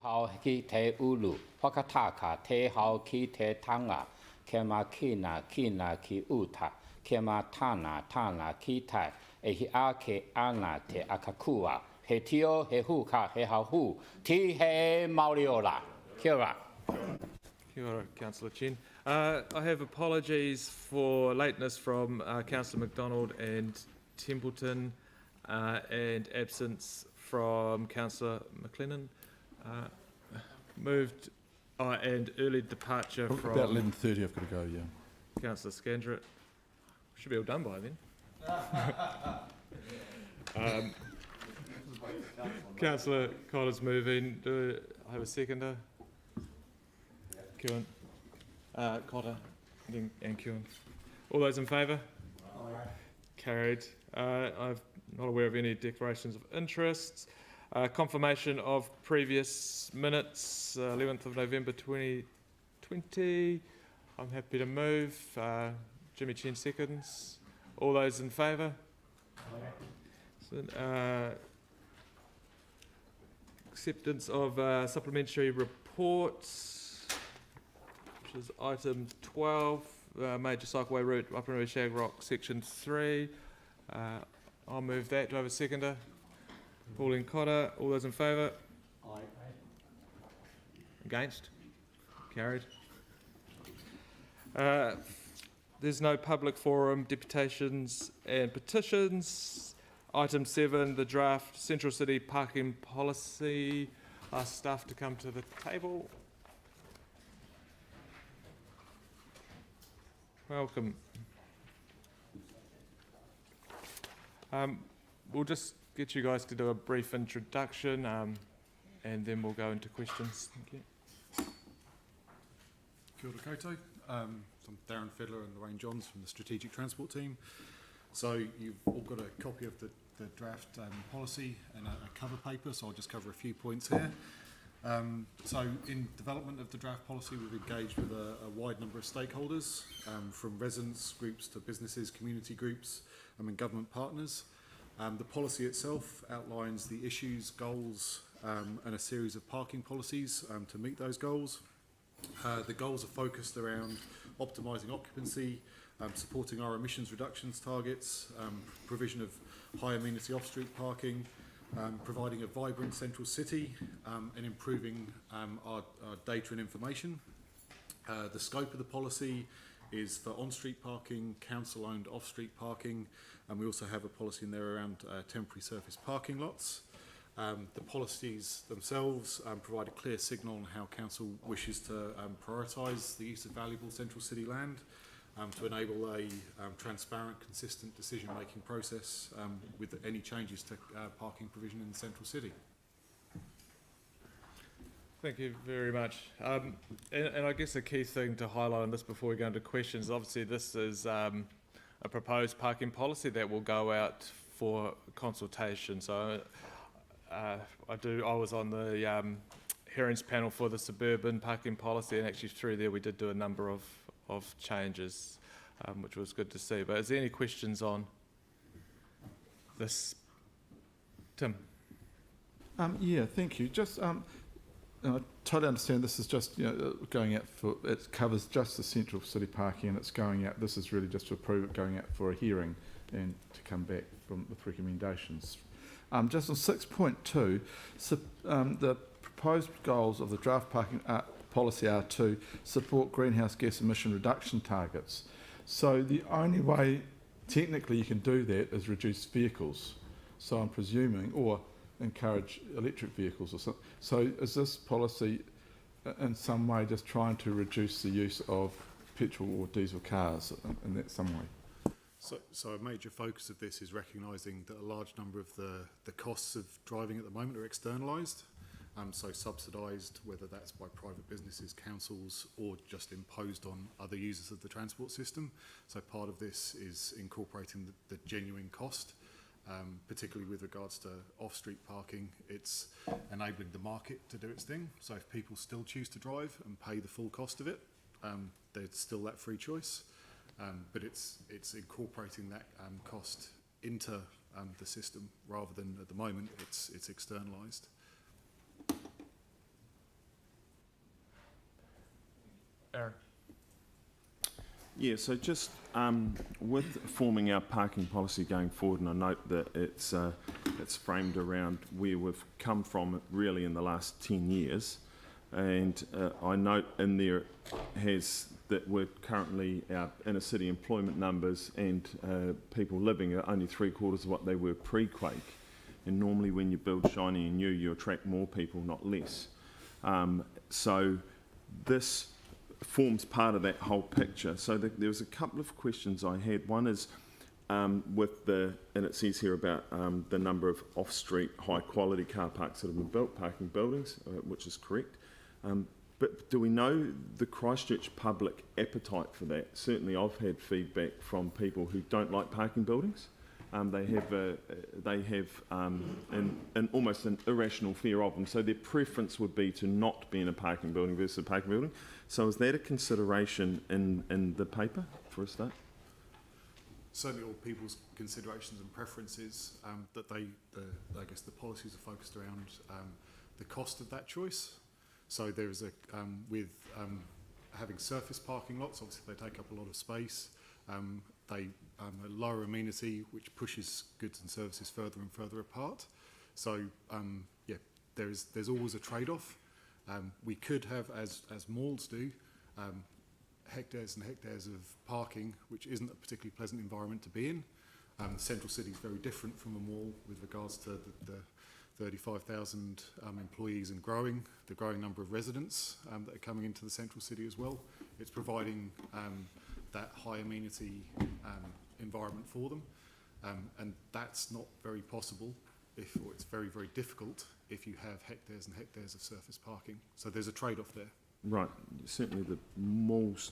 hao ki te ulu, whakataka te hao ki te tanga, ke ma kina ki uta, ke ma tana ki tai, e hi a ke ana te akakua, he tio, he huka, he hau, ti he Maoriola. Kia ora. Kia ora, Councillor Chen. I have apologies for lateness from Councillor MacDonald and Templeton and absence from Councillor McLennan. Moved and early departure from... About 11:30 I've got to go, yeah. Councillor Scandrett. Should be all done by then. Councillor Cotter's moving. Do I have a seconder? Kewen. Cotter and Kewen. All those in favour? Aye. Carried. I'm not aware of any declarations of interest. Confirmation of previous minutes, 11th of November 2020. I'm happy to move. Jimmy Chen seconds. All those in favour? So, acceptance of supplementary reports, which is item 12, major cycleway route, Upper Shag Rock, section 3. I'll move that. Do I have a seconder? Pauline Cotter. All those in favour? Aye. Against? Carried. There's no public forum, deputations and petitions. Item 7, the draft Central City parking policy. Ask staff to come to the table. Welcome. We'll just get you guys to do a brief introduction and then we'll go into questions. Thank you. Kia ora koutou. I'm Darren Fiddler and Lorraine Johns from the Strategic Transport team. So you've all got a copy of the draft policy and a cover paper, so I'll just cover a few points here. So in development of the draft policy, we've engaged with a wide number of stakeholders, from residents groups to businesses, community groups, and government partners. The policy itself outlines the issues, goals, and a series of parking policies to meet those goals. The goals are focused around optimising occupancy, supporting our emissions reductions targets, provision of high amenity off-street parking, providing a vibrant central city, and improving our data and information. The scope of the policy is for on-street parking, council-owned off-street parking, and we also have a policy in there around temporary surface parking lots. The policies themselves provide a clear signal on how council wishes to prioritise the use of valuable central city land to enable a transparent, consistent decision-making process with any changes to parking provision in the central city. Thank you very much. And I guess the key thing to highlight on this before we go into questions, obviously this is a proposed parking policy that will go out for consultation. So I was on the hearings panel for the suburban parking policy, and actually through there we did do a number of changes, which was good to see. But is there any questions on this? Tim? Yeah, thank you. Just, I totally understand this is just, going out for, it covers just the central city parking and it's going out, this is really just to approve it going out for a hearing and to come back with recommendations. Just on 6.2, so, the proposed goals of the draft parking policy are to support greenhouse gas emission reduction targets. So the only way technically you can do that is reduce vehicles. So I'm presuming, or encourage electric vehicles or something. So is this policy in some way just trying to reduce the use of petrol or diesel cars in that some way? So a major focus of this is recognising that a large number of the costs of driving at the moment are externalised, so subsidised, whether that's by private businesses, councils, or just imposed on other users of the transport system. So part of this is incorporating the genuine cost, particularly with regards to off-street parking. It's enabling the market to do its thing. So if people still choose to drive and pay the full cost of it, there's still that free choice. But it's incorporating that cost into the system rather than at the moment it's externalised. Darren. Yeah, so just with forming our parking policy going forward, and I note that it's framed around where we've come from really in the last 10 years, and I note in there has that we're currently, our inner city employment numbers and people living are only 3/4 of what they were pre-quake, and normally when you build shiny and new, you attract more people, not less. So this forms part of that whole picture. So there was a couple of questions I had. One is with the, and it says here about the number of off-street high-quality car parks that have been built, parking buildings, which is correct. But do we know the Christchurch public appetite for that? Certainly I've had feedback from people who don't like parking buildings. They have an almost an irrational fear of them. So their preference would be to not be in a parking building versus a parking building. So is that a consideration in the paper for a start? Certainly all people's considerations and preferences, that I guess the policies are focused around the cost of that choice. So there is with having surface parking lots, obviously they take up a lot of space. They a lower amenity, which pushes goods and services further and further apart. So yeah, there's always a trade-off. We could have, as malls do, hectares and hectares of parking, which isn't a particularly pleasant environment to be in. Central City is very different from a mall with regards to the 35,000 employees and growing, the growing number of residents that are coming into the Central City as well. It's providing that high amenity environment for them, and that's not very possible or it's very, very difficult if you have hectares and hectares of surface parking. So there's a trade-off there. Right, certainly the malls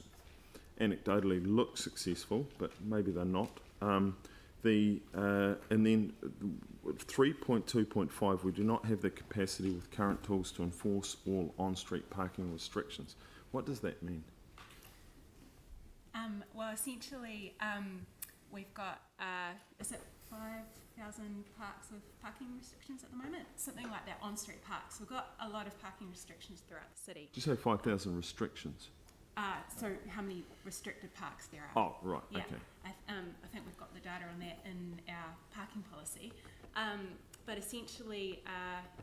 anecdotally look successful, but maybe they're not. And then 3.2.5, we do not have the capacity with current tools to enforce all on-street parking restrictions. What does that mean? Well, essentially, we've got, is it 5,000 parks with parking restrictions at the moment? Something like that, on-street parks. We've got a lot of parking restrictions throughout the city. Did you say 5,000 restrictions? So how many restricted parks there are. Oh, right, yeah. okay. I think we've got the data on that in our parking policy. But essentially,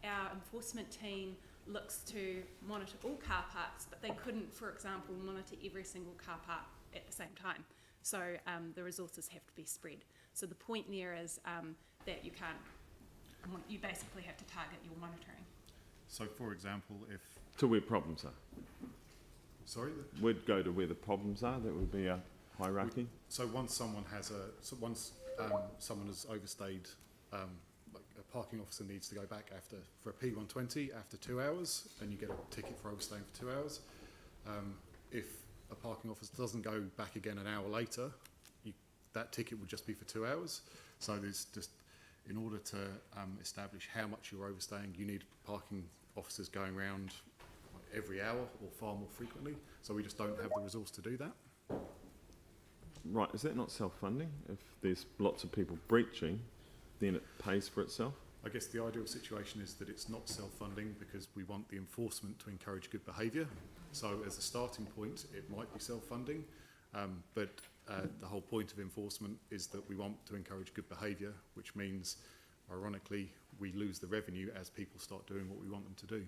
our enforcement team looks to monitor all car parks, but they couldn't, for example, monitor every single car park at the same time. So the resources have to be spread. So the point there is that you basically have to target your monitoring. So for example, if... To where problems are? Sorry? We'd go to where the problems are, that would be a hierarchy. So once someone has someone has overstayed, like a parking officer needs to go back for a P120 after 2 hours, and you get a ticket for overstaying for 2 hours. If a parking officer doesn't go back again an hour later, that ticket would just be for 2 hours. So there's just, in order to establish how much you're overstaying, you need parking officers going around every hour or far more frequently. So we just don't have the resource to do that. Right, is that not self-funding? If there's lots of people breaching, then it pays for itself? I guess the ideal situation is that it's not self-funding because we want the enforcement to encourage good behaviour. So as a starting point, it might be self-funding, but the whole point of enforcement is that we want to encourage good behaviour, which means, ironically, we lose the revenue as people start doing what we want them to do.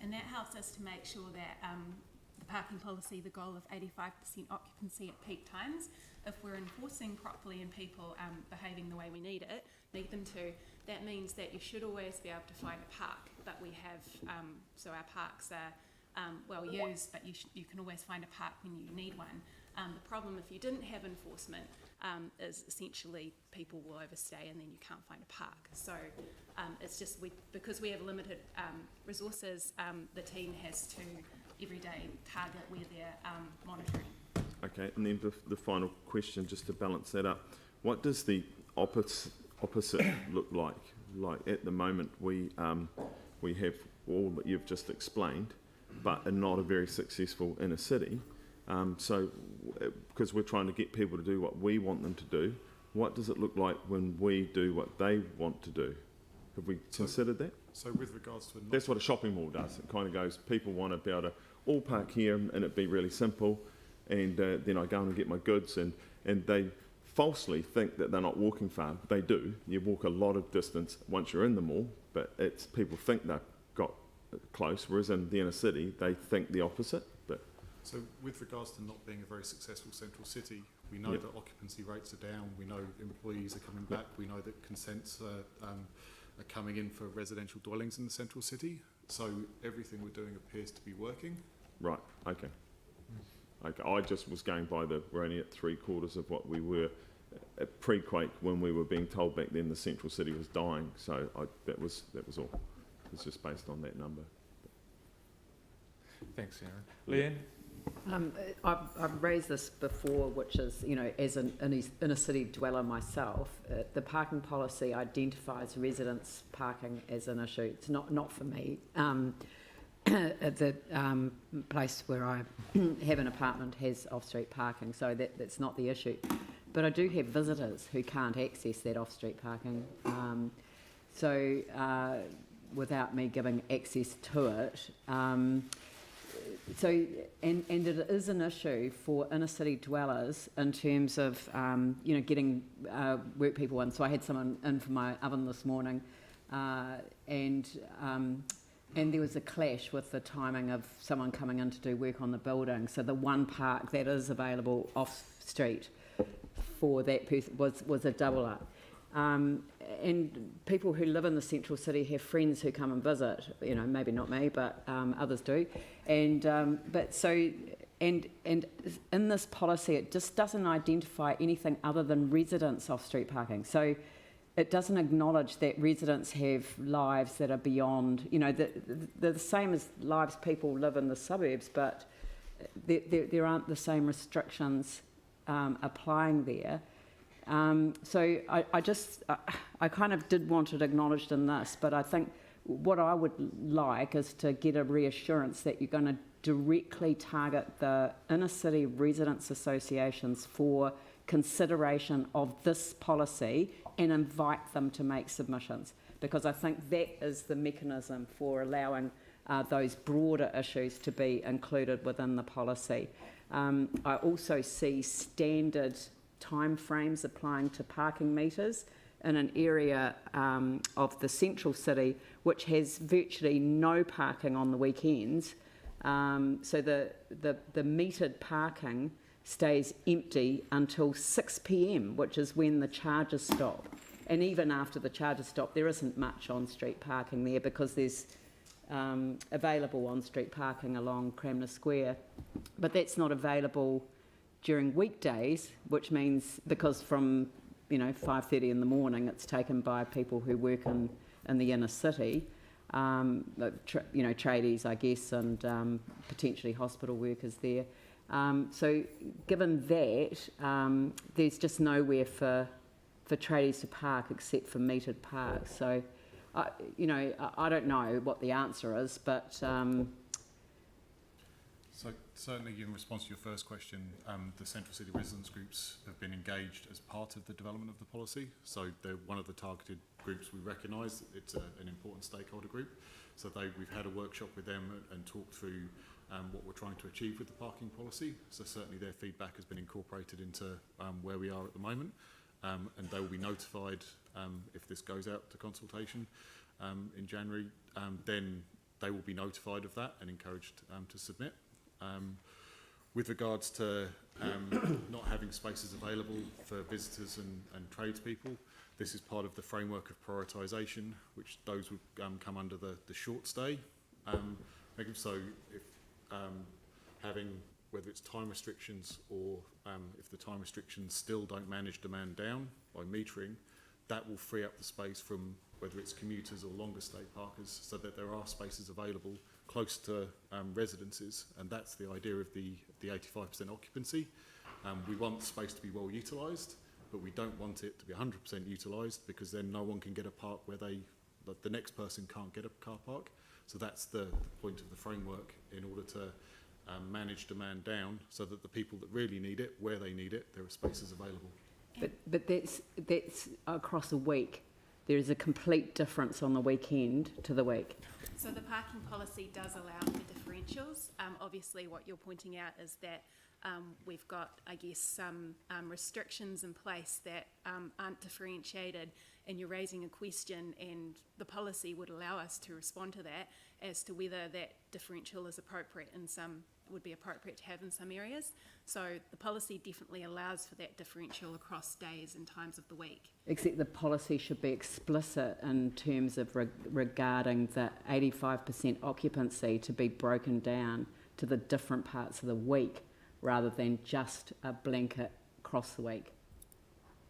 And that helps us to make sure that the parking policy, the goal of 85% occupancy at peak times, if we're enforcing properly and people behaving the way we need them to, that means that you should always be able to find a park. But we have, so our parks are well used, but you can always find a park when you need one. The problem if you didn't have enforcement is essentially people will overstay and then you can't find a park. So it's just because we have limited resources, the team has to every day target where they're monitoring. Okay, and then the final question, just to balance that up, what does the opposite look like? Like at the moment, we have all that you've just explained, but are not a very successful inner city. So, because we're trying to get people to do what we want them to do, what does it look like when we do what they want to do? Have we considered that? So with regards to... That's what a shopping mall does. It kind of goes, people want to be able to all park here and it'd be really simple, and then I go and get my goods, and they falsely think that they're not walking far. They do. You walk a lot of distance once you're in the mall, but it's people think they've got close, whereas in the inner city they think the opposite. But So with regards to not being a very successful central city, we know that occupancy rates are down, we know employees are coming back, we know that consents are coming in for residential dwellings in the central city, so everything we're doing appears to be working. right, okay. Okay, I just was going by we're only at 3/4 of what we were at pre-quake when we were being told back then the central city was dying. So that was all. It's just based on that number. Thanks, Aaron. Leanne? I've raised this before, which is, as an inner city dweller myself, the parking policy identifies residents parking as an issue. It's not for me. The place where I have an apartment has off-street parking, so that's not the issue. But I do have visitors who can't access that off-street parking. Without me giving access to it, and it is an issue for inner city dwellers in terms of getting work people in. So I had someone in for my oven this morning, and there was a clash with the timing of someone coming in to do work on the building. So the one park that is available off street for that person was a double up. And people who live in the central city have friends who come and visit, maybe not me, but others do. And in this policy, it just doesn't identify anything other than residents off-street parking. So it doesn't acknowledge that residents have lives that are beyond, they're the same as lives people live in the suburbs, but there aren't the same restrictions applying there. So I kind of did want it acknowledged in this, but I think what I would like is to get a reassurance that you're going to directly target the inner city residents associations for consideration of this policy and invite them to make submissions, because I think that is the mechanism for allowing those broader issues to be included within the policy. I also see standard timeframes applying to parking meters in an area of the central city which has virtually no parking on the weekends. So the metered parking stays empty until 6 p.m, which is when the charges stop. And even after the charges stop, there isn't much on-street parking there because there's available on-street parking along Cranmer Square. But that's not available during weekdays, which means because from 5:30 in the morning it's taken by people who work in the inner city, tradies, I guess, and potentially hospital workers there. So given that, there's just nowhere for tradies to park except for metered parks. So I don't know what the answer is, but So certainly in response to your first question, the Central City residents groups have been engaged as part of the development of the policy. So they're one of the targeted groups we recognise. It's an important stakeholder group. So we've had a workshop with them and talked through what we're trying to achieve with the parking policy. So certainly their feedback has been incorporated into where we are at the moment. And they will be notified if this goes out to consultation in January. Then they will be notified of that and encouraged to submit. With regards to not having spaces available for visitors and tradespeople, this is part of the framework of prioritisation, which those would come under the short stay. So if having, whether it's time restrictions or if the time restrictions still don't manage demand down by metering, that will free up the space from whether it's commuters or longer stay parkers, so that there are spaces available close to residences, and that's the idea of the 85% occupancy. We want space to be well utilised, but we don't want it to be 100% utilised, because then no one can get a park where the next person can't get a car park. So that's the point of the framework, in order to manage demand down, so that the people that really need it, where they need it, there are spaces available. But that's across a week. there is a complete difference on the weekend to the week. So the parking policy does allow for differentials. Obviously, what you're pointing out is that we've got, I guess, some restrictions in place that aren't differentiated, and you're raising a question, and the policy would allow us to respond to that as to whether that differential is appropriate in some, would be appropriate to have in some areas. So the policy definitely allows for that differential across days and times of the week. Except the policy should be explicit in terms of regarding the 85% occupancy to be broken down to the different parts of the week rather than just a blanket across the week.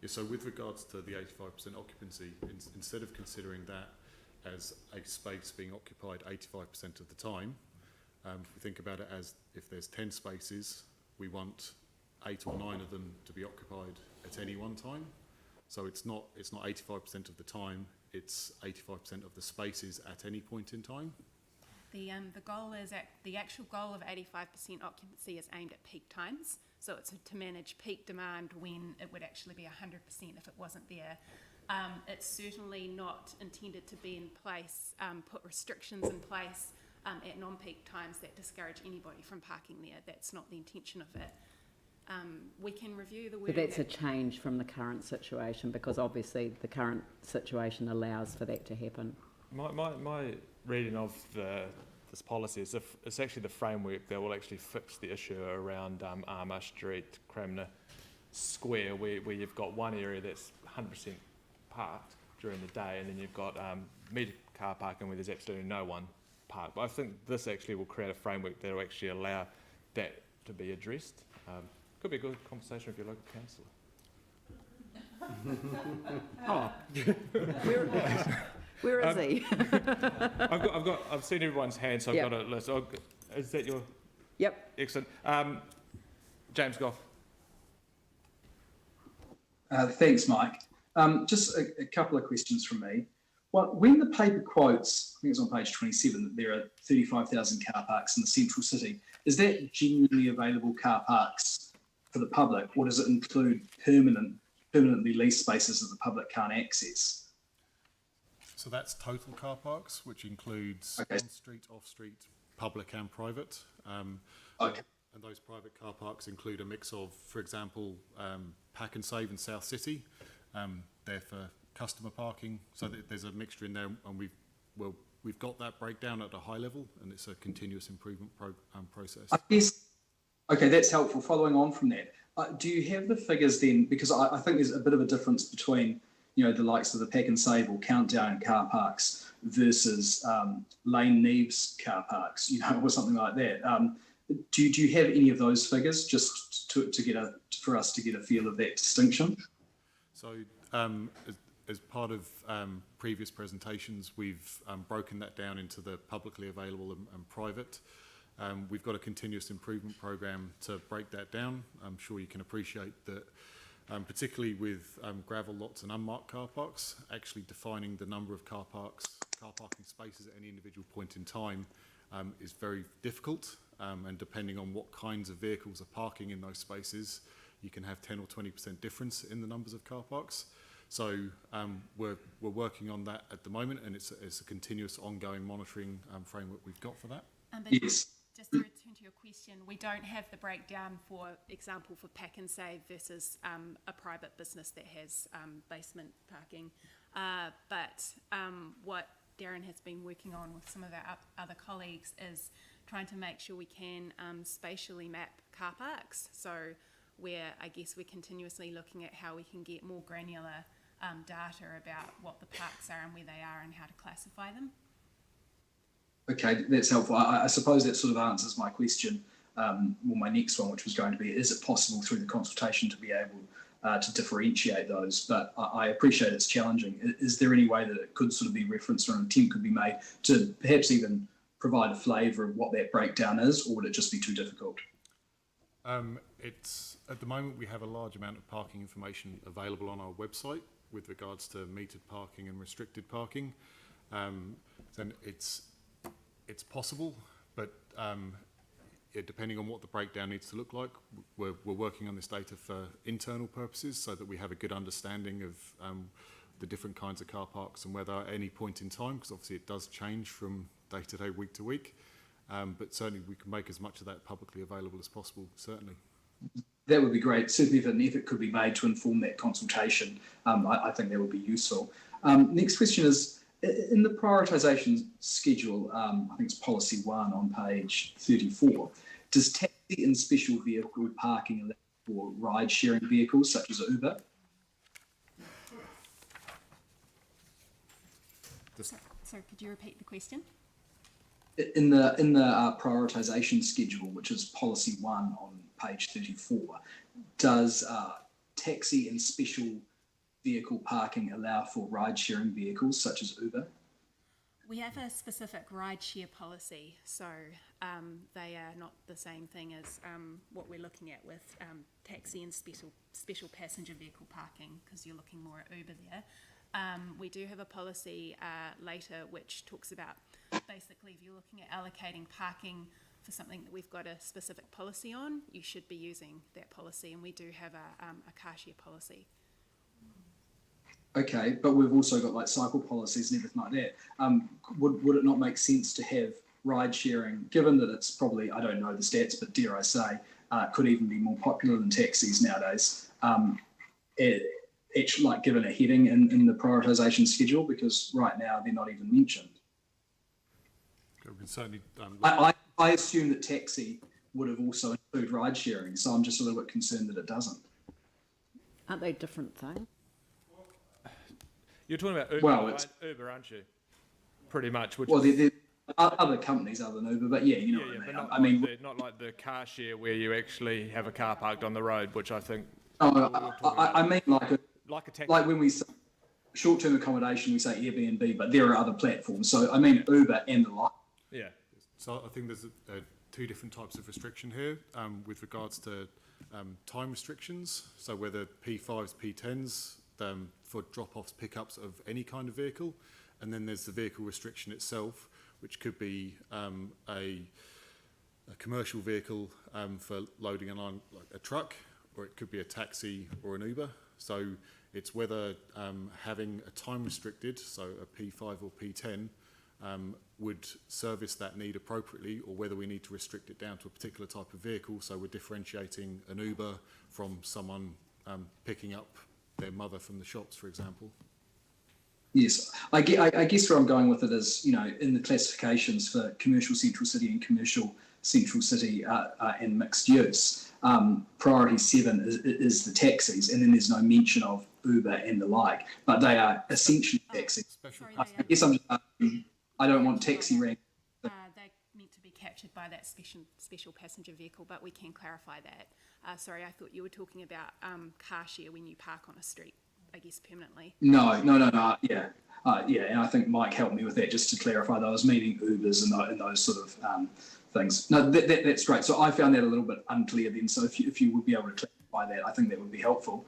Yeah, so with regards to the 85% occupancy, instead of considering that as a space being occupied 85% of the time, if we think about it as if there's 10 spaces, we want 8 or 9 of them to be occupied at any one time. So it's not 85% of the time, it's 85% of the spaces at any point in time. The goal is the actual goal of 85% occupancy is aimed at peak times. So it's to manage peak demand when it would actually be 100% if it wasn't there. It's certainly not intended to be in place, put restrictions in place at non-peak times that discourage anybody from parking there. That's not the intention of it. We can review the wording. But that's a change from the current situation, because obviously the current situation allows for that to happen. My reading of this policy is if it's actually the framework that will actually fix the issue around Armour Street, Cramner Square, where you've got one area that's 100% parked during the day, and then you've got metered car parking where there's absolutely no one parked. But I think this actually will create a framework that will actually allow that to be addressed. Could be a good conversation with your local councillor. Where is he? I've seen everyone's hand, so I've got a list. Is that your? Yep. Excellent. James Goff. Thanks, Mike. Just a couple of questions from me. Well, when the paper quotes, I think it's on page 27, that there are 35,000 car parks in the central city, is that genuinely available car parks for the public, or does it include permanently leased spaces that the public can't access? So that's total car parks, which includes on-street, off-street, public and private. Okay. And those private car parks include a mix of, for example, Pack and Save in South City. They're for customer parking, so there's a mixture in there, and we've got that breakdown at a high level, and it's a continuous improvement process. I guess, okay, that's helpful. Following on from that, do you have the figures then? Because I think there's a bit of a difference between, you know, the likes of the Pack and Save or Countdown car parks versus Lane Neves car parks, you know, or something like that. Do you have any of those figures just to get for us to get a feel of that distinction? So as part of previous presentations, we've broken that down into the publicly available and private. We've got a continuous improvement program to break that down. I'm sure you can appreciate that, particularly with gravel lots and unmarked car parks, actually defining the number of car parking spaces at any individual point in time is very difficult. And depending on what kinds of vehicles are parking in those spaces, you can have 10 or 20% difference in the numbers of car parks. So we're working on that at the moment, and it's a continuous ongoing monitoring framework we've got for that. Yes. Just to return to your question, we don't have the breakdown, for example, for Pack and Save versus a private business that has basement parking. But what Darren has been working on with some of our other colleagues is trying to make sure we can spatially map car parks. So where I guess we're continuously looking at how we can get more granular data about what the parks are and where they are and how to classify them. Okay, that's helpful. I suppose that sort of answers my question, well, my next one, which was going to be, is it possible through the consultation to be able to differentiate those? But I appreciate it's challenging. Is there any way that it could sort of be referenced, or an attempt could be made to perhaps even provide a flavour of what that breakdown is, or would it just be too difficult? It's at the moment we have a large amount of parking information available on our website with regards to metered parking and restricted parking. Then it's possible, but depending on what the breakdown needs to look like, we're working on this data for internal purposes so that we have a good understanding of the different kinds of car parks and whether at any point in time, because obviously it does change from day to day, week to week, but certainly we can make as much of that publicly available as possible, certainly. That would be great. Certainly if an effort could be made to inform that consultation, I think that would be useful. Next question is, in the prioritisation schedule, I think it's policy 1 on page 34, does taxi and special vehicle parking allow for ride-sharing vehicles such as Uber? So could you repeat the question? In the prioritisation schedule, which is policy 1 on page 34, does taxi and special vehicle parking allow for ride-sharing vehicles such as Uber? We have a specific ride-share policy, so they are not the same thing as what we're looking at with taxi and special passenger vehicle parking, because you're looking more at Uber there. We do have a policy later which talks about basically if you're looking at allocating parking for something that we've got a specific policy on, you should be using that policy, and we do have a car share policy. Okay, but we've also got like cycle policies and everything like that. Would it not make sense to have ride sharing, given that it's probably, I don't know the stats, but dare I say, could even be more popular than taxis nowadays, actually like given a heading in the prioritisation schedule, because right now they're not even mentioned. We can certainly, I assume that taxi would have also included ride sharing, so I'm just a little bit concerned that it doesn't. Aren't they different things? You're talking about Uber, Well, Uber, aren't you? Pretty much. Which well, there are other companies other than Uber, but yeah, you know what I mean. But not like the car share where you actually have a car parked on the road, which I think. I mean like a taxi. like when we say short-term accommodation, we say Airbnb, but there are other platforms. So I mean Uber and the like. Yeah. so I think there's two different types of restriction here with regards to time restrictions. So whether P5s, P10s for drop-offs, pickups of any kind of vehicle, and then there's the vehicle restriction itself, which could be a commercial vehicle for loading on like a truck, or it could be a taxi or an Uber. So it's whether having a time restricted, so a P5 or P10, would service that need appropriately, or whether we need to restrict it down to a particular type of vehicle. So we're differentiating an Uber from someone picking up their mother from the shops, for example. Yes, I guess where I'm going with it is, you know, in the classifications for commercial central city and commercial central city and mixed use, priority 7 is the taxis, and then there's no mention of Uber and the like, but they are essentially taxis. Sorry, I guess I'm just asking, I don't want taxi rank. They're meant to be captured by that special passenger vehicle, but we can clarify that. Sorry, I thought you were talking about car share when you park on a street, I guess permanently. No, yeah, and I think Mike helped me with that just to clarify that I was meaning Ubers and those sort of things. No, that's great. So I found that a little bit unclear then. So if you would be able to clarify that, I think that would be helpful.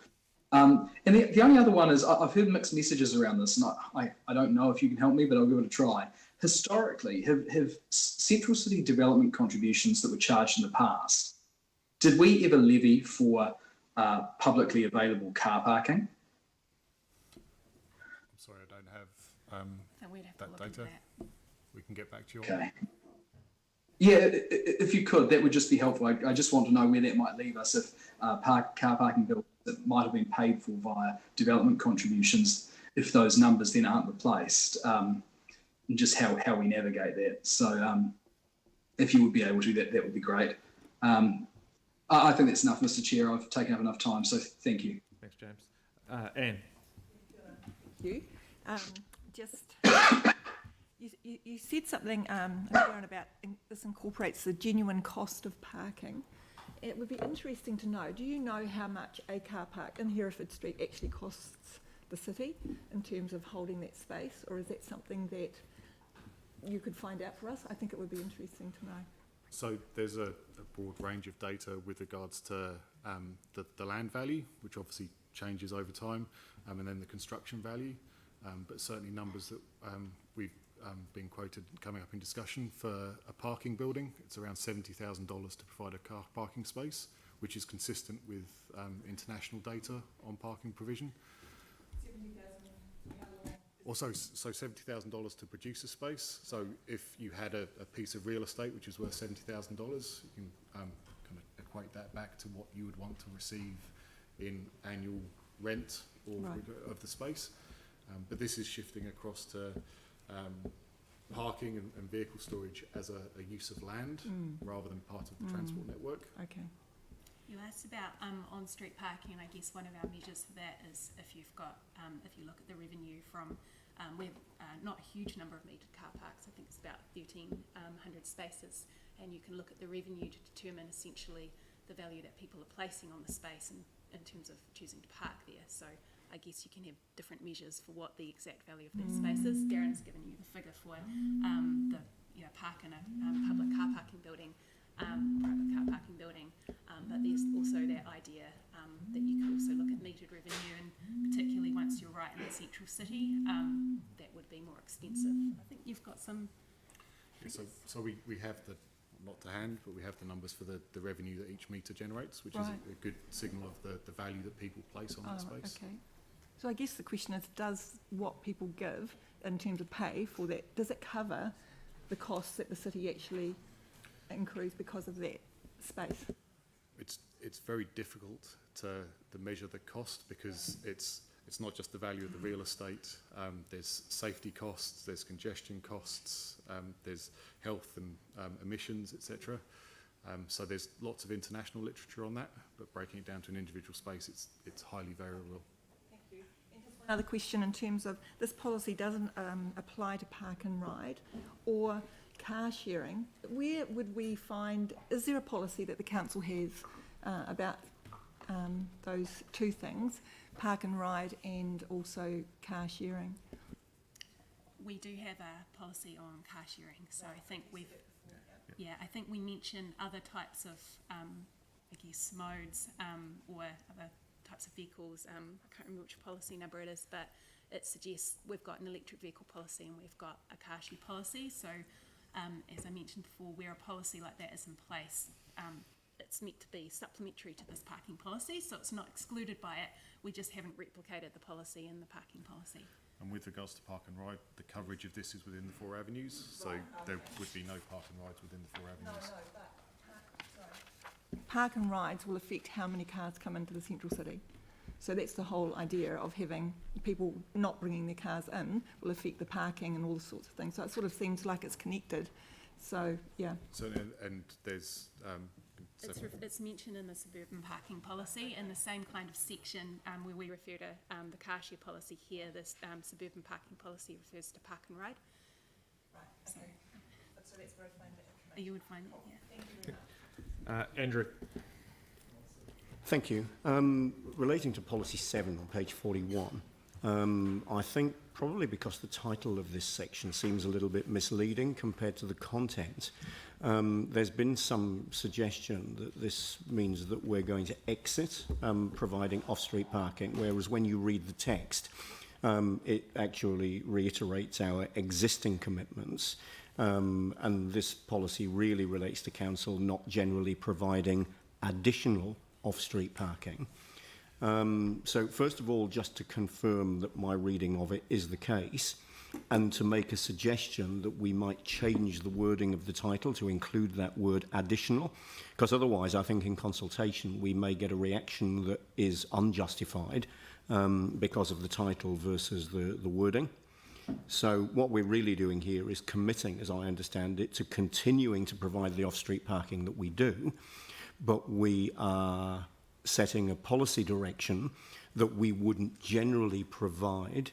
And the only other one is I've heard mixed messages around this, and I don't know if you can help me, but I'll give it a try. Historically, have central city development contributions that were charged in the past, did we ever levy for publicly available car parking? I'm sorry, I don't have So we'd have to that look data. into that. We can get back to you on Okay. Yeah, if you could, that would just be helpful. I just want to know where that might leave us if car parking bills that might have been paid for via development contributions, if those numbers then aren't replaced, and just how we navigate that. So if you would be able to, that would be great. I think that's enough, Mr. Chair. I've taken up enough time, so thank you. Thanks, James. Anne. You. You said something about this incorporates the genuine cost of parking. It would be interesting to know, do you know how much a car park in Hereford Street actually costs the city in terms of holding that space, or is that something that you could find out for us? I think it would be interesting to know. So there's a broad range of data with regards to the land value, which obviously changes over time, and then the construction value, but certainly numbers that we've been quoted coming up in discussion for a parking building. It's around $70,000 to provide a car parking space, which is consistent with international data on parking provision. Also, so $70,000 to produce a space. So if you had a piece of real estate which is worth $70,000, you can kind of equate that back to what you would want to receive in annual rent or of the space. But this is shifting across to parking and vehicle storage as a use of land rather than part of the transport network. Okay. You asked about on-street parking, and I guess one of our measures for that is if you've got, if you look at the revenue from, we have not a huge number of metered car parks, I think it's about 1,300 spaces, and you can look at the revenue to determine essentially the value that people are placing on the space in terms of choosing to park there. So I guess you can have different measures for what the exact value of that space is. Darren's given you the figure for the park in a public car parking building, private car parking building, but there's also that idea that you could also look at metered revenue, and particularly once you're right in the central city, that would be more expensive. I think you've got some. Yeah, so we have the, not to hand, but we have the numbers for the revenue that each metre generates, which is a good signal of the value that people place on that space. Okay. So I guess the question is, does what people give in terms of pay for that, does it cover the costs that the city actually incurs because of that space? It's very difficult to measure the cost because it's not just the value of the real estate. There's safety costs, there's congestion costs, there's health and emissions, etc. So there's lots of international literature on that, but breaking it down to an individual space, it's highly variable. Thank you. And just one other question in terms of this policy doesn't apply to park and ride or car sharing. Where would we find, is there a policy that the council has about those two things, park and ride and also car sharing? We do have a policy on car sharing, so I think I think we mention other types of, I guess, modes or other types of vehicles. I can't remember which policy number it is, but it suggests we've got an electric vehicle policy and we've got a car share policy. So as I mentioned before, where a policy like that is in place, it's meant to be supplementary to this parking policy, so it's not excluded by it. We just haven't replicated the policy in the parking policy. And with regards to park and ride, the coverage of this is within the 4 avenues, so there would be no park and rides within the 4 avenues. Park and rides will affect how many cars come into the central city. So that's the whole idea of having people not bringing their cars in will affect the parking and all sorts of things. So it sort of seems like it's connected. So, yeah. So, and there's... It's mentioned in the suburban parking policy in the same kind of section where we refer to the car share policy here. This suburban parking policy refers to park and ride. Right, okay. So that's where I find that. You would find it, yeah. Thank you. Andrew. Thank you. Relating to policy 7 on page 41, I think probably because the title of this section seems a little bit misleading compared to the content, there's been some suggestion that this means that we're going to exit providing off-street parking, whereas when you read the text, it actually reiterates our existing commitments. And this policy really relates to council not generally providing additional off-street parking. So first of all, just to confirm that my reading of it is the case, and to make a suggestion that we might change the wording of the title to include that word additional, because otherwise I think in consultation we may get a reaction that is unjustified because of the title versus the wording. So what we're really doing here is committing, as I understand it, to continuing to provide the off-street parking that we do, but we are setting a policy direction that we wouldn't generally provide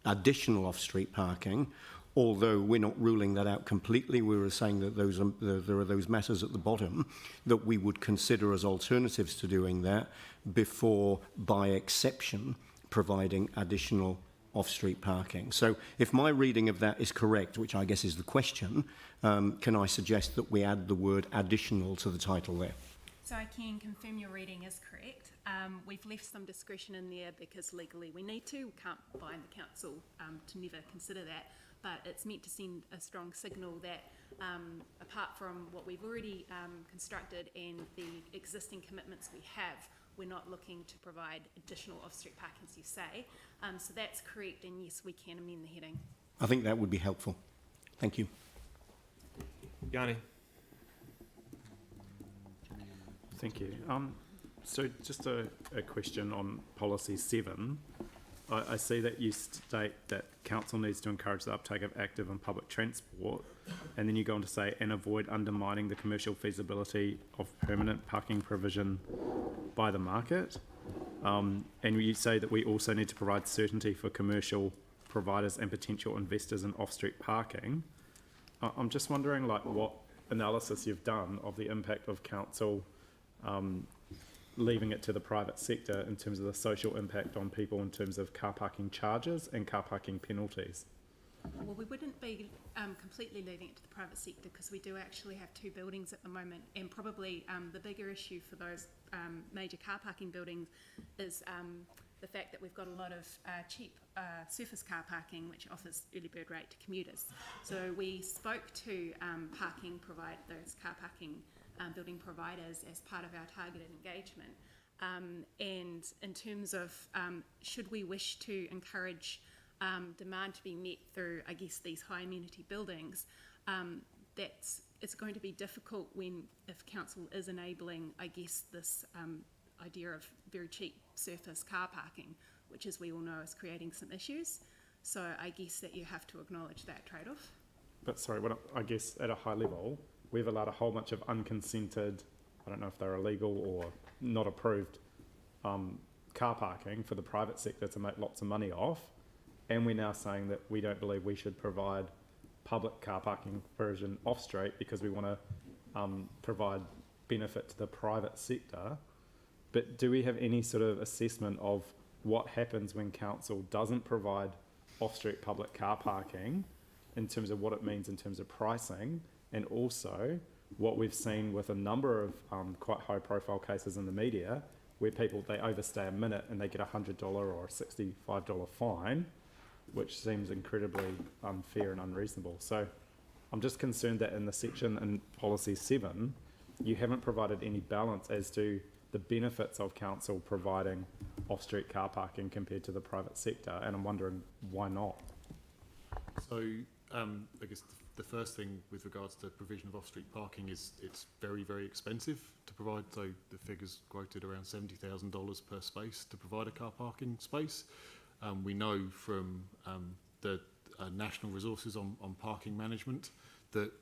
additional off-street parking, although we're not ruling that out completely. We were saying that there are those matters at the bottom that we would consider as alternatives to doing that before, by exception, providing additional off-street parking. So if my reading of that is correct, which I guess is the question, can I suggest that we add the word additional to the title there? So I can confirm your reading is correct. We've left some discretion in there because legally we need to. We can't bind the council to never consider that, but it's meant to send a strong signal that apart from what we've already constructed and the existing commitments we have we're not looking to provide additional off-street parking, as you say. So that's correct, and yes, we can amend the heading. I think that would be helpful. Thank you. Yanni. Thank you. So just a question on policy 7. I see that you state that council needs to encourage the uptake of active and public transport, and then you go on to say, and avoid undermining the commercial feasibility of permanent parking provision by the market. And you say that we also need to provide certainty for commercial providers and potential investors in off-street parking. I'm just wondering, like, what analysis you've done of the impact of council leaving it to the private sector in terms of the social impact on people in terms of car parking charges and car parking penalties. Well, we wouldn't be completely leaving it to the private sector, because we do actually have 2 buildings at the moment, and probably the bigger issue for those major car parking buildings is the fact that we've got a lot of cheap surface car parking, which offers early bird rate to commuters. So we spoke to those car parking building providers as part of our targeted engagement. And in terms of should we wish to encourage demand to be met through, I guess, these high amenity buildings, it's going to be difficult if council is enabling, I guess, this idea of very cheap surface car parking, which, as we all know, is creating some issues. So I guess that you have to acknowledge that trade-off. But sorry, I guess at a high level, we've allowed a whole bunch of unconsented, I don't know if they're illegal or not approved, car parking for the private sector to make lots of money off. And we're now saying that we don't believe we should provide public car parking provision off-street because we want to provide benefit to the private sector. But do we have any sort of assessment of what happens when council doesn't provide off-street public car parking in terms of what it means in terms of pricing, and also what we've seen with a number of quite high-profile cases in the media where they overstay a minute and they get a $100 or a $65 fine, which seems incredibly unfair and unreasonable. So I'm just concerned that in the section in Policy 7, you haven't provided any balance as to the benefits of council providing off-street car parking compared to the private sector, and I'm wondering why not. So I guess the first thing with regards to provision of off-street parking is it's very, very expensive to provide. So the figures quoted around $70,000 per space to provide a car parking space. We know from the national resources on parking management that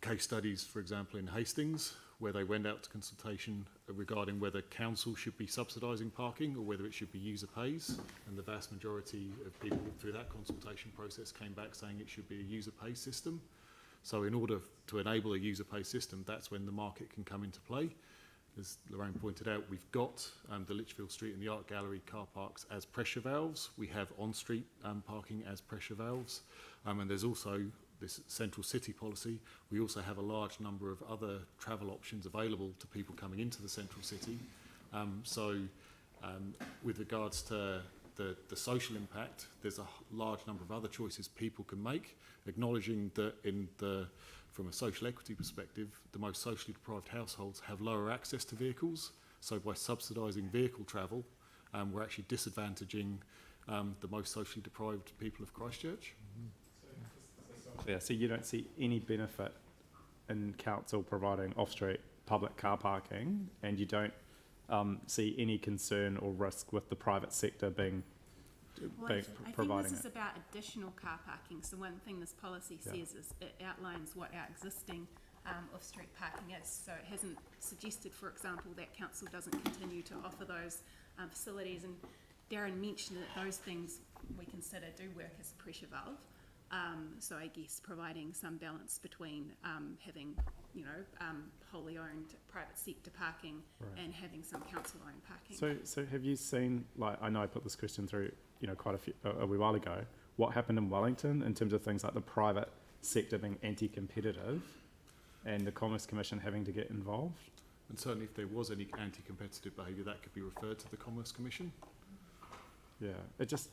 case studies, for example, in Hastings, where they went out to consultation regarding whether council should be subsidising parking or whether it should be user pays, and the vast majority of people through that consultation process came back saying it should be a user pay system. So in order to enable a user pay system, that's when the market can come into play. As Lorraine pointed out, we've got the Litchfield Street and the Art Gallery car parks as pressure valves. We have on-street parking as pressure valves, and there's also this central city policy. We also have a large number of other travel options available to people coming into the central city. With regards to the social impact, there's a large number of other choices people can make, acknowledging that from a social equity perspective, the most socially deprived households have lower access to vehicles. So by subsidising vehicle travel, we're actually disadvantaging the most socially deprived people of Christchurch. Yeah, so you don't see any benefit in council providing off-street public car parking, and you don't see any concern or risk with the private sector providing I think this is about additional car parking. So one thing this policy says is it outlines what our existing off-street parking is. So it hasn't suggested, for example, that council doesn't continue to offer those facilities. And Darren mentioned that those things we consider do work as a pressure valve. So I guess providing some balance between having, wholly owned private sector parking and having some council-owned parking. So have you seen, I know I put this question through, quite a wee while ago, what happened in Wellington in terms of things like the private sector being anti-competitive and the Commerce Commission having to get involved? And certainly if there was any anti-competitive behaviour, that could be referred to the Commerce Commission. Yeah, it just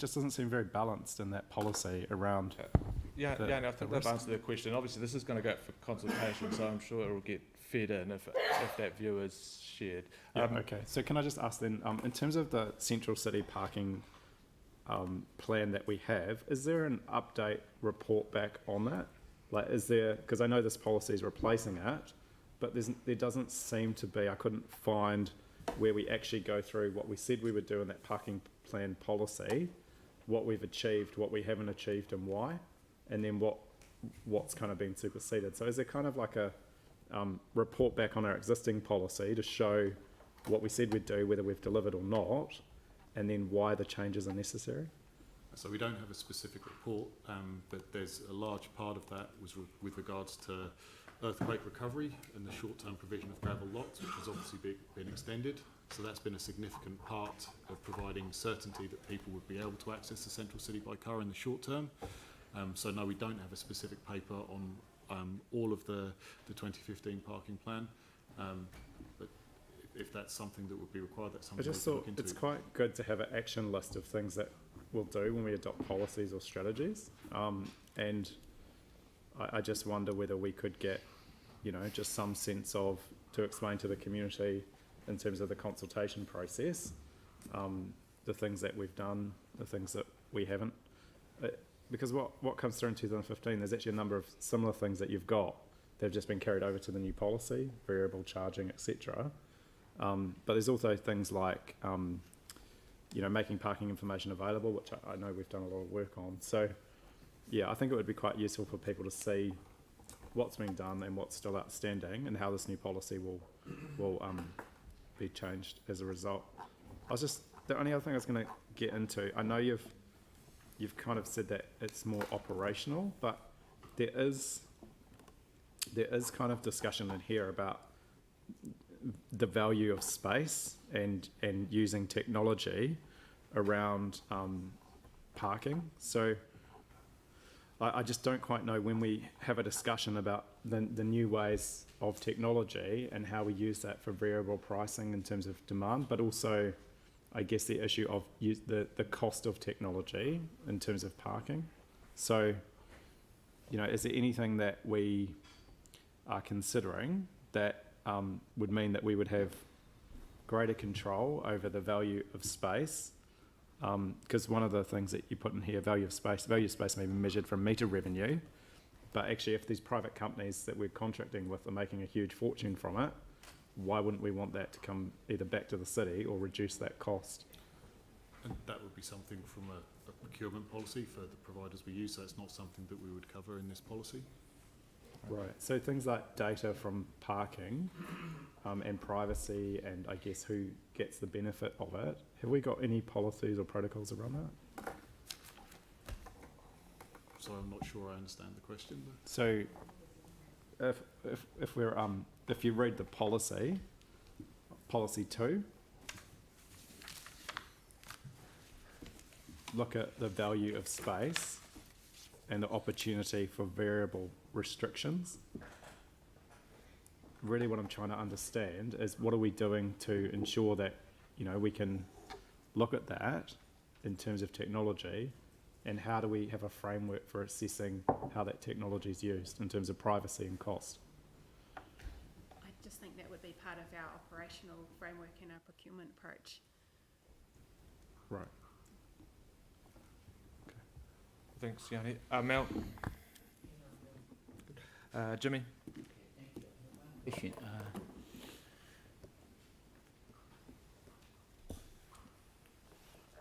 doesn't seem very balanced in that policy around. I think they've answered the question. Obviously, this is going to go for consultation, so I'm sure it will get fed in if that view is shared. Yeah, okay. So can I just ask then, in terms of the central city parking plan that we have, is there an update report back on that? Like, is there, because I know this policy is replacing it, but there doesn't seem to be, I couldn't find where we actually go through what we said we would do in that parking plan policy, what we've achieved, what we haven't achieved and why, and then what's kind of been superseded. So is there kind of like a report back on our existing policy to show what we said we'd do, whether we've delivered or not, and then why the changes are necessary? So we don't have a specific report, but there's a large part of that was with regards to earthquake recovery and the short-term provision of gravel lots, which has obviously been extended. So that's been a significant part of providing certainty that people would be able to access the central city by car in the short term. So no, we don't have a specific paper on all of the 2015 parking plan, but if that's something that would be required, that's something I just we can thought look into. it's quite good to have an action list of things that we'll do when we adopt policies or strategies, and I just wonder whether we could get, just some sense of, to explain to the community in terms of the consultation process, the things that we've done, the things that we haven't. Because what comes through in 2015, there's actually a number of similar things that you've got that have just been carried over to the new policy, variable charging, etc. But there's also things like, making parking information available, which I know we've done a lot of work on. So, yeah, I think it would be quite useful for people to see what's been done and what's still outstanding, and how this new policy will be changed as a result. The only other thing I was going to get into, I know you've kind of said that it's more operational, but there is kind of discussion in here about the value of space and using technology around parking. So I just don't quite know when we have a discussion about the new ways of technology and how we use that for variable pricing in terms of demand, but also I guess the issue of the cost of technology in terms of parking. So, is there anything that we are considering that would mean that we would have greater control over the value of space? Because one of the things that you put in here, value of space may be measured from metre revenue, but actually if these private companies that we're contracting with are making a huge fortune from it, why wouldn't we want that to come either back to the city or reduce that cost? And that would be something from a procurement policy for the providers we use, so it's not something that we would cover in this policy. Right, so things like data from parking and privacy, and I guess who gets the benefit of it, have we got any policies or protocols around that? So I'm not sure I understand the question. But So if you read the policy 2, look at the value of space and the opportunity for variable restrictions. Really what I'm trying to understand is what are we doing to ensure that, we can look at that in terms of technology, and how do we have a framework for assessing how that technology is used in terms of privacy and cost? I just think that would be part of our operational framework and our procurement approach. Right. Thanks, Yanni. Mel? Jimmy?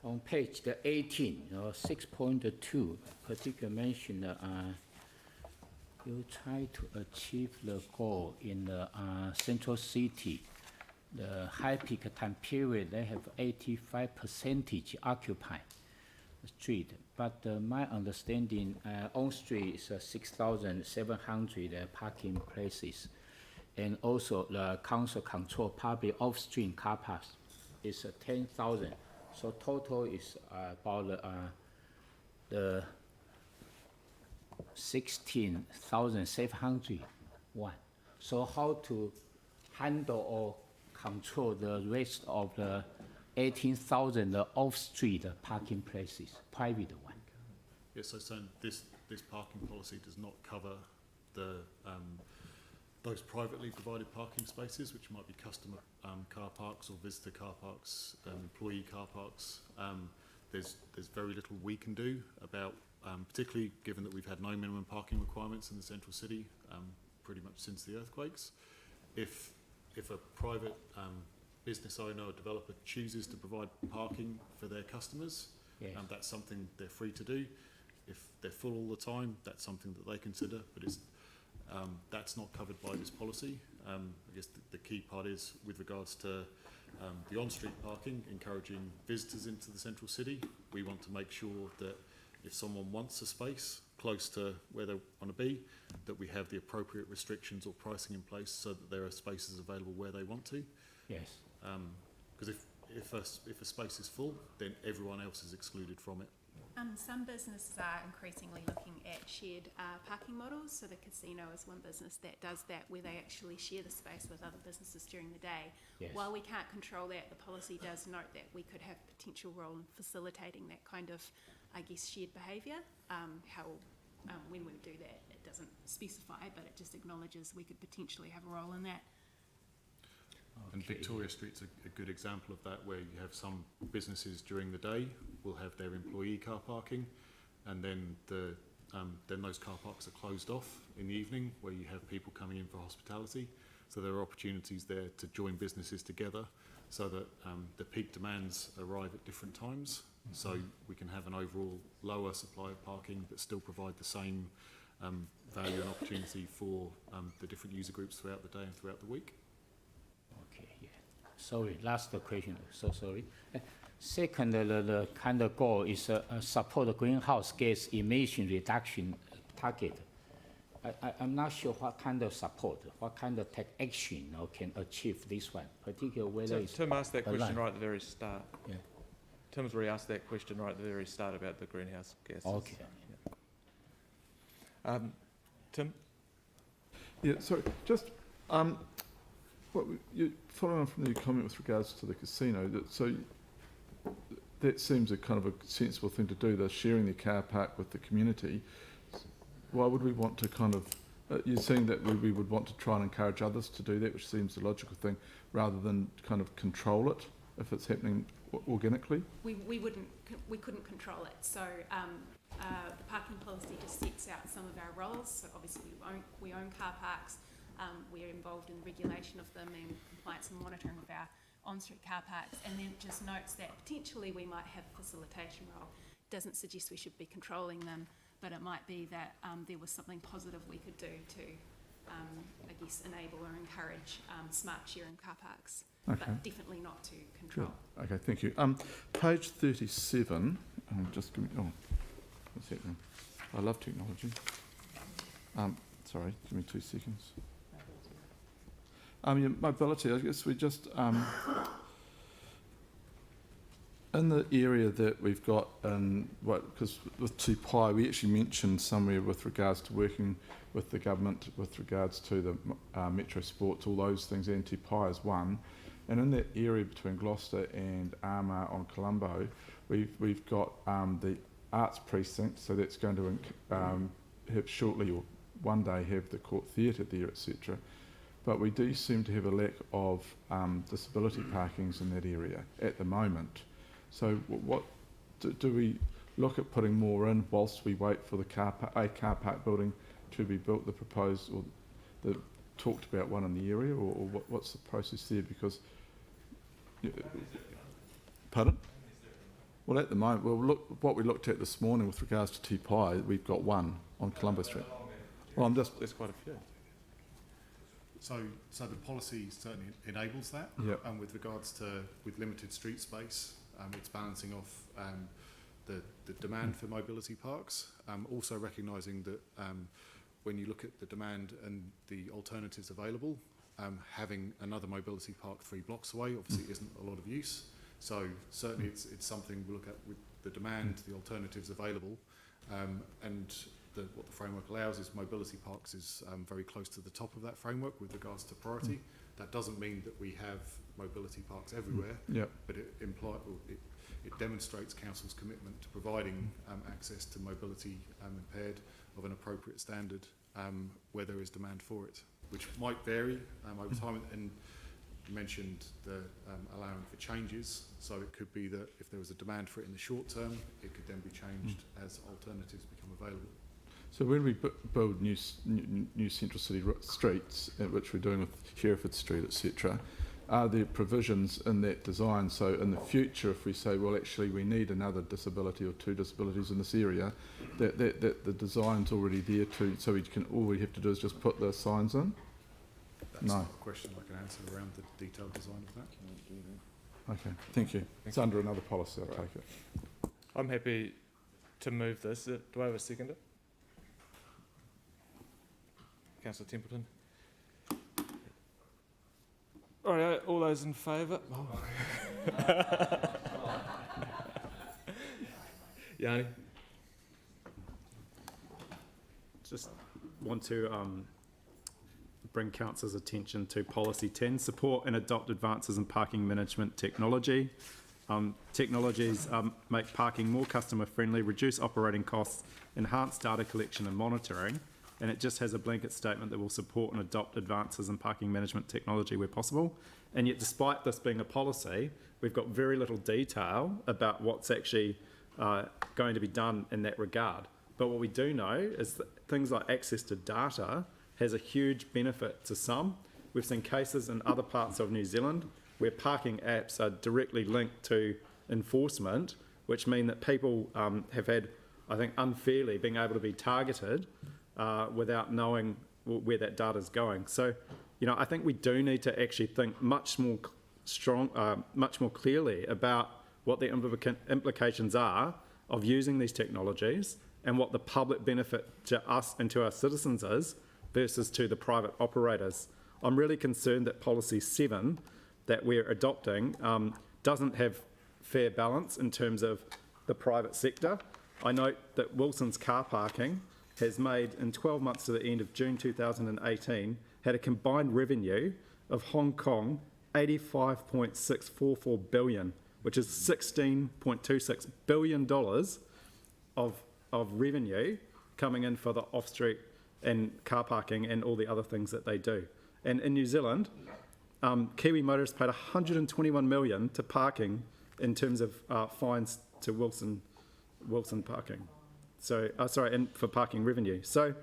On page 18, 6.2, particularly mentioned you try to achieve the goal in the central city. The high peak time period, they have 85% occupied street. But my understanding, on street is 6,700 parking places. And also the council control public off-street car parks is 10,000. So total is about the 16,701. So how to handle or control the rest of the 18,000 off-street parking places, private one? yes, so this parking policy does not cover the those privately provided parking spaces, which might be customer car parks or visitor car parks, employee car parks, there's very little we can do about, particularly given that we've had no minimum parking requirements in the central city pretty much since the earthquakes. If a private business owner or developer chooses to provide parking for their customers, Yes. that's something they're free to do. If they're full all the time, that's something that they consider, but it's that's not covered by this policy. I guess the key part is with regards to the on-street parking, encouraging visitors into the central city. We want to make sure that if someone wants a space close to where they want to be, that we have the appropriate restrictions or pricing in place so that there are spaces available where they want to. Yes. Because if a space is full, then everyone else is excluded from it. Some businesses are increasingly looking at shared parking models. So the casino is one business that does that, where they actually share the space with other businesses during the day. Yes. While we can't control that, the policy does note that we could have potential role in facilitating that kind of, I guess, shared behaviour. When we do that, it doesn't specify, but it just acknowledges we could potentially have a role in that. And Victoria Street's a good example of that, where you have some businesses during the day will have their employee car parking, and then then those car parks are closed off in the evening, where you have people coming in for hospitality. So there are opportunities there to join businesses together, so that the peak demands arrive at different times. So we can have an overall lower supply of parking, but still provide the same value and opportunity for the different user groups throughout the day and throughout the week. Okay, yeah. Sorry, last question, so sorry. Second, the kind of goal is support greenhouse gas emission reduction target. I'm not sure what kind of support, what kind of tech action can achieve this one, particularly whether it's Tim asked that question aligned. right at the very start. Yeah. Tim's already asked that question right at the very start about the greenhouse gases. Okay. Tim? Yeah, sorry, just following on from your comment with regards to the casino, that seems a kind of a sensible thing to do. They're sharing their car park with the community. Why would we want to kind of, you're saying that we would want to try and encourage others to do that, which seems the logical thing, rather than kind of control it if it's happening organically? We couldn't control it. So the parking policy just sets out some of our roles. So obviously we own car parks. We're involved in the regulation of them and compliance and monitoring of our on-street car parks, and then it just notes that potentially we might have a facilitation role. It doesn't suggest we should be controlling them, but it might be that there was something positive we could do to, I guess, enable or encourage smart sharing car parks, but definitely not to control. Good. Okay, thank you. Page 37, just give me, what's happening? I love technology. Sorry, give me 2 seconds. Mobility, I guess we just, in the area that we've got because with Te Pai, we actually mentioned somewhere with regards to working with the government with regards to the Metro Sports, all those things, and Te Pai is one. And in that area between Gloucester and Armour on Colombo, we've got the arts precinct, so that's going to have shortly or one day have the court theatre there, etc. But we do seem to have a lack of disability parkings in that area at the moment. So what do we look at putting more in whilst we wait for the car park building to be built, the proposed or the talked about one in the area, or what's the process there? Because, pardon? Well, at the moment, what we looked at this morning with regards to Te Pai, we've got one on Colombo Street. Well, There's quite a few. So the policy certainly enables that. Yep. And with regards to with limited street space, it's balancing off the demand for mobility parks. Also recognising that when you look at the demand and the alternatives available, having another mobility park 3 blocks away obviously isn't a lot of use. So certainly it's something we look at with the demand, the alternatives available, and what the framework allows is mobility parks is very close to the top of that framework with regards to priority. That doesn't mean that we have mobility parks everywhere, but it demonstrates council's commitment to providing access to mobility impaired of an appropriate standard where there is demand for it. which might vary over time. And you mentioned the allowing for changes, so it could be that if there was a demand for it in the short term, it could then be changed as alternatives become available. So when we build new central city streets, which we're doing with Hereford Street, etc., are there provisions in that design? So in the future, if we say, well, actually we need another disability or two disabilities in this area, that the design's already there to, so all we have to do is just put the signs in? That's No. not a question I can answer around the detailed design of that. Okay, thank you. It's under another policy, I'll take it. I'm happy to move this. Do I have a seconder? Councillor Templeton. All right, all those in favour? Oh. Yanni? Just want to bring council's attention to policy 10, support and adopt advances in parking management technology. Technologies make parking more customer friendly, reduce operating costs, enhance data collection and monitoring, and it just has a blanket statement that will support and adopt advances in parking management technology where possible. And yet, despite this being a policy, we've got very little detail about what's actually going to be done in that regard. But what we do know is that things like access to data has a huge benefit to some. We've seen cases in other parts of New Zealand where parking apps are directly linked to enforcement, which mean that people have had, I think, unfairly being able to be targeted without knowing where that data is going. So, you know, I think we do need to actually think much more clearly about what the implications are of using these technologies and what the public benefit to us and to our citizens is versus to the private operators. I'm really concerned that policy 7 that we're adopting doesn't have fair balance in terms of the private sector. I note that Wilson's car parking has made, in 12 months to the end of June 2018, had a combined revenue of Hong Kong 85.644 billion, which is $16.26 billion of revenue coming in for the off-street and car parking and all the other things that they do. And in New Zealand, Kiwi Motors paid 121 million to parking in terms of fines to Wilson parking. So, and for parking revenue. So,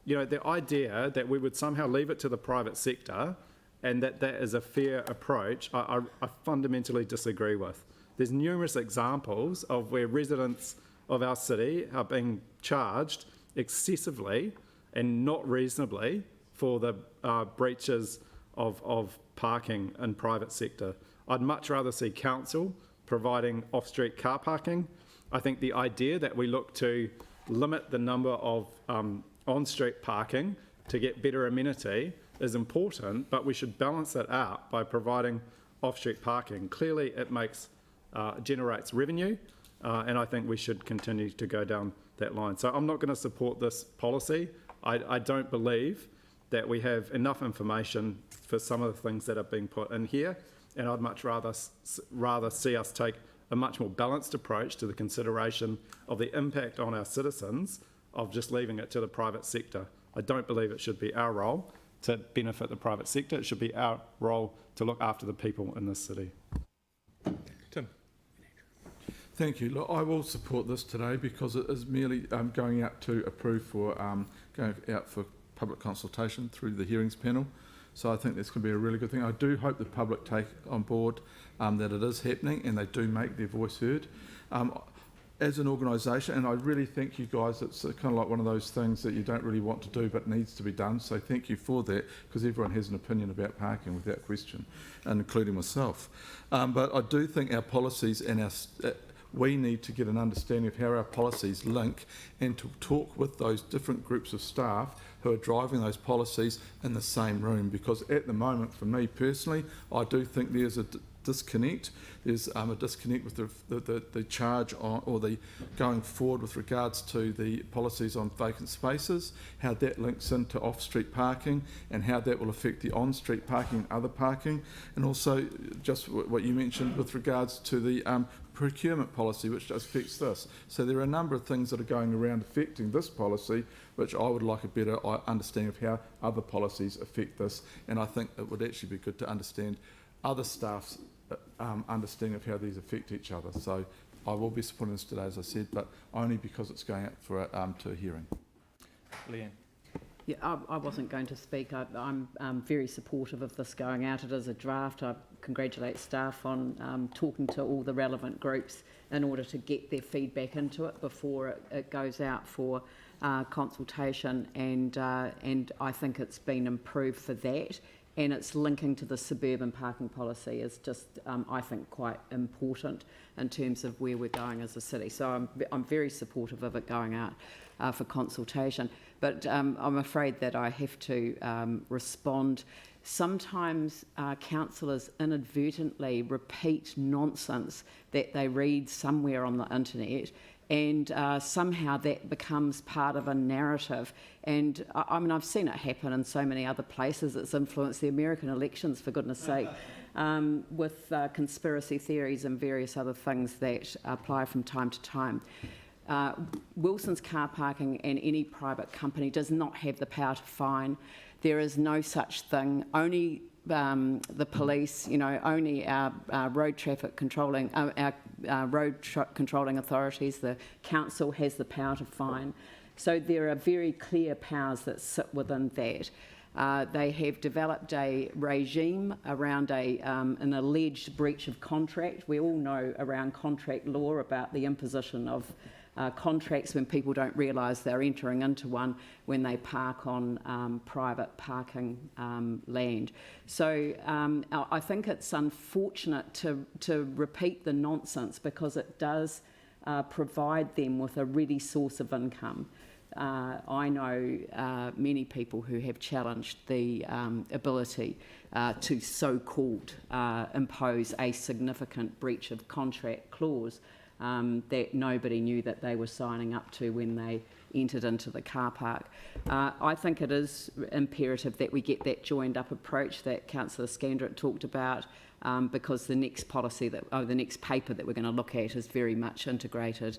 you know, the idea that we would somehow leave it to the private sector and that is a fair approach, I fundamentally disagree with. There's numerous examples of where residents of our city are being charged excessively and not reasonably for the breaches of parking in private sector. I'd much rather see council providing off-street car parking. I think the idea that we look to limit the number of on-street parking to get better amenity is important, but we should balance that out by providing off-street parking. Clearly it generates revenue, and I think we should continue to go down that line. So I'm not going to support this policy. I don't believe that we have enough information for some of the things that are being put in here, and I'd much rather see us take a much more balanced approach to the consideration of the impact on our citizens of just leaving it to the private sector. I don't believe it should be our role to benefit the private sector. It should be our role to look after the people in this city. Tim. Thank you. Look, I will support this today because it is merely going out to approve for going out for public consultation through the hearings panel. So I think that's going to be a really good thing. I do hope the public take on board that it is happening and they do make their voice heard. As an organisation, and I really thank you guys, it's kind of like one of those things that you don't really want to do but needs to be done, so thank you for that, because everyone has an opinion about parking without question, and including myself. But I do think our policies and we need to get an understanding of how our policies link and to talk with those different groups of staff who are driving those policies in the same room, because at the moment, for me personally, I do think there's disconnect. There's a disconnect with the charge on, or the going forward with regards to the policies on vacant spaces, how that links into off-street parking and how that will affect the on-street parking and other parking, and also just what you mentioned with regards to the procurement policy, which affects this. So there are a number of things that are going around affecting this policy, which I would like a better understanding of how other policies affect this, and I think it would actually be good to understand other staff's understanding of how these affect each other. So I will be supporting this today, as I said, but only because it's going out for to a hearing. Leanne. Yeah, I wasn't going to speak. I'm very supportive of this going out. It is a draft. I congratulate staff on talking to all the relevant groups in order to get their feedback into it before it goes out for consultation, and I think it's been improved for that. And it's linking to the suburban parking policy is just, I think, quite important in terms of where we're going as a city. So I'm very supportive of it going out for consultation. But I'm afraid that I have to respond. Sometimes councillors inadvertently repeat nonsense that they read somewhere on the internet, and somehow that becomes part of a narrative. And I mean, I've seen it happen in so many other places. It's influenced the American elections, for goodness sake, with conspiracy theories and various other things that apply from time to time. Wilson's car parking and any private company does not have the power to fine. There is no such thing. Only the police, only our road traffic controlling, controlling authorities, the council has the power to fine. So there are very clear powers that sit within that. They have developed a regime around an alleged breach of contract. We all know around contract law about the imposition of contracts when people don't realise they're entering into one when they park on private parking land. So I think it's unfortunate to repeat the nonsense, because it does provide them with a ready source of income. I know many people who have challenged the ability to so-called impose a significant breach of contract clause that nobody knew that they were signing up to when they entered into the car park. I think it is imperative that we get that joined up approach that Councillor Scandrett talked about, because the next policy the next paper that we're going to look at is very much integrated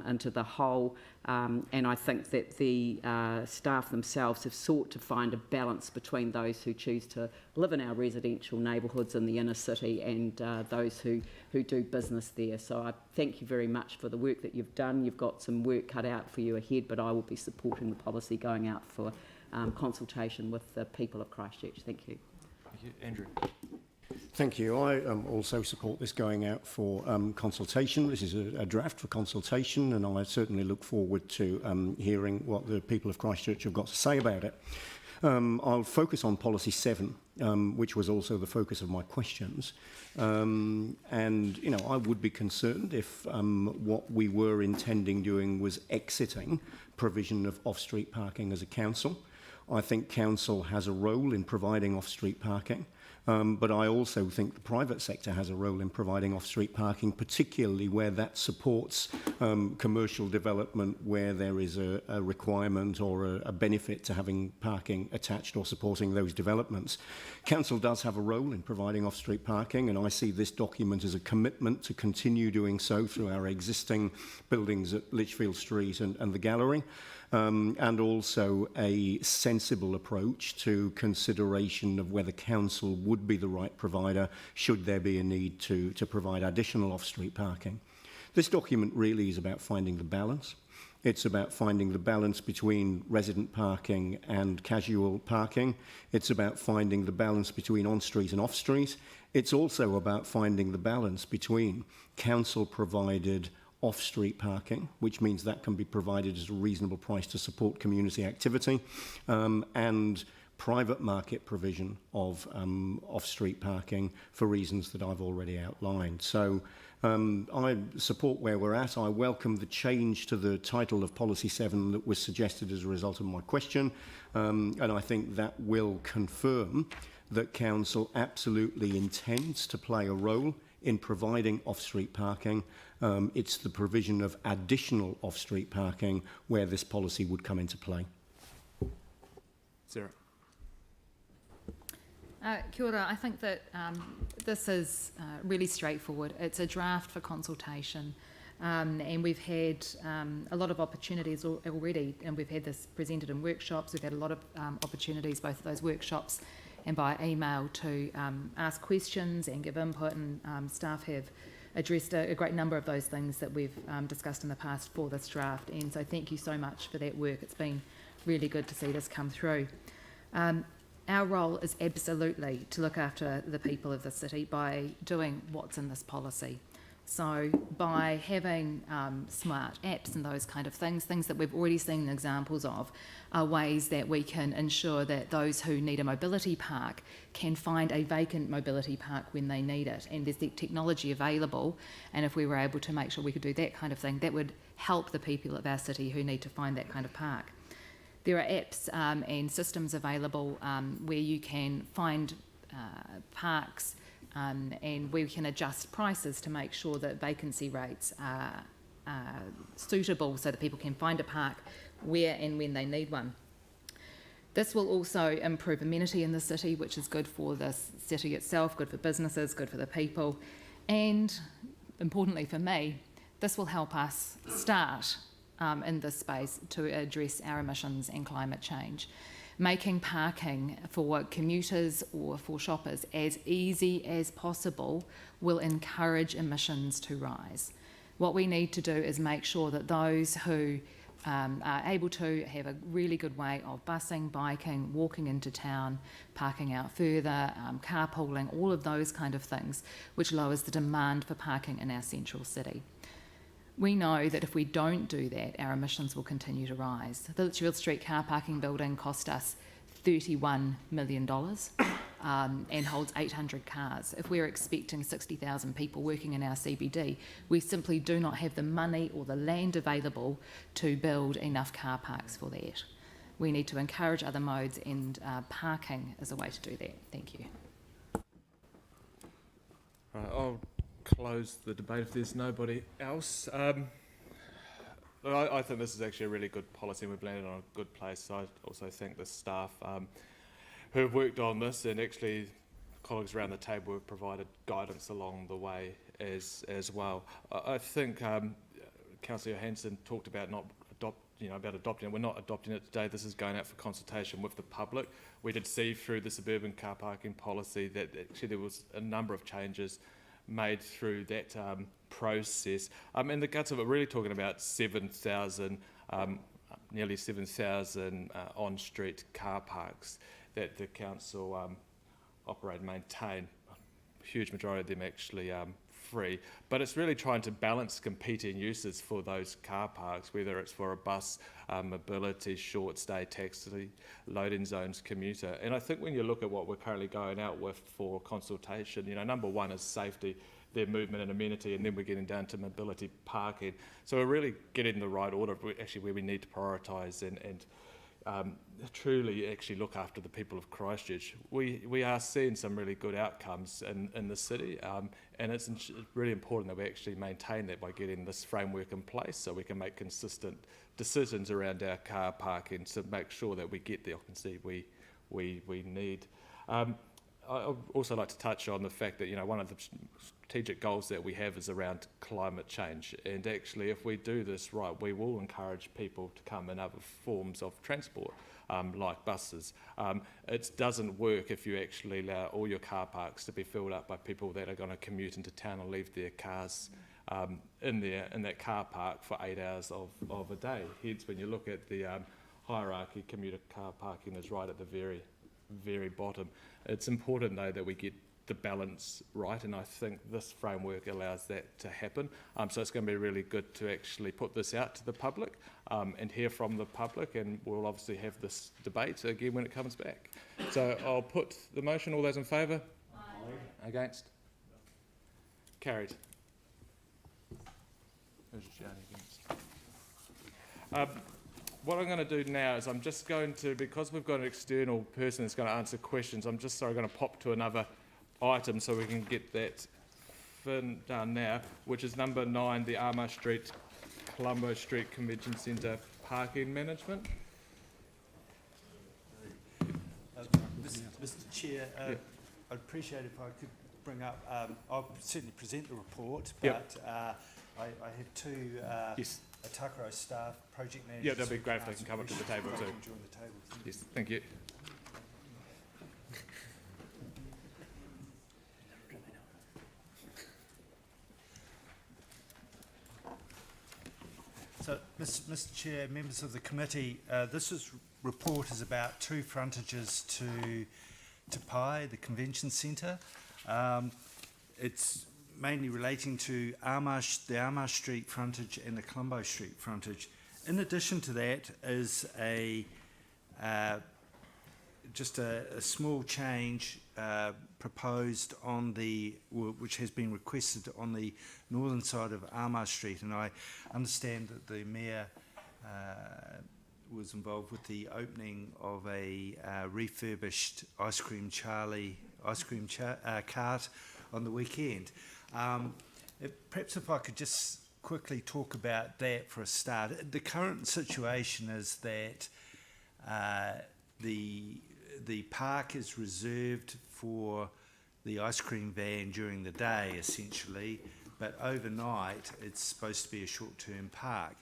into the whole, and I think that the staff themselves have sought to find a balance between those who choose to live in our residential neighbourhoods in the inner city and those who do business there. So I thank you very much for the work that you've done. You've got some work cut out for you ahead, but I will be supporting the policy going out for consultation with the people of Christchurch. Thank you. Thank you. Andrew. Thank you. I also support this going out for consultation. This is a draft for consultation, and I certainly look forward to hearing what the people of Christchurch have got to say about it. I'll focus on Policy 7, which was also the focus of my questions. And, I would be concerned if what we were intending doing was exiting provision of off-street parking as a council. I think council has a role in providing off-street parking. But I also think the private sector has a role in providing off-street parking, particularly where that supports commercial development, where there is a requirement or a benefit to having parking attached or supporting those developments. Council does have a role in providing off-street parking, and I see this document as a commitment to continue doing so through our existing buildings at Litchfield Street and the Gallery. And also a sensible approach to consideration of whether council would be the right provider should there be a need to provide additional off-street parking. This document really is about finding the balance. It's about finding the balance between resident parking and casual parking. It's about finding the balance between on-street and off-street. It's also about finding the balance between council-provided off-street parking, which means that can be provided at a reasonable price to support community activity, and private market provision of off-street parking for reasons that I've already outlined. So I support where we're at. I welcome the change to the title of Policy 7 that was suggested as a result of my question, and I think that will confirm that Council absolutely intends to play a role in providing off-street parking. It's the provision of additional off-street parking where this policy would come into play. Sarah. Kia ora. I think that this is really straightforward. It's a draft for consultation, and we've had a lot of opportunities already, and we've had this presented in workshops. We've had a lot of opportunities, both of those workshops and by email, to ask questions and give input, and staff have addressed a great number of those things that we've discussed in the past for this draft, and so thank you so much for that work. It's been really good to see this come through. Our role is absolutely to look after the people of the city by doing what's in this policy. So by having smart apps and those kind of things that we've already seen examples of, are ways that we can ensure that those who need a mobility park can find a vacant mobility park when they need it. And there's the technology available, and if we were able to make sure we could do that kind of thing, that would help the people of our city who need to find that kind of park. There are apps and systems available where you can find parks, and we can adjust prices to make sure that vacancy rates are suitable so that people can find a park where and when they need one. This will also improve amenity in the city, which is good for the city itself, good for businesses, good for the people, and importantly for me, this will help us start in this space to address our emissions and climate change. Making parking for commuters or for shoppers as easy as possible will encourage emissions to rise. What we need to do is make sure that those who are able to have a really good way of busing, biking, walking into town, parking out further, carpooling, all of those kind of things, which lowers the demand for parking in our central city. We know that if we don't do that, our emissions will continue to rise. The Litchfield Street car parking building cost us $31 million and holds 800 cars. If we're expecting 60,000 people working in our CBD, we simply do not have the money or the land available to build enough car parks for that. We need to encourage other modes, and parking is a way to do that. Thank you. I'll close the debate if there's nobody else. I think this is actually a really good policy, and we've landed on a good place. So I also thank the staff who have worked on this, and actually colleagues around the table have provided guidance along the way as well. I think Councillor Johansson talked about adopting it. We're not adopting it today. This is going out for consultation with the public. We did see through the suburban car parking policy that actually there was a number of changes made through that process. And the guts of it, really talking about 7,000, nearly 7,000 on-street car parks that the council operate and maintain. A huge majority of them actually free. But it's really trying to balance competing uses for those car parks, whether it's for a bus, mobility, short stay, taxi, loading zones, commuter. And I think when you look at what we're currently going out with for consultation, number one is safety, their movement and amenity, and then we're getting down to mobility parking. So we're really getting the right order of actually where we need to prioritise and truly actually look after the people of Christchurch. We are seeing some really good outcomes in the city, and it's really important that we actually maintain that by getting this framework in place so we can make consistent decisions around our car parking to make sure that we get the occupancy we need. I'd also like to touch on the fact that one of the strategic goals that we have is around climate change, and actually if we do this right, we will encourage people to come in other forms of transport, like buses. It doesn't work if you actually allow all your car parks to be filled up by people that are going to commute into town and leave their cars in that car park for 8 hours of a day. Hence, when you look at the hierarchy, commuter car parking is right at the very bottom. It's important though that we get the balance right, and I think this framework allows that to happen. So it's going to be really good to actually put this out to the public and hear from the public, and we'll obviously have this debate again when it comes back. So I'll put the motion. All those in favour? Aye. Against? Carried. Who's shouting against? What I'm going to do now is I'm just going to, because we've got an external person that's going to answer questions, I'm just going to pop to another item so we can get that done now, which is number 9, the Armour Street, Colombo Street Convention Centre parking management. Mr. Chair, I'd appreciate if I could bring up, I'll certainly present the report, but I have two yes. Atakaro staff, project managers. Yeah, that'd be great if they can come up to the table too. Join the table. Yes, thank you. So, Mr. Chair, members of the committee, this report is about two frontages to Te Pai, the convention centre. It's mainly relating to the Armour Street frontage and the Colombo Street frontage. In addition to that is just a small change proposed on which has been requested on the northern side of Armour Street, and I understand that the Mayor was involved with the opening of a refurbished Ice Cream cart on the weekend. Perhaps if I could just quickly talk about that for a start. The current situation is that the park is reserved for the ice cream van during the day, essentially, but overnight it's supposed to be a short-term park.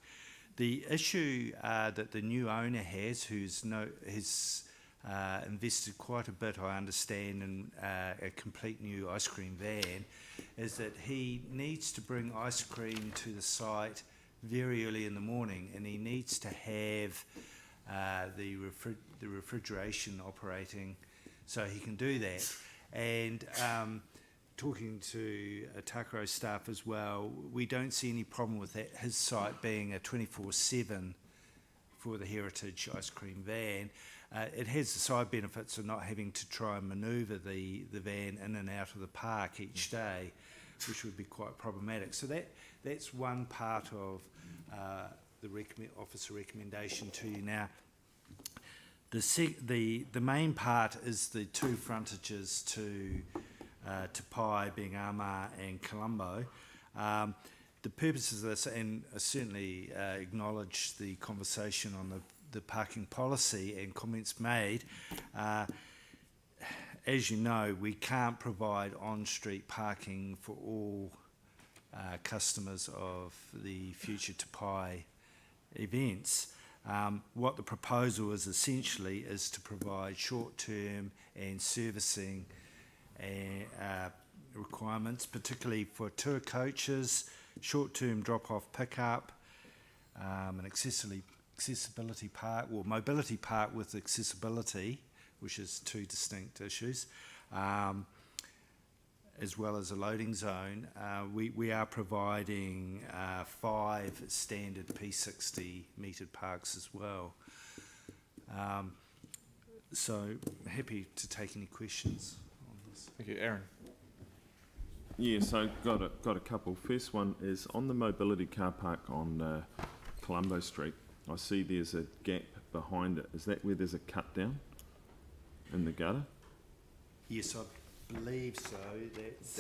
The issue that the new owner has, who's invested quite a bit, I understand, in a complete new ice cream van, is that he needs to bring ice cream to the site very early in the morning, and he needs to have the refrigeration operating so he can do that. And talking to Atakaro staff as well, we don't see any problem with that, his site being a 24/7 for the Heritage ice cream van. It has the side benefits of not having to try and manoeuvre the van in and out of the park each day, which would be quite problematic. So that's one part of the officer recommendation to you. Now, the main part is the two frontages to Te Pai, being Armour and Colombo. The purposes of this, and I certainly acknowledge the conversation on the parking policy and comments made. As you know, we can't provide on-street parking for all customers of the future Te Pai events. What the proposal is essentially is to provide short-term and servicing requirements, particularly for tour coaches, short-term drop-off pickup, an accessibility park, or mobility park with accessibility, which is two distinct issues, as well as a loading zone. We are providing 5 standard P60 metered parks as well. So happy to take any questions on this. Thank you, Aaron. Yeah, so got a couple. First one is on the mobility car park on Colombo Street. I see there's a gap behind it. Is that where there's a cut down in the gutter? Yes, I believe so. That's,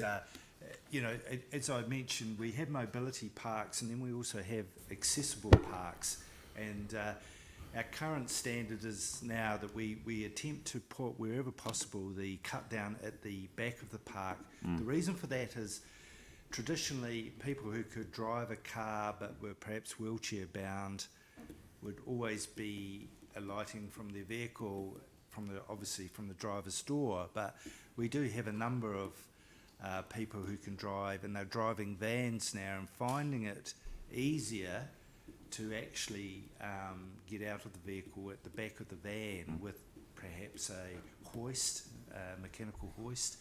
as I mentioned, we have mobility parks and then we also have accessible parks. And our current standard is now that we attempt to put, wherever possible, the cut down at the back of the park. The reason for that is traditionally people who could drive a car but were perhaps wheelchair bound would always be alighting from their vehicle, obviously from the driver's door. But we do have a number of people who can drive, and they're driving vans now and finding it easier to actually get out of the vehicle at the back of the van with perhaps a hoist, mechanical hoist.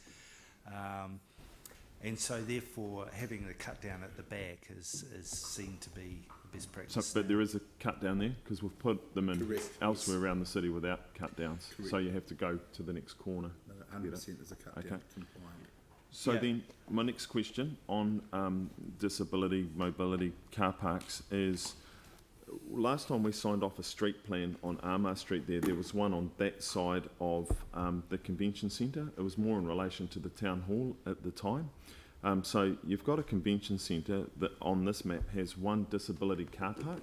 And so therefore having the cut down at the back is seen to be best practice. So, but there is a cut down there because we've put them in Correct, elsewhere around the city without cut downs. Correct. So you have to go to the next corner. 100% is a cut down Okay. compliant. So Yeah. then, my next question on disability, mobility car parks is, last time we signed off a street plan on Armour Street there was one on that side of the convention centre. It was more in relation to the town hall at the time. So you've got a convention centre that on this map has one disability car park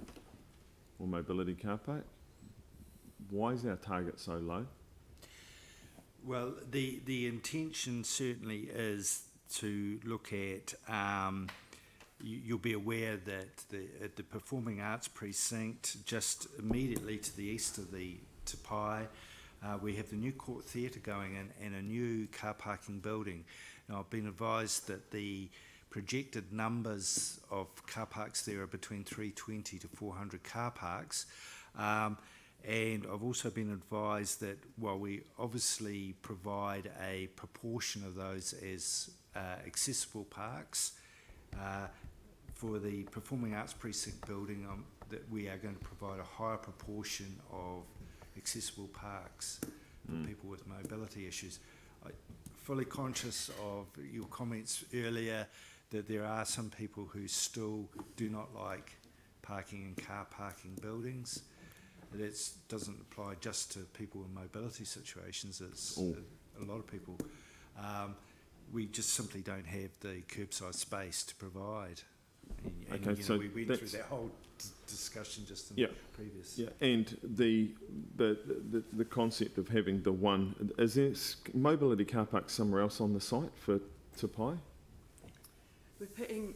or mobility car park. Why is our target so low? Well, the intention certainly is to look at, you'll be aware that at the Performing Arts Precinct, just immediately to the east of the Te Pai, we have the new Court Theatre going in and a new car parking building. Now, I've been advised that the projected numbers of car parks there are between 320 to 400 car parks. And I've also been advised that while we obviously provide a proportion of those as accessible parks, for the Performing Arts Precinct building, that we are going to provide a higher proportion of accessible parks for people with mobility issues. I'm fully conscious of your comments earlier that there are some people who still do not like parking in car parking buildings. That doesn't apply just to people in mobility situations, it's a lot of people. We just simply don't have the curbside space to provide. And Okay, so we went through that whole discussion just in the previous. Yeah, and the concept of having the one, is there mobility car park somewhere else on the site for Te Pai? We're putting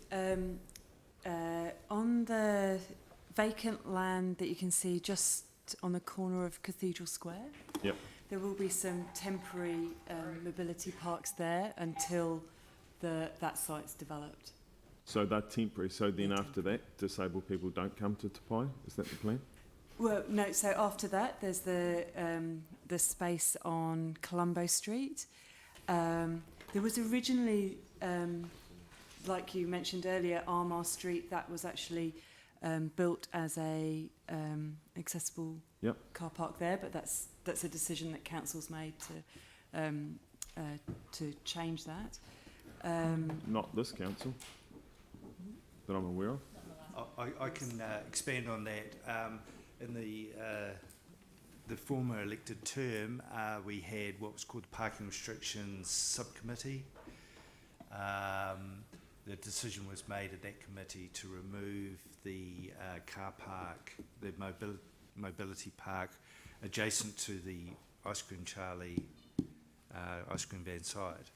on the vacant land that you can see just on the corner of Cathedral Square. Yep. There will be some temporary mobility parks there until that site's developed. So they're temporary, so then after that, disabled people don't come to Te Pai? Is that the plan? Well, no, so after that, there's the space on Colombo Street. There was originally, like you mentioned earlier, Armour Street, that was actually built as a accessible car park there, but that's a decision that council's made to change that. Not this council, that I'm aware of. I can expand on that. In the former elected term, we had what was called the Parking Restrictions Subcommittee. The decision was made at that committee to remove the car park, the mobility park, adjacent to the Ice Cream Charlie ice cream van side.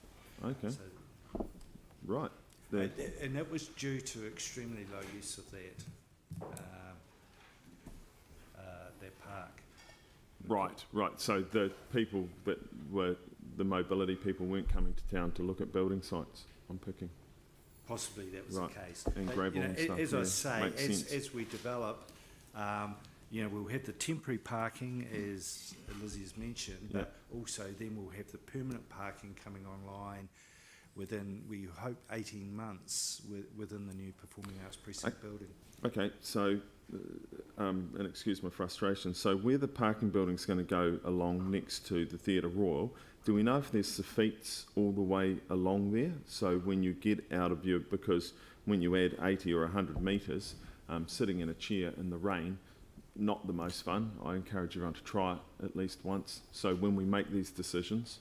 Okay. So, right. And that was due to extremely low use of that park. Right. So the people that were the mobility people weren't coming to town to look at building sites. I'm picking. Possibly that was the case. And but, gravel and stuff. As I say, sense. as we develop, we'll have the temporary parking, as Lizzie has mentioned, but also then we'll have the permanent parking coming online within, we hope, 18 months within the new Performing Arts Precinct building. Okay, so, and excuse my frustration, so where the parking building's going to go along next to the Theatre Royal, do we know if there's soffites all the way along there? So when you get out of your, because when you add 80 or 100 metres, sitting in a chair in the rain, not the most fun. I encourage everyone to try it at least once. So when we make these decisions,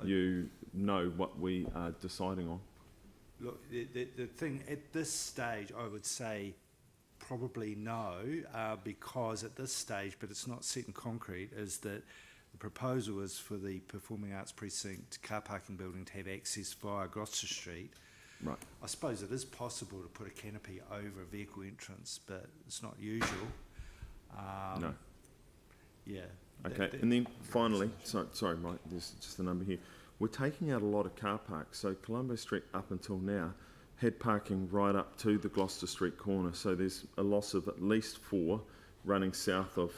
you know what we are deciding on. Look, the thing at this stage, I would say probably no, because at this stage, but it's not set in concrete, is that the proposal is for the Performing Arts Precinct car parking building to have access via Gloucester Street. Right. I suppose it is possible to put a canopy over a vehicle entrance, but it's not usual. No. Yeah. Okay, and then finally, sorry Mike, there's just a number here. We're taking out a lot of car parks. So Colombo Street up until now had parking right up to the Gloucester Street corner. So there's a loss of at least 4 running south of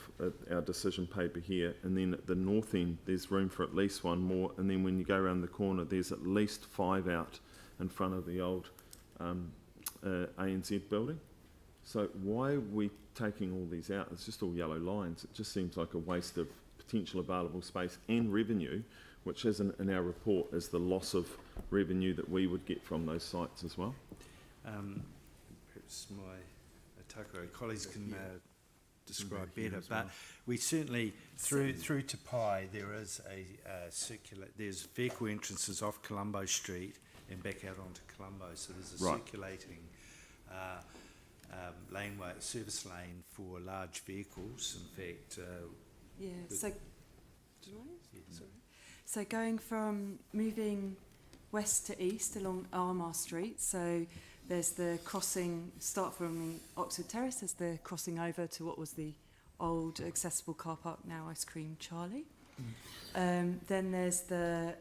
our decision paper here, and then at the north end there's room for at least one more, and then when you go around the corner there's at least 5 out in front of the old ANZ building. So why are we taking all these out? It's just all yellow lines. It just seems like a waste of potential available space and revenue, which isn't in our report as the loss of revenue that we would get from those sites as well. Perhaps my Takaro colleagues can describe better, but we certainly, through Te Pai, there is a there's vehicle entrances off Colombo Street and back out onto Colombo, so there's a circulating laneway, service lane for large vehicles. In fact, so going from moving west to east along Armagh Street, so there's the crossing, start from Oxford Terrace, there's the crossing over to what was the old accessible car park, now Ice Cream Charlie. Then there's the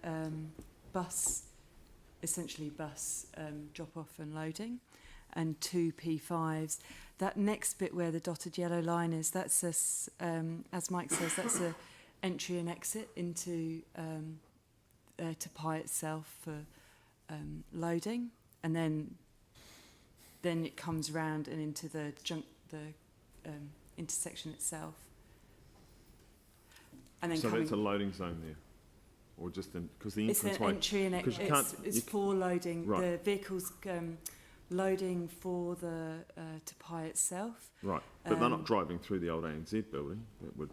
bus drop off and loading, and 2 P5s. That next bit where the dotted yellow line is, that's as Mike says, that's a entry and exit into Te Pai itself for loading, and then it comes round and into the intersection itself. And then so that's a loading zone there, or just because the entrance it's an entry and exit. It's for loading. Right. The vehicles loading for the Te Pai itself. Right, but they're not driving through the old ANZ building. That would,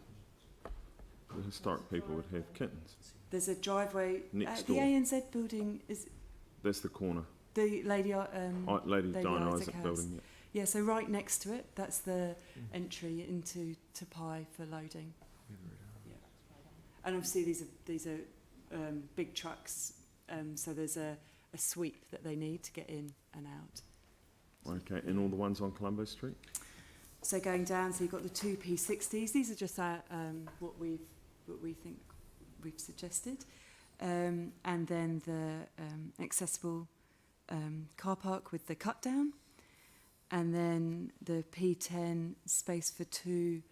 the historic people would have kittens. There's a driveway. Next the door. ANZ building is. That's the corner. The Lady Diana Isaac House. building. Yeah, so right next to it, that's the entry into Te Pai for loading. Yeah. And obviously these are big trucks, so there's a sweep that they need to get in and out. Okay, and all the ones on Colombo Street? So going down, so you've got the 2 P60s. These are just what we think we've suggested, and then the accessible car park with the cut down, and then the P10 space for 2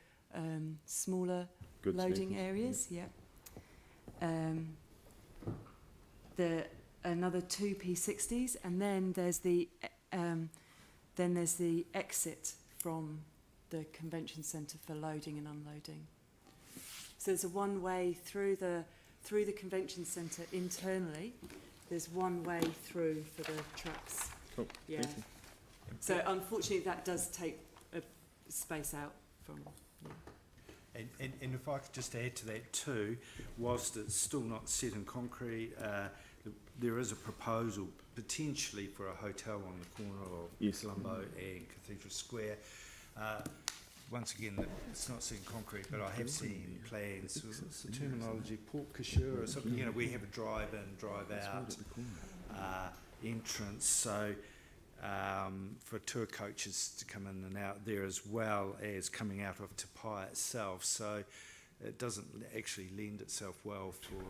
smaller loading areas. Yeah. Another 2 P60s, and then there's the exit from the convention centre for loading and unloading. So there's a one-way through the convention centre internally. There's one way through for the trucks. Cool. Yeah. So unfortunately, that does take a space out from. Yeah. And if I could just add to that too, whilst it's still not set in concrete, there is a proposal potentially for a hotel on the corner of Colombo and Cathedral Square. Once again, it's not set in concrete, but I have seen plans. What's the terminology? Port cachere or something. You know, we have a drive-in, drive-out entrance. So for tour coaches to come in and out there, as well as coming out of Te Pai itself. So it doesn't actually lend itself well for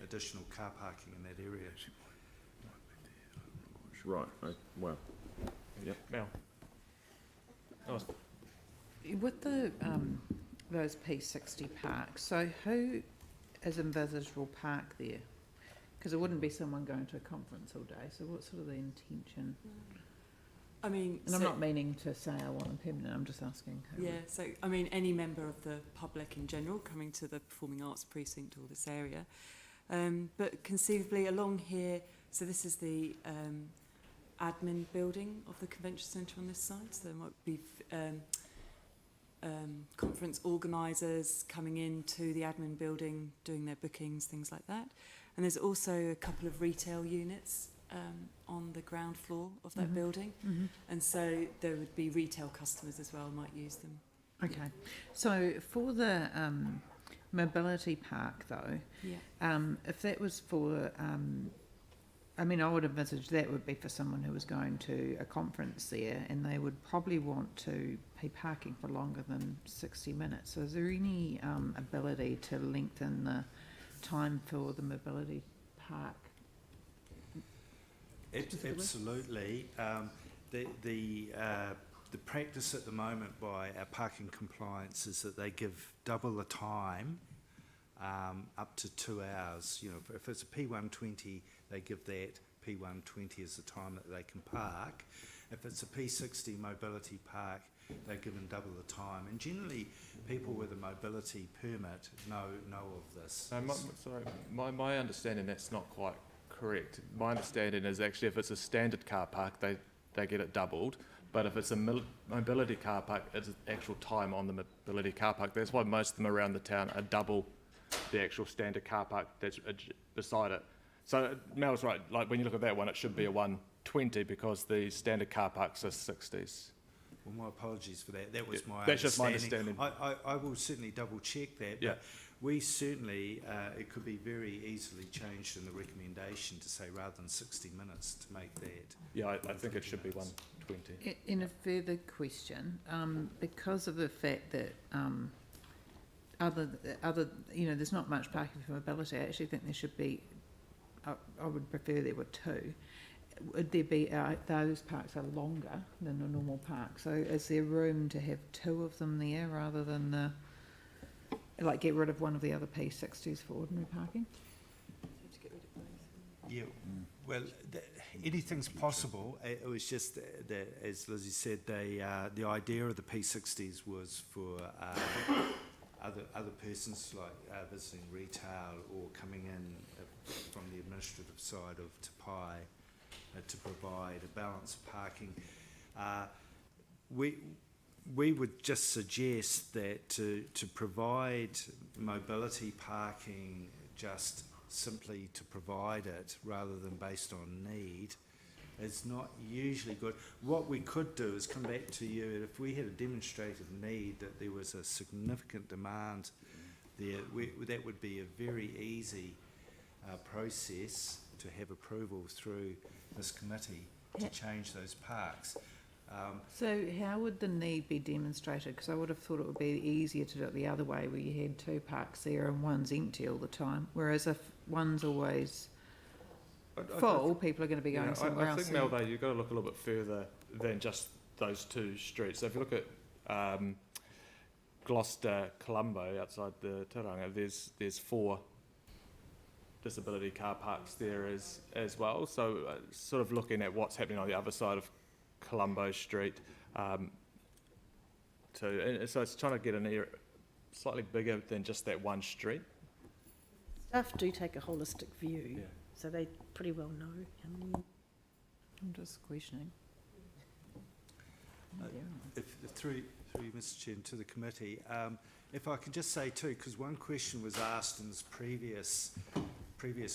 additional car parking in that area. Right. Well. Yep. Mel. With the those P60 parks, so who is envisaged will park there? Because it wouldn't be someone going to a conference all day. So what's sort of the intention? I mean, and I'm not meaning to say I want them permanent. I'm just asking. Yeah. So I mean, any member of the public in general coming to the Performing Arts Precinct or this area, but conceivably along here. So this is the admin building of the convention centre on this side. So there might be conference organisers coming into the admin building, doing their bookings, things like that. And there's also a couple of retail units on the ground floor of that building. And so there would be retail customers as well might use them. Okay. Yeah. So for the mobility park though, if that was for I mean, I would envisage that would be for someone who was going to a conference there, and they would probably want to pay parking for longer than 60 minutes. So is there any ability to lengthen the time for the mobility park? Absolutely. The the practice at the moment by our parking compliance is that they give double the time, up to 2 hours. You know, if it's a P120, they give that. P120 is the time that they can park. If it's a P60 mobility park, they're given double the time. And generally, people with a mobility permit know of this. My understanding that's not quite correct. My understanding is actually if it's a standard car park, they get it doubled. But if it's a mobility car park, it's actual time on the mobility car park. That's why most of them around the town are double the actual standard car park that's beside it. So Mel's right, like when you look at that one, it should be a 120 because the standard car parks are 60s. Well, my apologies for that. That was my That's just my understanding. I will certainly double check that. Yeah. But we certainly, it could be very easily changed in the recommendation to say rather than 60 minutes to make that. Yeah, I think it should be 120. In a further question, because of the fact that other, there's not much parking for mobility, I actually think there should be. I would prefer there were 2. Would there be those parks are longer than a normal park? So is there room to have 2 of them there rather than get rid of one of the other P60s for ordinary parking? Yeah, well, anything's possible. It was just that, as Lizzie said, the idea of the P60s was for other persons like visiting retail or coming in from the administrative side of Te Pai to provide a balanced parking. We would just suggest that to provide mobility parking just simply to provide it rather than based on need is not usually good. What we could do is come back to you if we had a demonstrated need that there was a significant demand there, that would be a very easy process to have approval through this committee to change those parks. So how would the need be demonstrated? Because I would have thought it would be easier to do it the other way, where you had 2 parks there and one's empty all the time. Whereas if one's always full, people are going to be going somewhere else. I think, Mel, though, you've got to look a little bit further than just those 2 streets. So if you look at Gloucester, Colombo, outside the Tauranga, there's 4 disability car parks there as well. So sort of looking at what's happening on the other side of Colombo Street. So it's trying to get an area slightly bigger than just that one street. Staff do take a holistic view, so they pretty well know. I'm just questioning. Through you, Mr. Chair, to the committee, if I can just say too, because one question was asked in this previous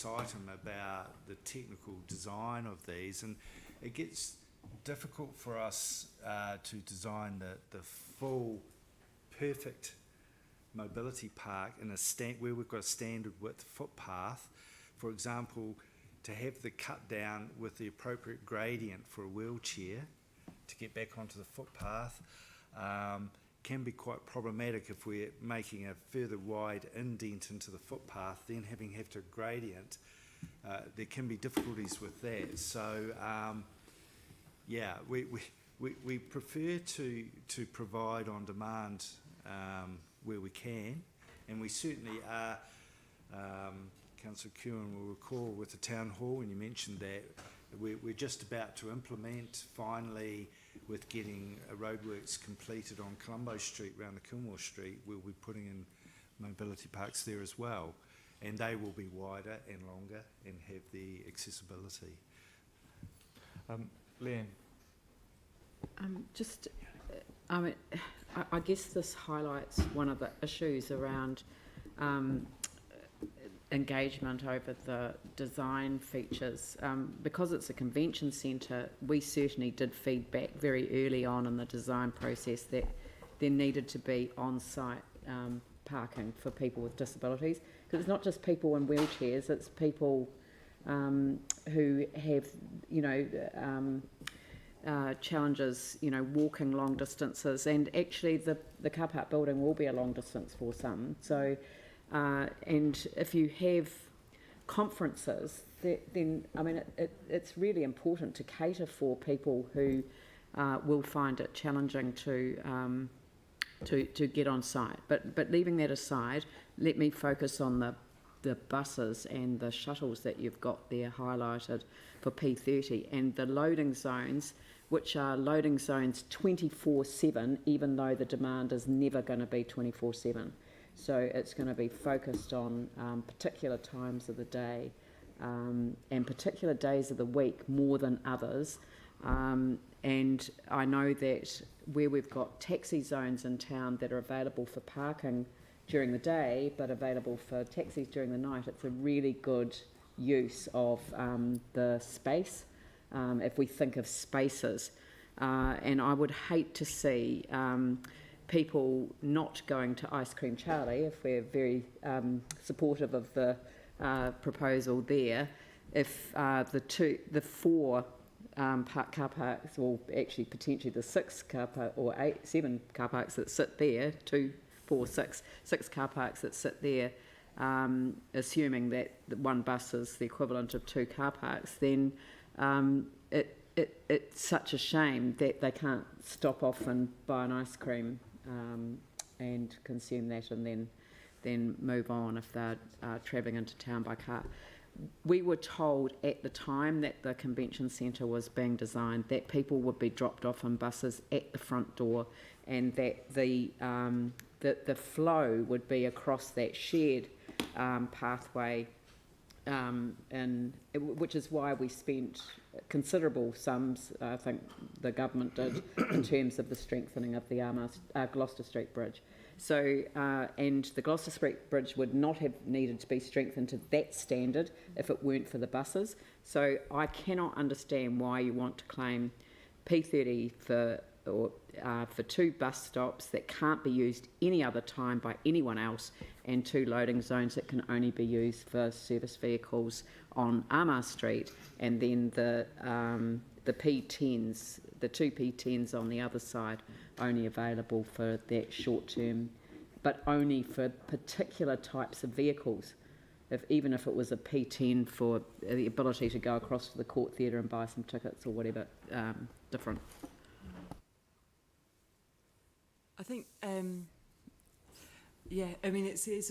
item about the technical design of these, and it gets difficult for us to design the full perfect mobility park in where we've got a standard width footpath. For example, to have the cut down with the appropriate gradient for a wheelchair to get back onto the footpath can be quite problematic if we're making a further wide indent into the footpath, then having to gradient. There can be difficulties with that. So yeah, we prefer to provide on demand where we can, and we certainly are. Councillor Kewen will recall with the town hall when you mentioned that we're just about to implement finally with getting roadworks completed on Colombo Street around the Kilmore Street. We'll be putting in mobility parks there as well, and they will be wider and longer and have the accessibility. Leanne. I guess this highlights one of the issues around engagement over the design features. Because it's a convention centre, we certainly did feedback very early on in the design process that there needed to be on-site parking for people with disabilities. Because it's not just people in wheelchairs, it's people who have, challenges, walking long distances, and actually the car park building will be a long distance for some. So, and if you have conferences, then it's really important to cater for people who will find it challenging to get on site. But leaving that aside, let me focus on the buses and the shuttles that you've got there highlighted for P30 and the loading zones, which are loading zones 24/7, even though the demand is never going to be 24/7. So it's going to be focused on particular times of the day and particular days of the week more than others. And I know that where we've got taxi zones in town that are available for parking during the day but available for taxis during the night, it's a really good use of the space if we think of spaces. And I would hate to see people not going to Ice Cream Charlie, if we're very supportive of the proposal there, if the four car parks, or actually potentially the 6 car park or 7 car parks that sit there, 2, 4, 6 car parks that sit there, assuming that the one bus is the equivalent of 2 car parks, then it's such a shame that they can't stop off and buy an ice cream and consume that and then move on if they're travelling into town by car. We were told at the time that the convention centre was being designed that people would be dropped off in buses at the front door, and that the flow would be across that shared pathway, which is why we spent considerable sums, I think the government did, in terms of the strengthening of the Gloucester Street Bridge. So, and the Gloucester Street Bridge would not have needed to be strengthened to that standard if it weren't for the buses. So I cannot understand why you want to claim P30 for 2 bus stops that can't be used any other time by anyone else, and 2 loading zones that can only be used for service vehicles on Armour Street, and then the P10s, the 2 P10s on the other side, only available for that short term, but only for particular types of vehicles. Even if it was a P10 for the ability to go across to the Court Theatre and buy some tickets or whatever, different. I think, yeah, I mean, it is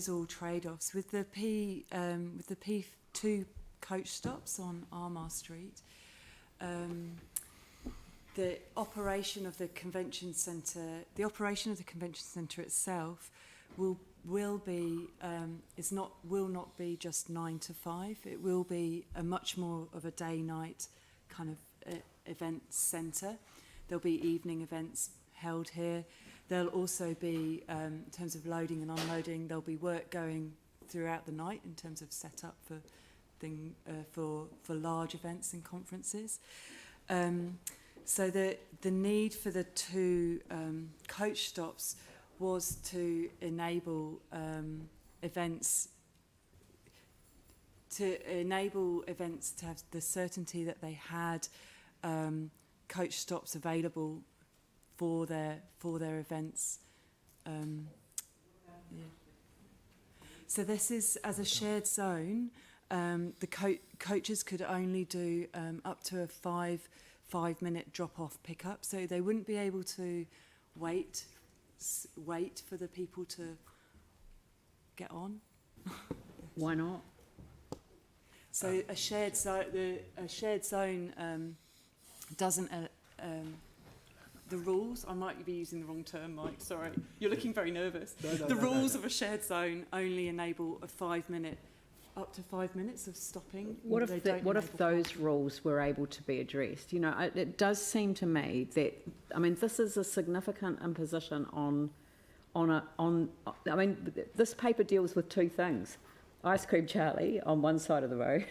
all trade-offs with the P2 coach stops on Armour Street. The operation of the convention centre itself will not be just 9 to 5. It will be a much more of a day-night kind of event centre. There'll be evening events held here. There'll also be, in terms of loading and unloading, there'll be work going throughout the night in terms of setup for large events and conferences. So the need for the 2 coach stops was to enable events to have the certainty that they had coach stops available for their events. Yeah. So this is, as a shared zone, the coaches could only do up to a 5-minute drop-off pickup, so they wouldn't be able to wait for the people to get on. Why not? So a shared zone doesn't. The rules, I might be using the wrong term, Mike, sorry. You're looking very nervous. The rules of a shared zone only enable up to 5 minutes of stopping. What if those rules were able to be addressed? You know, it does seem to me that, I mean, this is a significant imposition this paper deals with 2 things. Ice Cream Charlie on one side of the road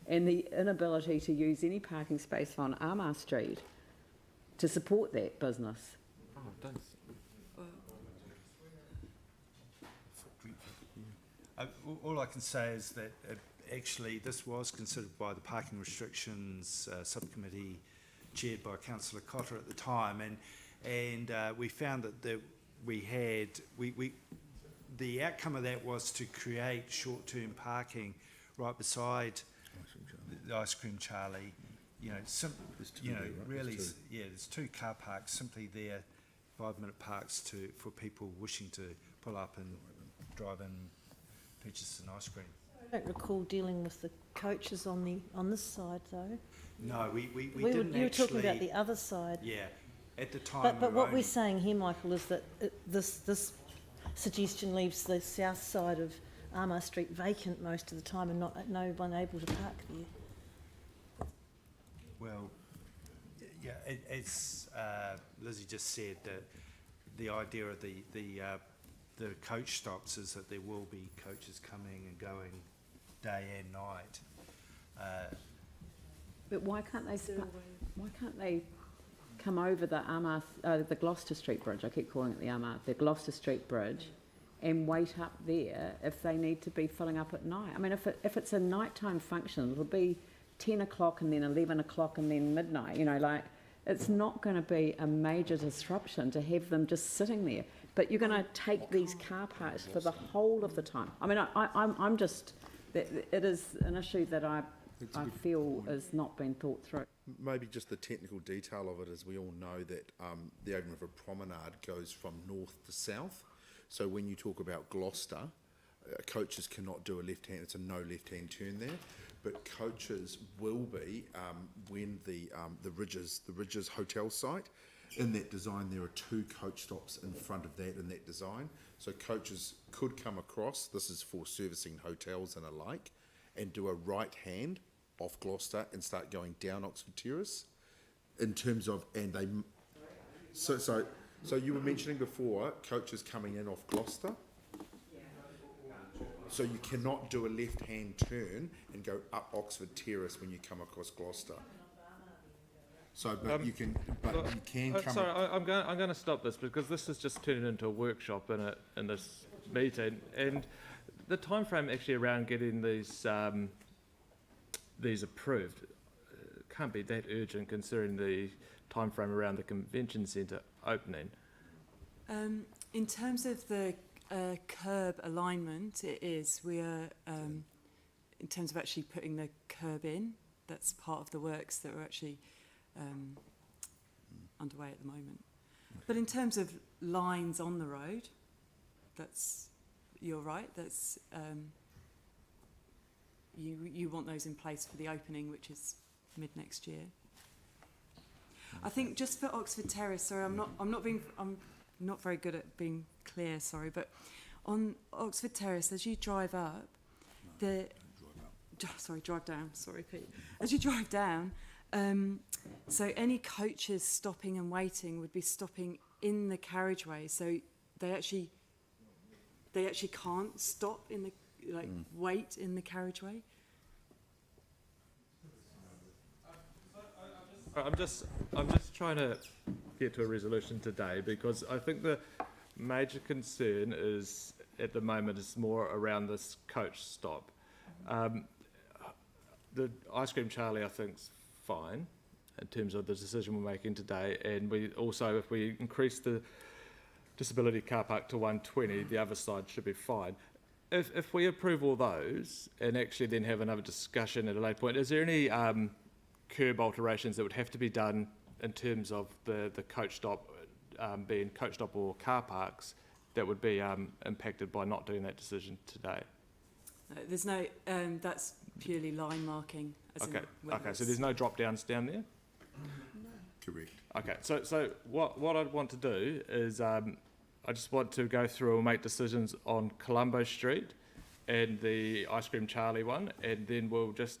and the inability to use any parking space on Armour Street to support that business. All I can say is that actually this was considered by the Parking Restrictions Subcommittee chaired by Councillor Cotter at the time, and we found that the outcome of that was to create short-term parking right beside the Ice Cream Charlie, you know, really, there's 2 car parks simply there, 5-minute parks for people wishing to pull up and drive in, purchase an ice cream. I don't recall dealing with the coaches on this side though. No, we didn't you were talking about the other side. Yeah, at the time. But what we're saying here, Michael, is that this suggestion leaves the south side of Armour Street vacant most of the time and no one able to park there. Well, yeah, as Lizzie just said, the idea of the coach stops is that there will be coaches coming and going day and night. But why can't they come over the Gloucester Street Bridge? I keep calling it the Gloucester Street Bridge, and wait up there if they need to be filling up at night. I mean, if it's a nighttime function, it'll be 10 o'clock and then 11 o'clock and then midnight. You know, like it's not going to be a major disruption to have them just sitting there. But you're going to take these car parks for the whole of the time. I mean, I'm just it is an issue that I feel has not been thought through. Maybe just the technical detail of it is we all know that the Open River Promenade goes from north to south. So when you talk about Gloucester, coaches cannot do a left hand, it's a no left hand turn there, but coaches will be when the Ridges Hotel site. In that design there are 2 coach stops in front of that in that design. So coaches could come across, this is for servicing hotels and alike, and do a right hand off Gloucester and start going down Oxford Terrace in terms of, and they, so you were mentioning before coaches coming in off Gloucester. So you cannot do a left hand turn and go up Oxford Terrace when you come across Gloucester. So, but you can come. Sorry, I'm going to stop this because this has just turned into a workshop in this meeting, and the time frame actually around getting these approved can't be that urgent considering the time frame around the convention centre opening. In terms of the curb alignment, it is. We are in terms of actually putting the curb in. That's part of the works that are actually underway at the moment. But in terms of lines on the road, you're right. That's you want those in place for the opening, which is mid next year. I think just for Oxford Terrace. Sorry, I'm not very good at being clear. Sorry, but on Oxford Terrace, as you drive up, drive down. Sorry, Pete. As you drive down. So any coaches stopping and waiting would be stopping in the carriageway. So they actually can't stop in the wait in the carriageway. I'm just trying to get to a resolution today because I think the major concern is at the moment is more around this coach stop. The Ice Cream Charlie I think's fine in terms of the decision we're making today, and we also, if we increase the disability car park to 120, the other side should be fine. If we approve all those and actually then have another discussion at a later point, is there any curb alterations that would have to be done in terms of the coach stop being coach stop or car parks that would be impacted by not doing that decision today? There's no, that's purely line marking. Okay, so there's no drop downs down there? No. Correct. Okay, so what I'd want to do is I just want to go through and make decisions on Colombo Street and the Ice Cream Charlie one, and then we'll just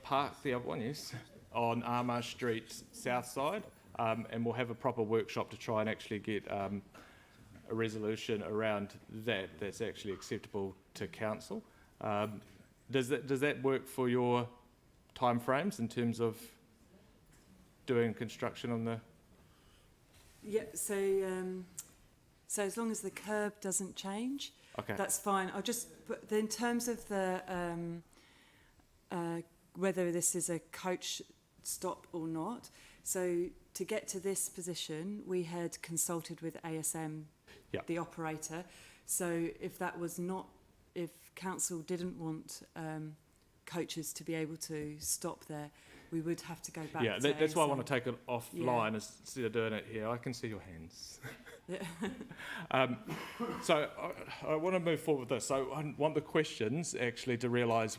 park the other one, yes, on Armour Street south side, and we'll have a proper workshop to try and actually get a resolution around that's actually acceptable to council. Does that work for your time frames in terms of doing construction on the? Yeah. So as long as the curb doesn't change, okay, that's fine. I'll just put in terms of the whether this is a coach stop or not. So to get to this position, we had consulted with ASM, the operator. So if that was not, if council didn't want coaches to be able to stop there, we would have to go back Yeah, to that's why I ASM. want to take it offline instead of doing it here. I can see your hands. So I want to move forward with this. So I want the questions actually to realise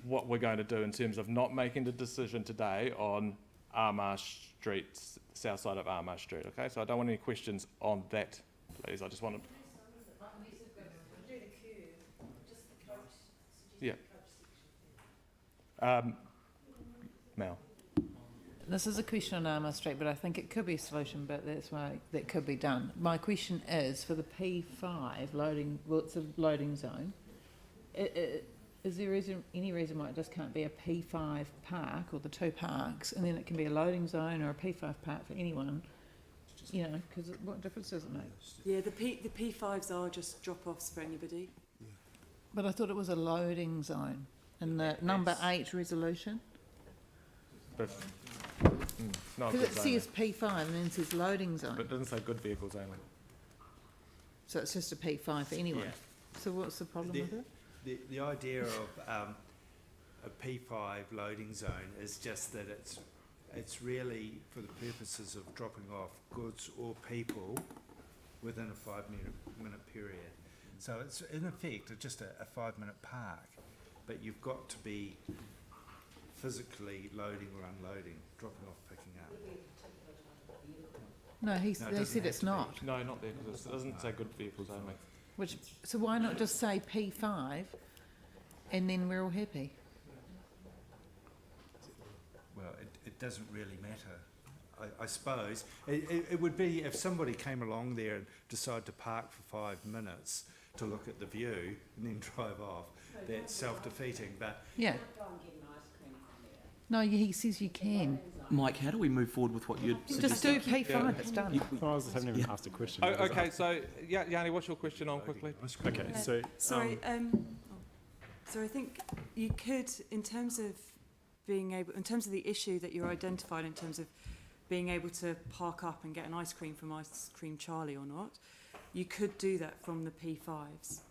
what we're going to do in terms of not making the decision today on Armagh Street, south side of Armagh Street. Okay, so I don't want any questions on that, please. I just wanted. Yeah. Mel. This is a question on Armour Street, but I think it could be a solution, but that's why that could be done. My question is, for the P5 loading, well, it's a loading zone, is there any reason why it just can't be a P5 park, or the two parks, and then it can be a loading zone or a P5 park for anyone, you know, because what difference does it make? Yeah, the P5s are just drop-offs for anybody. But I thought it was a loading zone in the number 8 resolution. But, no, Because it says P5 and then it says loading zone. But it doesn't say good vehicles only. So it's just a P5 for anyone. Yeah. So what's the problem with it? The idea of a P5 loading zone is just that it's really for the purposes of dropping off goods or people within a 5-minute period. So it's in effect just a 5-minute park, but you've got to be physically loading or unloading, dropping off, picking up. No, they said it's not. No, not there, because it doesn't say good vehicles only. So why not just say P5 and then we're all happy? Well, it doesn't really matter. I suppose it would be if somebody came along there and decided to park for 5 minutes to look at the view and then drive off. That's self-defeating, but... Yeah. No, he says you can. Mike, how do we move forward with what you're suggesting? Just do P5, it's done. I haven't even asked a question. Oh, okay, so, Yanni, what's your question on quickly? Okay, so... Sorry, so I think you could, in terms of the issue that you're identified, in terms of being able to park up and get an ice cream from Ice Cream Charlie or not, you could do that from the P5s.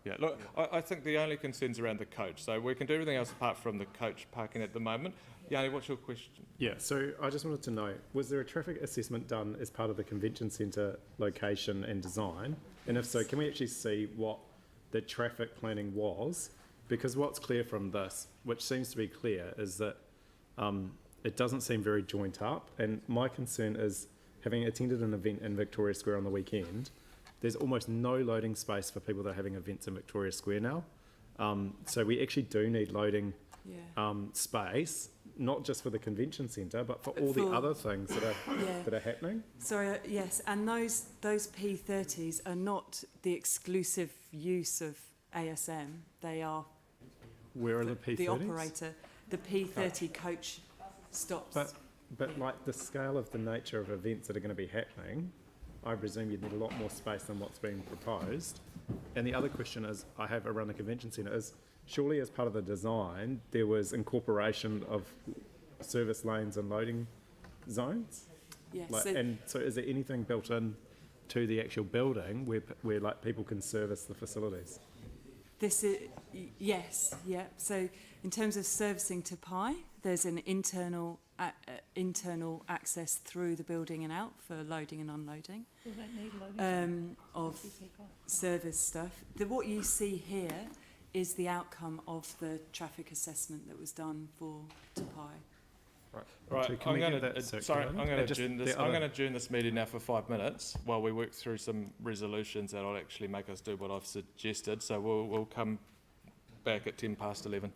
Yeah, look, I think the only concern's around the coach. So we can do everything else apart from the coach parking at the moment. Yanni, what's your question? Yeah, so I just wanted to know, was there a traffic assessment done as part of the convention centre location and design? And if so, can we actually see what the traffic planning was? Because what's clear from this, which seems to be clear, is that it doesn't seem very joint up. And my concern is, having attended an event in Victoria Square on the weekend, there's almost no loading space for people that are having events in Victoria Square now. So we actually do need loading space, not just for the convention centre, but for all the other things that are happening. Sorry, yes, and those P30s are not the exclusive use of ASM. They are Where are the P30s? The operator, the P30 coach stops. But like the scale of the nature of events that are going to be happening, I presume you'd need a lot more space than what's being proposed. And the other question is, I have around the convention centre, is surely as part of the design, there was incorporation of service lanes and loading zones? Yes. And so is there anything built in to the actual building where like people can service the facilities? This is, yes, yeah. So in terms of servicing to Pi, there's an internal access through the building and out for loading and unloading of service stuff. What you see here is the outcome of the traffic assessment that was done for to Pi. Right. I'm going to adjourn this meeting now for 5 minutes while we work through some resolutions that'll actually make us do what I've suggested. So we'll come back at 11:10.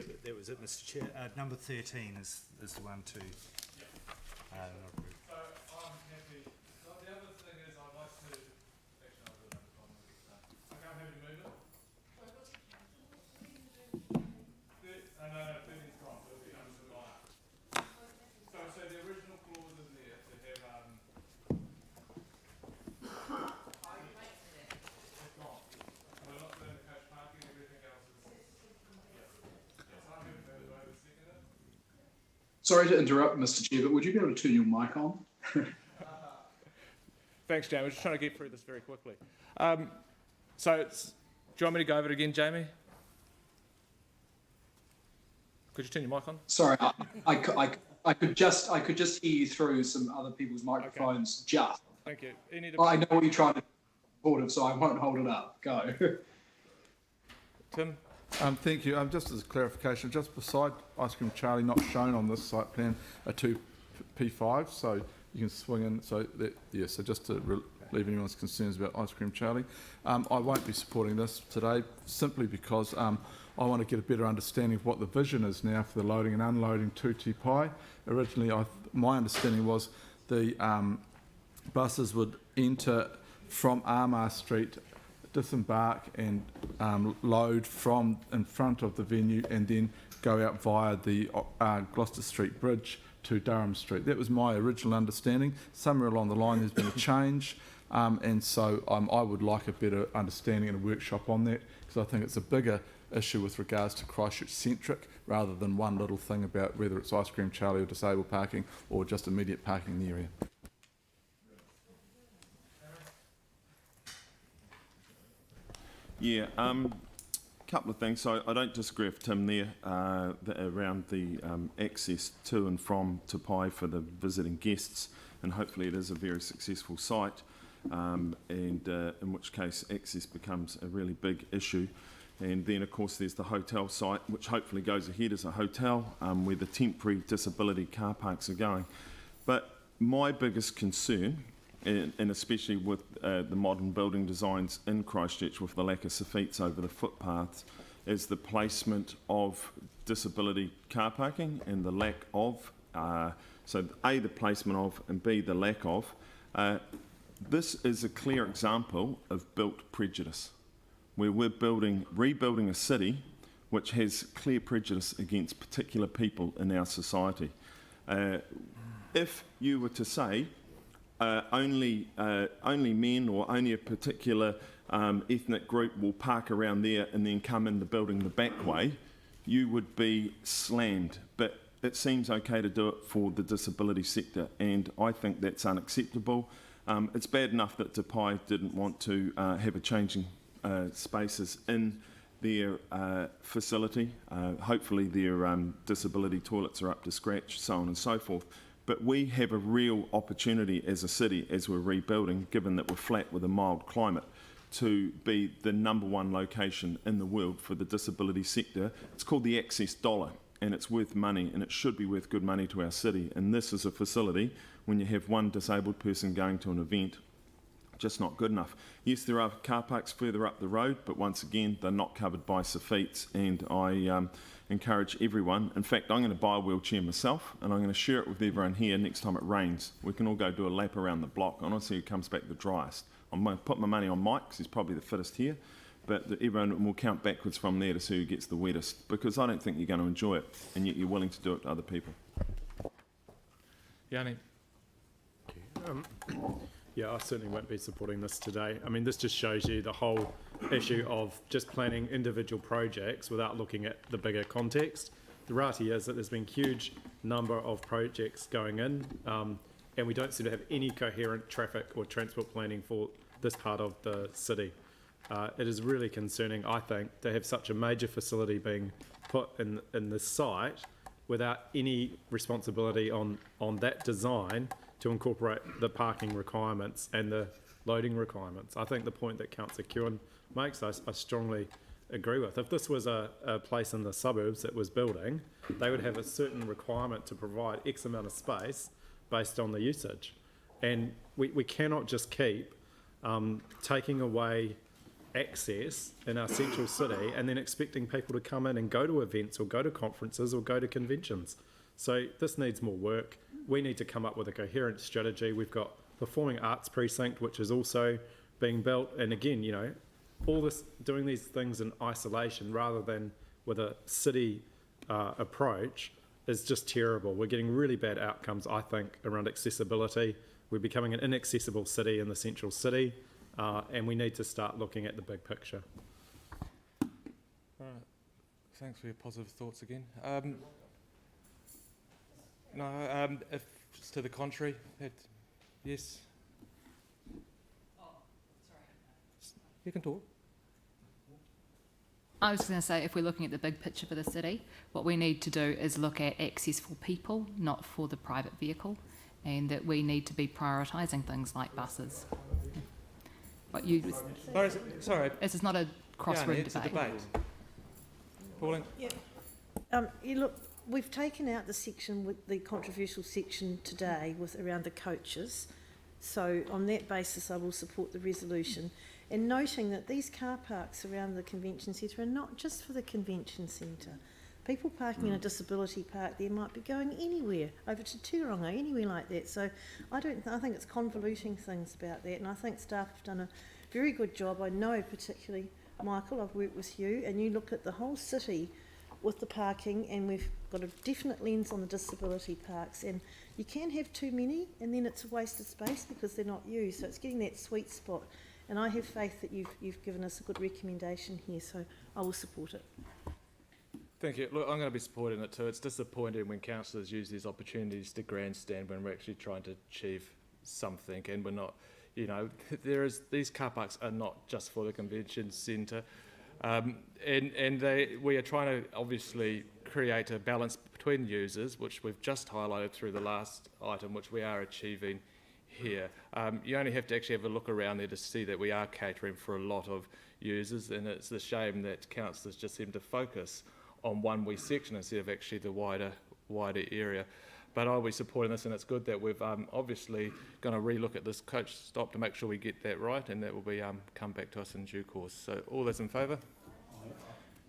that was it, Mr Chair. Number 13 is the one to not approve. So I'm happy. The other thing is I'd like to... Actually, I've got another problem with this. I can't have you move it. No, 13's wrong. It'll be under the line. So the original clause is there to have... It's gone. We're not doing the coach parking, everything else is... Yeah. So I'm happy to move it over, second it. Sorry to interrupt, Mr. Chair, but would you be able to turn your mic on? Thanks, Jamie. We're just trying to get through this very quickly. So, do you want me to go over it again, Jamie? Could you turn your mic on? Sorry, I could just hear you through some other people's microphones. Okay. Just. Thank you. I know what you're trying to report, so I won't hold it up. Go. Tim. Thank you. Just as a clarification, just beside Ice Cream Charlie, not shown on this site plan, are two P5, so you can swing in. So that, yeah. So just to relieve anyone's concerns about Ice Cream Charlie, I won't be supporting this today simply because I want to get a better understanding of what the vision is now for the loading and unloading 2T Pi. Originally, my understanding was the buses would enter from Armour Street, disembark and load from in front of the venue and then go out via the Gloucester Street Bridge to Durham Street. That was my original understanding. Somewhere along the line there's been a change, and so I would like a better understanding and a workshop on that, because I think it's a bigger issue with regards to Christchurch centric rather than one little thing about whether it's Ice Cream Charlie or disabled parking or just immediate parking in the area. Yeah, couple of things. So I don't disagree with Tim there around the access to and from Te Pai for the visiting guests, and hopefully it is a very successful site, and in which case access becomes a really big issue. And then of course there's the hotel site, which hopefully goes ahead as a hotel, where the temporary disability car parks are going. But my biggest concern, and especially with the modern building designs in Christchurch with the lack of soffites over the footpaths, is the placement of disability car parking and the lack of, so A, the placement of, and B, the lack of. This is a clear example of built prejudice, where we're rebuilding a city which has clear prejudice against particular people in our society. If you were to say, only men or only a particular ethnic group will park around there and then come in the building the back way, you would be slammed. But it seems okay to do it for the disability sector, and I think that's unacceptable. It's bad enough that Te Pai didn't want to have a changing spaces in their facility. Hopefully their disability toilets are up to scratch, so on and so forth. But we have a real opportunity as a city, as we're rebuilding, given that we're flat with a mild climate, to be the #1 location in the world for the disability sector. It's called the Access Dollar, and it's worth money, and it should be worth good money to our city. And this is a facility, when you have one disabled person going to an event, just not good enough. Yes, there are car parks further up the road, but once again, they're not covered by soffites, and I encourage everyone. In fact, I'm going to buy a wheelchair myself, and I'm going to share it with everyone here next time it rains. We can all go do a lap around the block. I want to see who comes back the driest. I'm going to put my money on Mike, because he's probably the fittest here, but everyone will count backwards from there to see who gets the wettest, because I don't think you're going to enjoy it, and yet you're willing to do it to other people. Yanni. Yeah, I certainly won't be supporting this today. I mean, this just shows you the whole issue of just planning individual projects without looking at the bigger context. The reality is that there's been a huge number of projects going in, and we don't seem to have any coherent traffic or transport planning for this part of the city. It is really concerning, I think, to have such a major facility being put in this site without any responsibility on that design to incorporate the parking requirements and the loading requirements. I think the point that Councillor Kewen makes, I strongly agree with. If this was a place in the suburbs that was building, they would have a certain requirement to provide X amount of space based on the usage. And we cannot just keep taking away access in our central city and then expecting people to come in and go to events or go to conferences or go to conventions. So this needs more work. We need to come up with a coherent strategy. We've got Performing Arts Precinct, which is also being built. And again, you know, all this, doing these things in isolation rather than with a city approach is just terrible. We're getting really bad outcomes, I think, around accessibility. We're becoming an inaccessible city in the central city, and we need to start looking at the big picture. All right. Thanks for your positive thoughts again. If it's to the contrary, yes. You can talk. I was going to say, if we're looking at the big picture for the city, what we need to do is look at access for people, not for the private vehicle, and that we need to be prioritising things like buses. But you, sorry, this is not a cross-room it's debate. a debate. Pauline? Yeah. You look, we've taken out the section with the controversial section today with around the coaches. So on that basis, I will support the resolution. And noting that these car parks around the convention centre are not just for the convention centre. People parking in a disability park there might be going anywhere, over to Turonga, anywhere like that. So I think it's convoluting things about that, and I think staff have done a very good job. I know particularly, Michael, I've worked with you, and you look at the whole city with the parking, and we've got a definite lens on the disability parks, and you can have too many, and then it's a waste of space because they're not used. So it's getting that sweet spot. And I have faith that you've given us a good recommendation here, so I will support it. Thank you. Look, I'm going to be supporting it too. It's disappointing when councillors use these opportunities to grandstand when we're actually trying to achieve something, and we're not. You know, these car parks are not just for the convention centre, and we are trying to obviously create a balance between users, which we've just highlighted through the last item, which we are achieving here. You only have to actually have a look around there to see that we are catering for a lot of users, and it's a shame that councillors just seem to focus on one wee section instead of actually the wider area. But I'll be supporting this, and it's good that we've obviously going to relook at this coach stop to make sure we get that right, and that will be come back to us in due course. So all those in favour?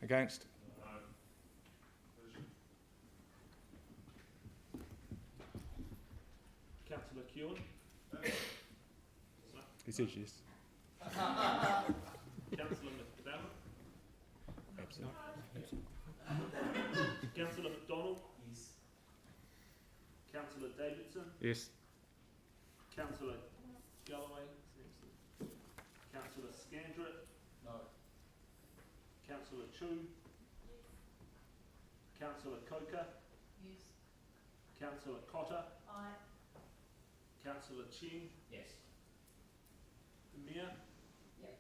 Against? Councillor Keown? He says yes. Councillor McDermott? Absolutely. Councillor McDonald? Yes. Councillor Davidson? Yes. Councillor Galloway? Councillor Scandrett? No. Councillor Chu? Yes. Councillor Coker? Yes. Councillor Cotter? Aye. Councillor Chen? Yes. Mayor? Yep.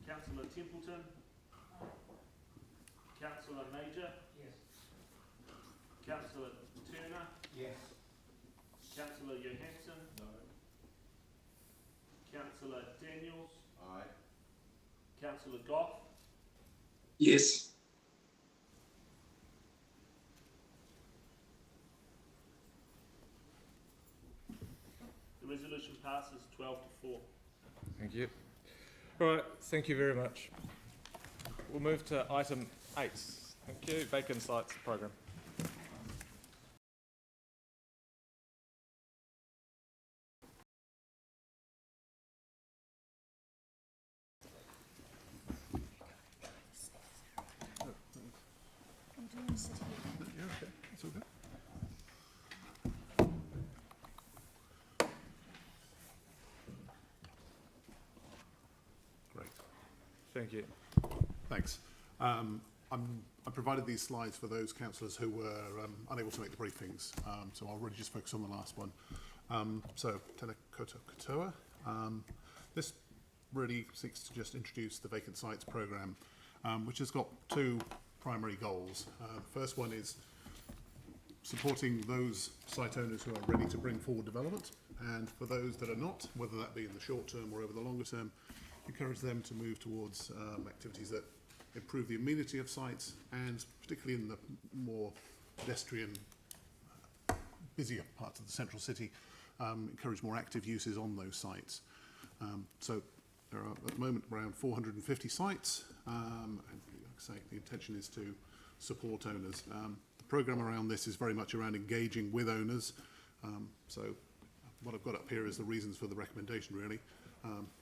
Councillor Templeton? Aye. Councillor Major? Yes. Councillor Turner? Yes. Councillor Johansson? No. Councillor Daniels? Aye. Councillor Goff? Yes. The resolution passes 12 to 4. Thank you. All right, thank you very much. We'll move to item 8. Thank you. Vacant Sites Programme. Thank you. Thanks. I provided these slides for those councillors who were unable to make the briefings, so I'll really just focus on the last one. So, Tēnā koutou katoa. This really seeks to just introduce the Vacant Sites Programme, which has got two primary goals. The first one is supporting those site owners who are ready to bring forward development, and for those that are not, whether that be in the short term or over the longer term, encourage them to move towards activities that improve the amenity of sites, and particularly in the more pedestrian, busier parts of the central city, encourage more active uses on those sites. So there are at the moment around 450 sites, and like I say, the intention is to support owners. The programme around this is very much around engaging with owners. So what I've got up here is the reasons for the recommendation, really.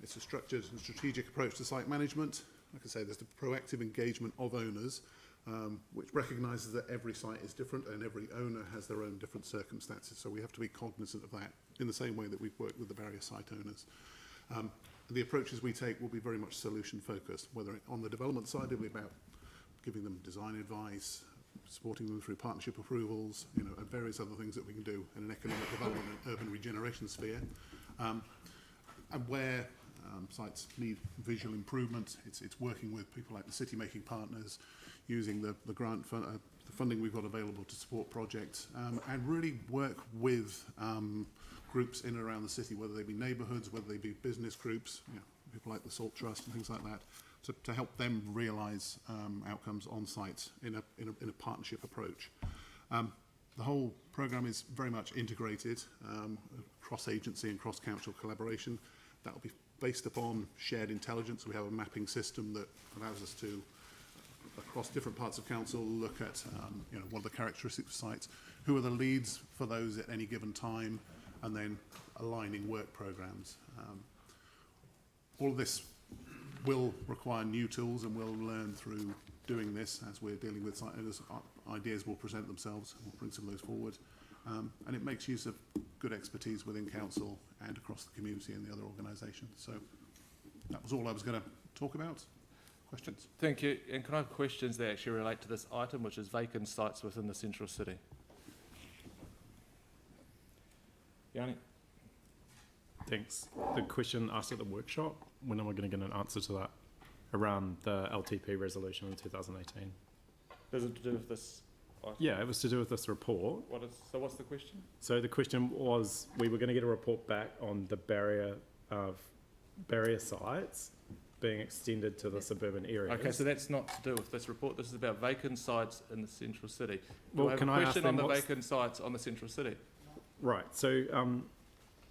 It's a structured and strategic approach to site management. Like I say, there's the proactive engagement of owners, which recognises that every site is different and every owner has their own different circumstances. So we have to be cognizant of that in the same way that we've worked with the various site owners. The approaches we take will be very much solution focused, whether on the development side, it'll be about giving them design advice, supporting them through partnership approvals, you know, and various other things that we can do in an economic development and urban regeneration sphere. And where sites need visual improvement, it's working with people like the city making partners, using the grant the funding we've got available to support projects, and really work with groups in and around the city, whether they be neighbourhoods, whether they be business groups, you know, people like the Salt Trust and things like that, to help them realise outcomes on site in a partnership approach. The whole programme is very much integrated, cross-agency and cross-council collaboration. That will be based upon shared intelligence. We have a mapping system that allows us to, across different parts of council, look at you know, what are the characteristics of sites, who are the leads for those at any given time, and then aligning work programmes. All of this will require new tools, and we'll learn through doing this as we're dealing with site owners. Ideas will present themselves, and we'll bring some of those forward. And it makes use of good expertise within council and across the community and the other organisations. So that was all I was going to talk about. Questions? Thank you. And can I have questions that actually relate to this item, which is vacant sites within the central city? Yanni? Thanks. The question asked at the workshop, when am I going to get an answer to that around the LTP resolution in 2018? Is it to do with this item? Yeah, it was to do with this report. So what's the question? So the question was, we were going to get a report back on the barrier sites being extended to the suburban areas. Okay, so that's not to do with this report. This is about vacant sites in the central city. Well, can I ask question them on the vacant sites on the central city? Right. So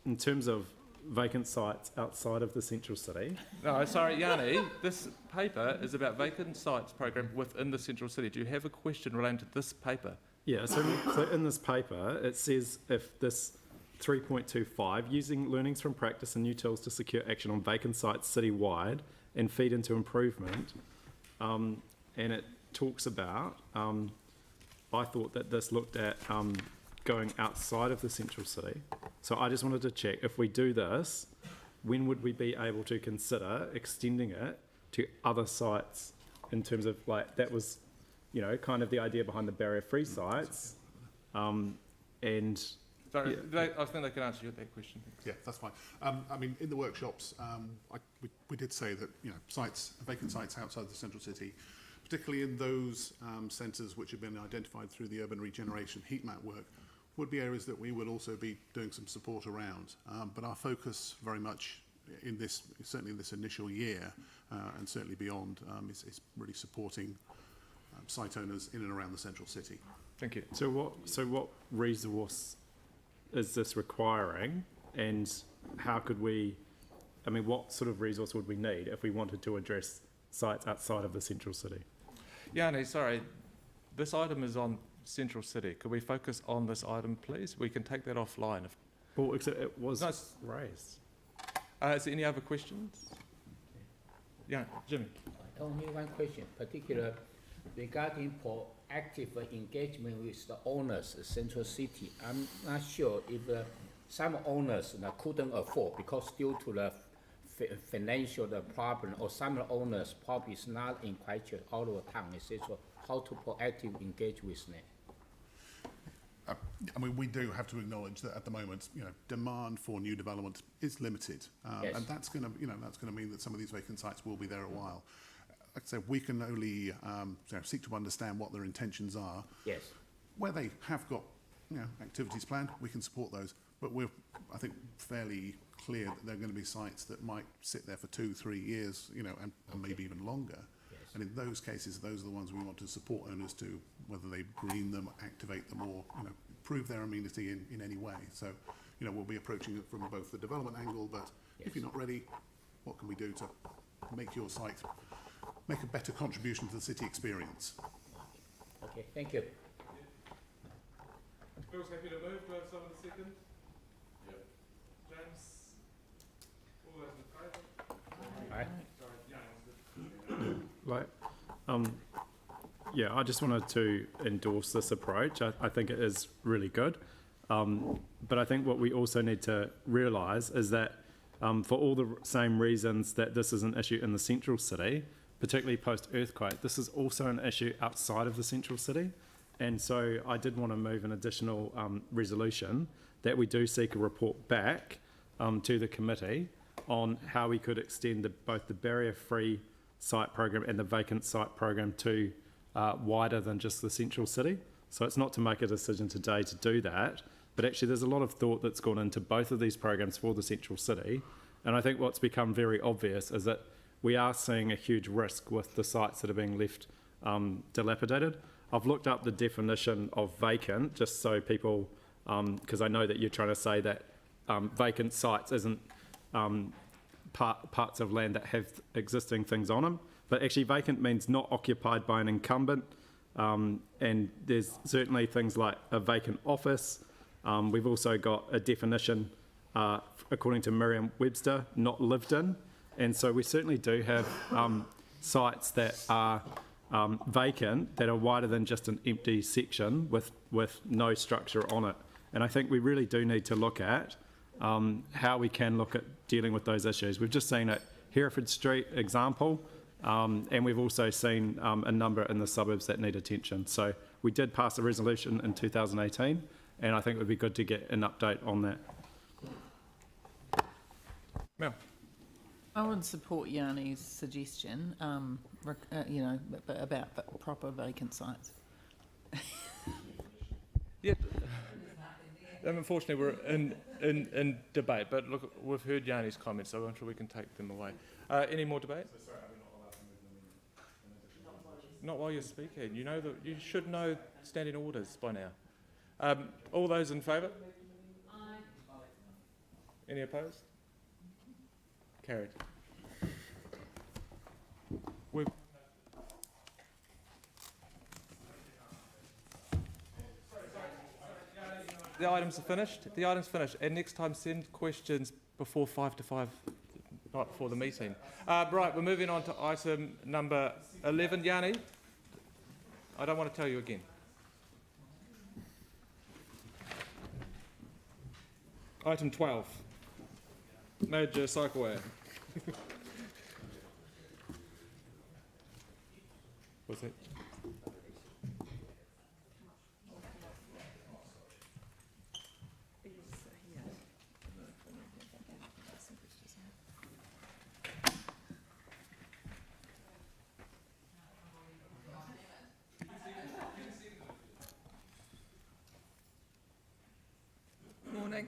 in terms of vacant sites outside of the central city. No, sorry, Yanni, this paper is about vacant sites program within the central city. Do you have a question relating to this paper? Yeah, so in this paper, it says if this 3.25, using learnings from practice and new tools to secure action on vacant sites citywide and feed into improvement, and it talks about, I thought that this looked at going outside of the central city. So I just wanted to check, if we do this, when would we be able to consider extending it to other sites in terms of, like, that was, you know, kind of the idea behind the barrier-free sites, and... Sorry, yeah. I think they can answer you that question. Yeah, that's fine. I mean, in the workshops, we did say that, you know, vacant sites outside the central city, particularly in those centres which have been identified through the urban regeneration heat map work, would be areas that we would also be doing some support around. But our focus very much in this, certainly in this initial year, and certainly beyond, is really supporting site owners in and around the central city. Thank you. So what resource is this requiring, and how could we, I mean, what sort of resource would we need if we wanted to address sites outside of the central city? Yanni, sorry, this item is on central city. Could we focus on this item, please? We can take that offline. Well, except it was raised. Is there any other questions? Yeah, Jimmy. Only one question, particular regarding proactive engagement with the owners of Central City. I'm not sure if some owners couldn't afford because due to the financial problem, or some owners probably is not in Christchurch, out of town, etc. How to proactively engage with them? I mean, we do have to acknowledge that at the moment, you know, demand for new development is limited, Yes. and that's going to, you know, that's going to mean that some of these vacant sites will be there a while. Like I said, we can only you know, seek to understand what their intentions are. Yes. Where they have got, you know, activities planned, we can support those. But we're, I think, fairly clear that there are going to be sites that might sit there for 2-3 years, you know, and maybe even longer. Yes. And in those cases, those are the ones we want to support owners to, whether they green them, activate them, or, you know, improve their amenity in any way. So, you know, we'll be approaching it from both the development angle, but Yes. if you're not ready, what can we do to make your site make a better contribution to the city experience. Okay, thank you. Bill's happy to move. Do I have someone to second? Yep. James? All those in favour? Aye. Yeah, I just wanted to endorse this approach. I think it is really good. But I think what we also need to realise is that for all the same reasons that this is an issue in the central city, particularly post-earthquake, this is also an issue outside of the central city. And so I did want to move an additional resolution that we do seek a report back to the committee on how we could extend both the barrier-free site program and the vacant site program to wider than just the central city. So it's not to make a decision today to do that, but actually there's a lot of thought that's gone into both of these programs for the central city. And I think what's become very obvious is that we are seeing a huge risk with the sites that are being left dilapidated. I've looked up the definition of vacant just so people, because I know that you're trying to say that vacant sites isn't parts of land that have existing things on them, but actually vacant means not occupied by an incumbent, and there's certainly things like a vacant office. We've also got a definition, according to Merriam-Webster, not lived in, and so we certainly do have sites that are vacant that are wider than just an empty section with no structure on it. And I think we really do need to look at how we can look at dealing with those issues. We've just seen at Hereford Street example, and we've also seen a number in the suburbs that need attention. So we did pass a resolution in 2018, and I think it would be good to get an update on that. Mel? I would support Yanni's suggestion, about proper vacant sites. Yeah. Unfortunately, we're in debate, but look, we've heard Yanni's comments, so I'm sure we can take them away. Any more debate? So sorry, we're not allowed to move them in. Not while you're speaking. You know that you should know standing orders by now. All those in favour? Aye. Any opposed? Carried. The items are finished. The item's finished. And next time, send questions before 5 to 5, right before the meeting. Right, we're moving on to item number 11. Yanni, I don't want to tell you again. Item 12, major cycleway. What's it? Morning.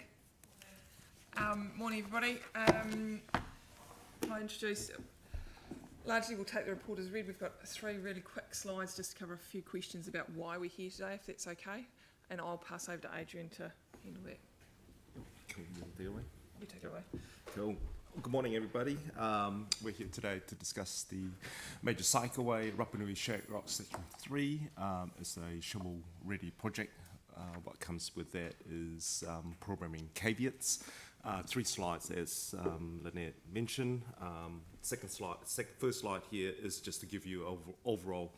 Morning, everybody. I introduce, largely we'll take the report as read. We've got 3 really quick slides just to cover a few questions about why we're here today, if that's okay. And I'll pass over to Adrian to handle that. Cool, you take it away? You take it away. Cool. Good morning, everybody. We're here today to discuss the major cycleway, Rapanui Shake Rock Section 3. It's a shovel-ready project. What comes with that is programming caveats. 3 slides, as Lynette mentioned. First slide here is just to give you an overall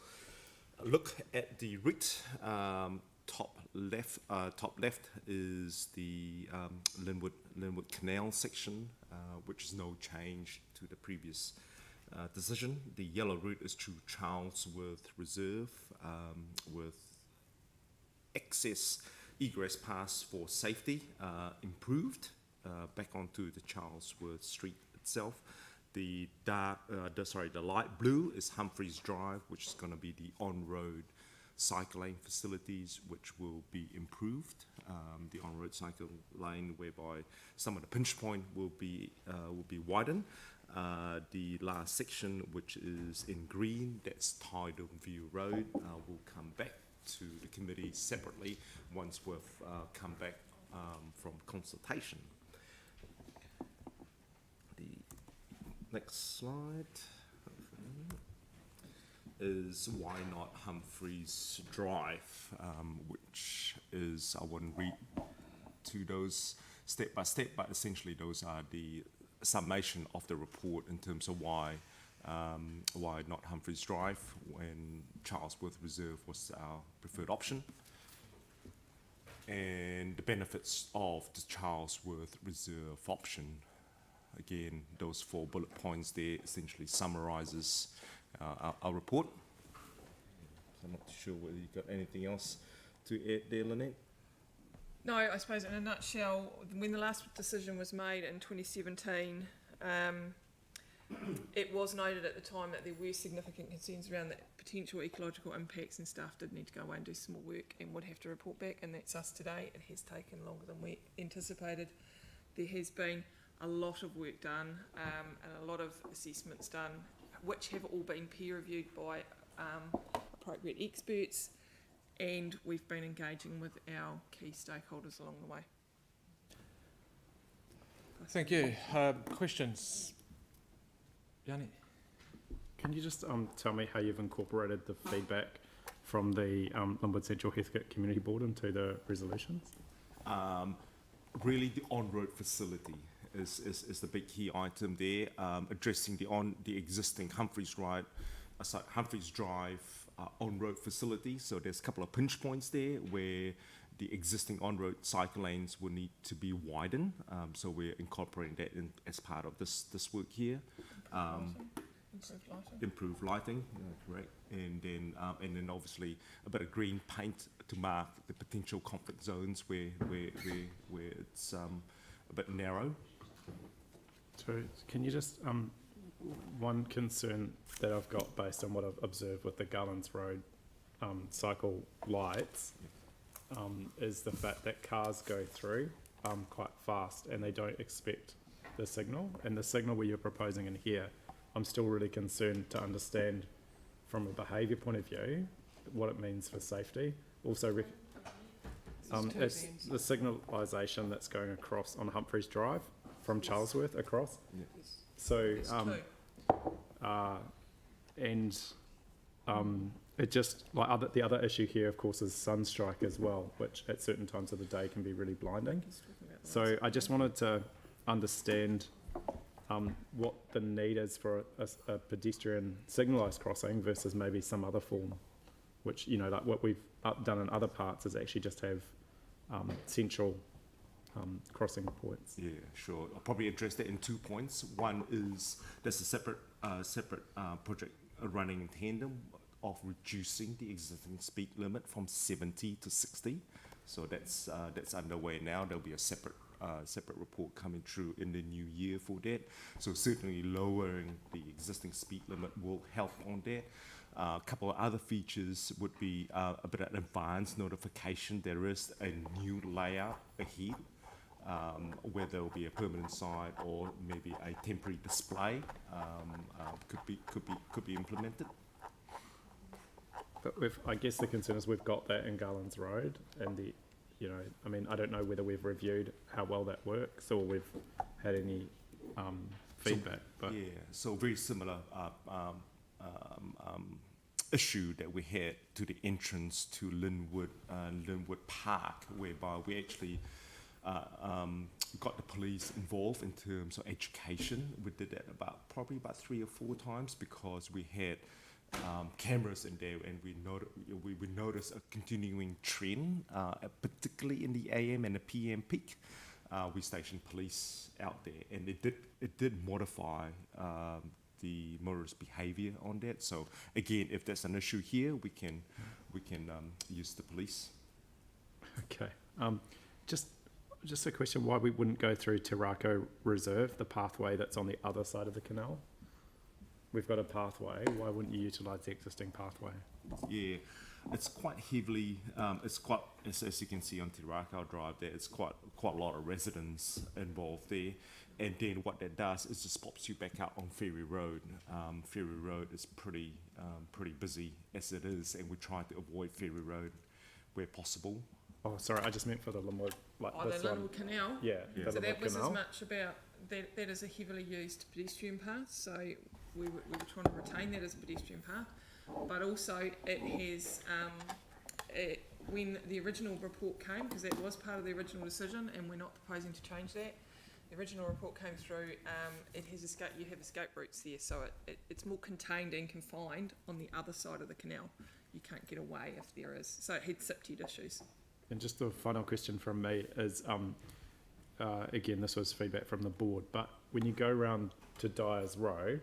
look at the route. Top left is the Linwood Canal section, which is no change to the previous decision. The yellow route is through Charlesworth Reserve with access egress pass for safety improved back onto the Charlesworth Street itself. The light blue is Humphreys Drive, which is going to be the on-road cycle lane facilities, which will be improved. The on-road cycle lane, whereby some of the pinch point will be widened. The last section, which is in green, that's Tidal View Road, will come back to the committee separately once we've come back from consultation. Next slide is why not Humphreys Drive, which is, I wouldn't read to those step by step, but essentially those are the summation of the report in terms of why not Humphreys Drive when Charlesworth Reserve was our preferred option, and the benefits of the Charlesworth Reserve option. Again, those 4 bullet points there essentially summarizes our report. So I'm not too sure whether you've got anything else to add there, Lynette? No, I suppose in a nutshell, when the last decision was made in 2017, it was noted at the time that there were significant concerns around the potential ecological impacts, and staff did need to go away and do some more work and would have to report back, and that's us today. It has taken longer than we anticipated. There has been a lot of work done and a lot of assessments done, which have all been peer reviewed by appropriate experts, and we've been engaging with our key stakeholders along the way. Thank you. Questions? Yanni? Can you just tell me how you've incorporated the feedback from the Linwood Central Heathcote Community Board into the resolutions? Really the on-road facility is the big key item there, addressing the existing Humphreys Drive on-road facility. So there's a couple of pinch points there where the existing on-road cycle lanes will need to be widened. So we're incorporating that in as part of this work here. Improved lighting, correct. And then obviously a bit of green paint to mark the potential conflict zones where it's a bit narrow. So can you just, one concern that I've got based on what I've observed with the Garlands Road cycle lights is the fact that cars go through quite fast and they don't expect the signal. And the signal where you're proposing in here, I'm still really concerned to understand from a behaviour point of view what it means for safety. Also, it's the signalisation that's going across on Humphreys Drive from Charlesworth across. Yeah. So, it just, like the other issue here, of course, is sunstrike as well, which at certain times of the day can be really blinding. So I just wanted to understand what the need is for a pedestrian signalised crossing versus maybe some other form, which, you know, like what we've done in other parts is actually just have central crossing points. Yeah, sure. I'll probably address that in 2 points. One is there's a separate project running in tandem of reducing the existing speed limit from 70 to 60. So that's underway now. There'll be a separate report coming through in the new year for that. So certainly lowering the existing speed limit will help on that. A couple of other features would be a bit of advanced notification. There is a new layout ahead, where there will be a permanent sign or maybe a temporary display could be implemented. But I guess the concern is we've got that in Garlands Road, and I mean, I don't know whether we've reviewed how well that works or we've had any feedback. But yeah, so very similar issue that we had to the entrance to Linwood Park, whereby we actually got the police involved in terms of education. We did that probably about 3 or 4 times because we had cameras in there, and we noticed a continuing trend, particularly in the AM and the PM peak. We stationed police out there, and it did modify the motorist behaviour on that. So again, if there's an issue here, we can use the police. Okay. Just a question: why we wouldn't go through Te Rako Reserve, the pathway that's on the other side of the canal? We've got a pathway. Why wouldn't you utilise the existing pathway? Yeah, it's quite heavily. As you can see on Te Rako Drive, there it's quite a lot of residents involved there. And then what that does is just pops you back out on Ferry Road. Ferry Road is pretty busy as it is, and we try to avoid Ferry Road where possible. Oh, sorry, I just meant for the Linwood, the Linwood Canal. Yeah. So that was as much about that is a heavily used pedestrian path, so we were trying to retain that as a pedestrian path, but also it has, when the original report came, because that was part of the original decision, and we're not proposing to change that, the original report came through, it has you have escape routes there, so it's more contained and confined on the other side of the canal. You can't get away if there is, so it had SIPTED issues. And just the final question from me is, again, this was feedback from the board, but when you go around to Dyers Road,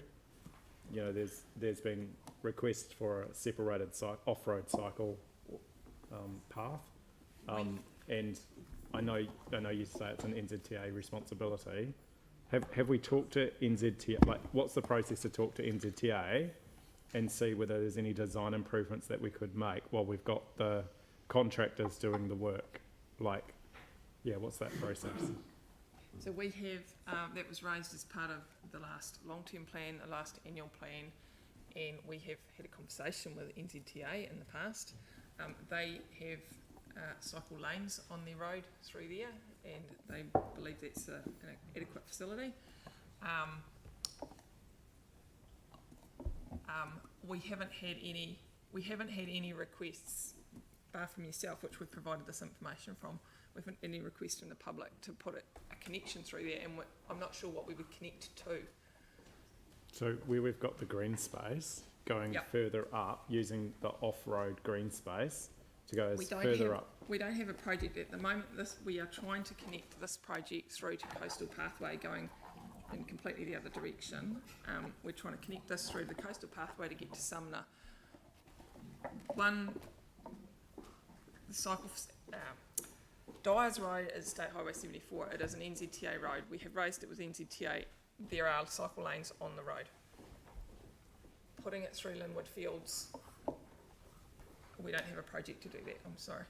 you know, there's been requests for a separated off-road cycle path, and I know you say it's an NZTA responsibility. Have we talked to NZTA? Like, what's the process to talk to NZTA and see whether there's any design improvements that we could make while we've got the contractors doing the work? Like, yeah, what's that process? So we have, that was raised as part of the last long-term plan, the last annual plan, and we have had a conversation with NZTA in the past. They have cycle lanes on their road through there, and they believe that's an adequate facility. We haven't had any requests, bar from yourself, which we've provided this information from. We haven't had any requests from the public to put a connection through there, and I'm not sure what we would connect to. So where we've got the green space going further up, using the off-road green space to go further up. We don't have a project at the moment. We are trying to connect this project through to Coastal Pathway, going in completely the other direction. We're trying to connect this through the Coastal Pathway to get to Sumner. Dyers Road is State Highway 74. It is an NZTA road. We have raised it with NZTA. There are cycle lanes on the road. Putting it through Linwood Fields, we don't have a project to do that, I'm sorry.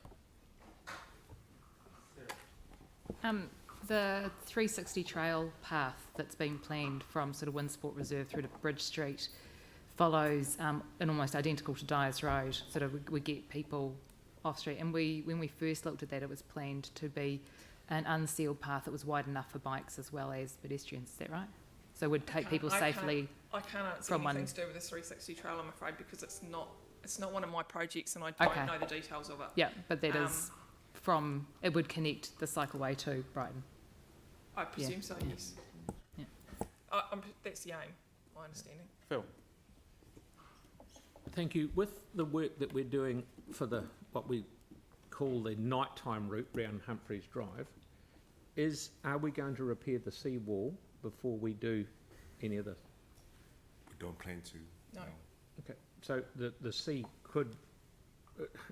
The 360 trail path that's been planned from sort of Windsport Reserve through to Bridge Street follows an almost identical to Dyers Road. Sort of we get people off street, and when we first looked at that, it was planned to be an unsealed path that was wide enough for bikes as well as pedestrians. Is that right? So we'd take people safely. I can't answer from anything to do with this 360 trail, I'm afraid, because it's not one of my projects, and I don't know the details of it. Yeah, but that is it would connect the cycleway to Brighton. I presume so, yes. Yeah. That's the aim, my understanding. Phil. Thank you. With the work that we're doing for what we call the nighttime route round Humphreys Drive, are we going to repair the seawall before we do any of this? We don't plan to. No. Okay. So the sea could.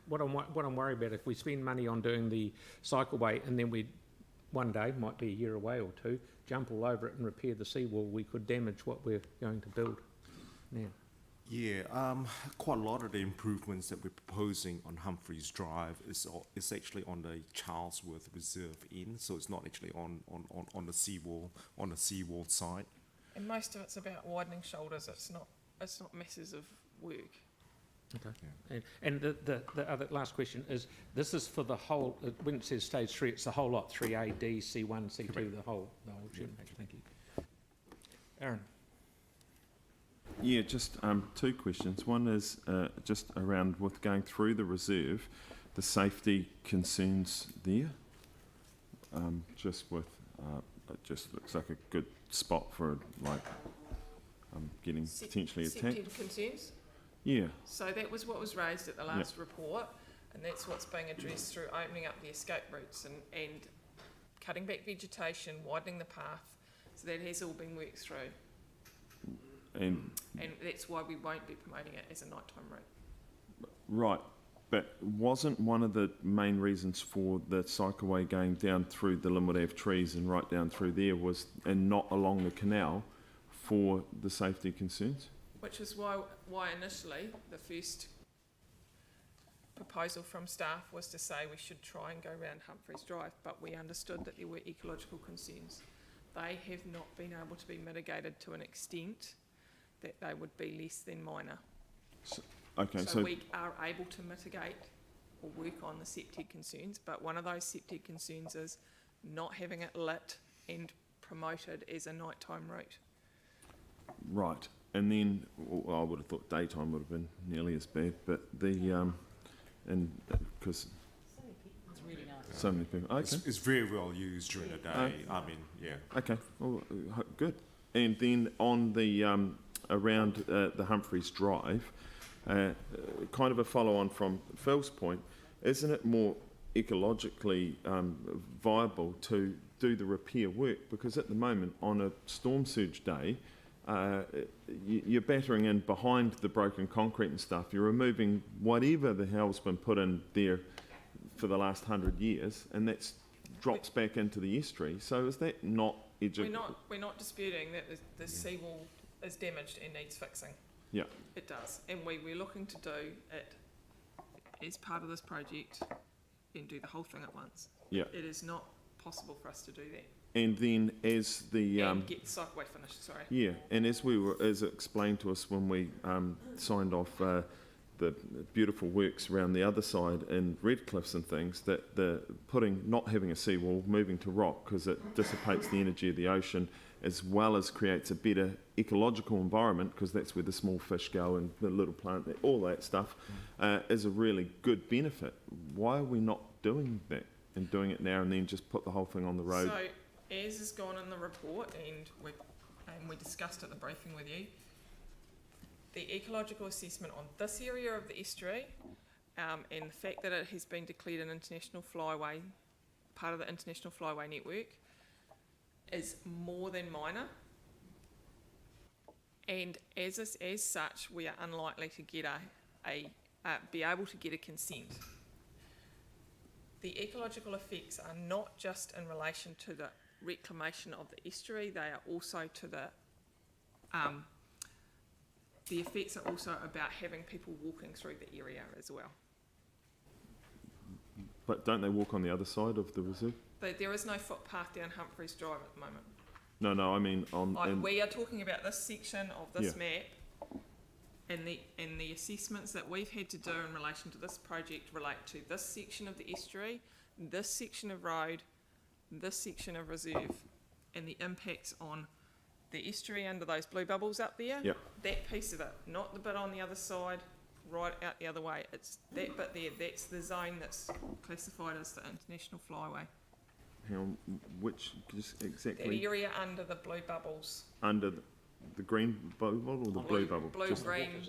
What I'm worried about, if we spend money on doing the cycleway and then we one day, might be a year away or two, jump all over it and repair the seawall, we could damage what we're going to build now. Yeah, quite a lot of the improvements that we're proposing on Humphreys Drive is actually on the Charlesworth Reserve end, so it's not actually on the seawall side. And most of it's about widening shoulders. It's not masses of work. Okay. Yeah. And the other last question is, this is for the whole, when it says stage 3, it's the whole lot, 3A, D, C1, C2, the whole tune. Thank you. Aaron. Yeah, just two questions. One is just around with going through the reserve, the safety concerns there. Just with, it just looks like a good spot for getting potentially attacked. Accepted concerns? Yeah. So that was what was raised at the last report, and that's what's being addressed through opening up the escape routes and cutting back vegetation, widening the path. So that has all been worked through. And that's why we won't be promoting it as a nighttime route. Right, but wasn't one of the main reasons for the cycleway going down through the Linwood Ave trees and right down through there and not along the canal for the safety concerns? Which is why initially the first proposal from staff was to say we should try and go around Humphreys Drive, but we understood that there were ecological concerns. They have not been able to be mitigated to an extent that they would be less than minor. So we are able to mitigate or work on the septic concerns, but one of those septic concerns is not having it lit and promoted as a nighttime route. Right. And then, well, I would have thought daytime would have been nearly as bad, but the, and because so many people. Okay. It's very well used during the day. I mean, yeah. Okay. Well, good. And then on the around the Humphreys Drive, kind of a follow-on from Phil's point, isn't it more ecologically viable to do the repair work? Because at the moment, on a storm surge day, you're battering in behind the broken concrete and stuff. You're removing whatever the hell's been put in there for the last 100 years, and that drops back into the estuary. So is that not We're not disputing that the seawall is damaged and needs fixing. Yeah. It does, and we're looking to do it as part of this project and do the whole thing at once. Yeah. It is not possible for us to do that. And then as the and get the cycleway finished. Sorry. Yeah, and as explained to us when we signed off the beautiful works around the other side in Redcliffs and things, that the not having a seawall, moving to rock, because it dissipates the energy of the ocean, as well as creates a better ecological environment, because that's where the small fish go and the little plant, all that stuff, is a really good benefit. Why are we not doing that and doing it now and then just put the whole thing on the road? So, as has gone in the report, and we discussed at the briefing with you, the ecological assessment on this area of the estuary, and the fact that it has been declared an international flyway, part of the international flyway network, is more than minor. And as such, we are unlikely to get be able to get a consent. The ecological effects are not just in relation to the reclamation of the estuary; they are also to the effects are also about having people walking through the area as well. But don't they walk on the other side of the reserve? But there is no footpath down Humphreys Drive at the moment. No, I mean on. We are talking about this section of this map, and the assessments that we've had to do in relation to this project relate to this section of the estuary, this section of road, this section of reserve, and the impacts on the estuary under those blue bubbles up there. Yep. That piece of it, not the bit on the other side, right out the other way. It's that bit there. That's the zone that's classified as the international flyway. Hang on, which just exactly? The area under the blue bubbles. Under the green bubble or the blue bubble? Blue, just green.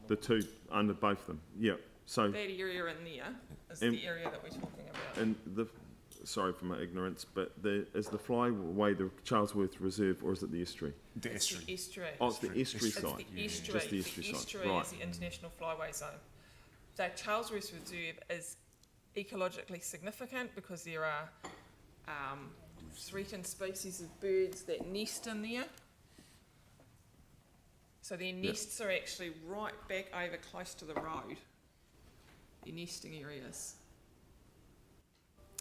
The two, under both of them. Yeah. So. That area in there is the area that we're talking about. And sorry for my ignorance, but is the flyway the Charlesworth Reserve or is it the estuary? The estuary. The estuary. Oh, it's the estuary side. It's the estuary. Just the estuary side. Estuary is the international flyway zone. So Charlesworth Reserve is ecologically significant because there are threatened species of birds that nest in there. So their nests are actually right back over close to the road. Their nesting areas.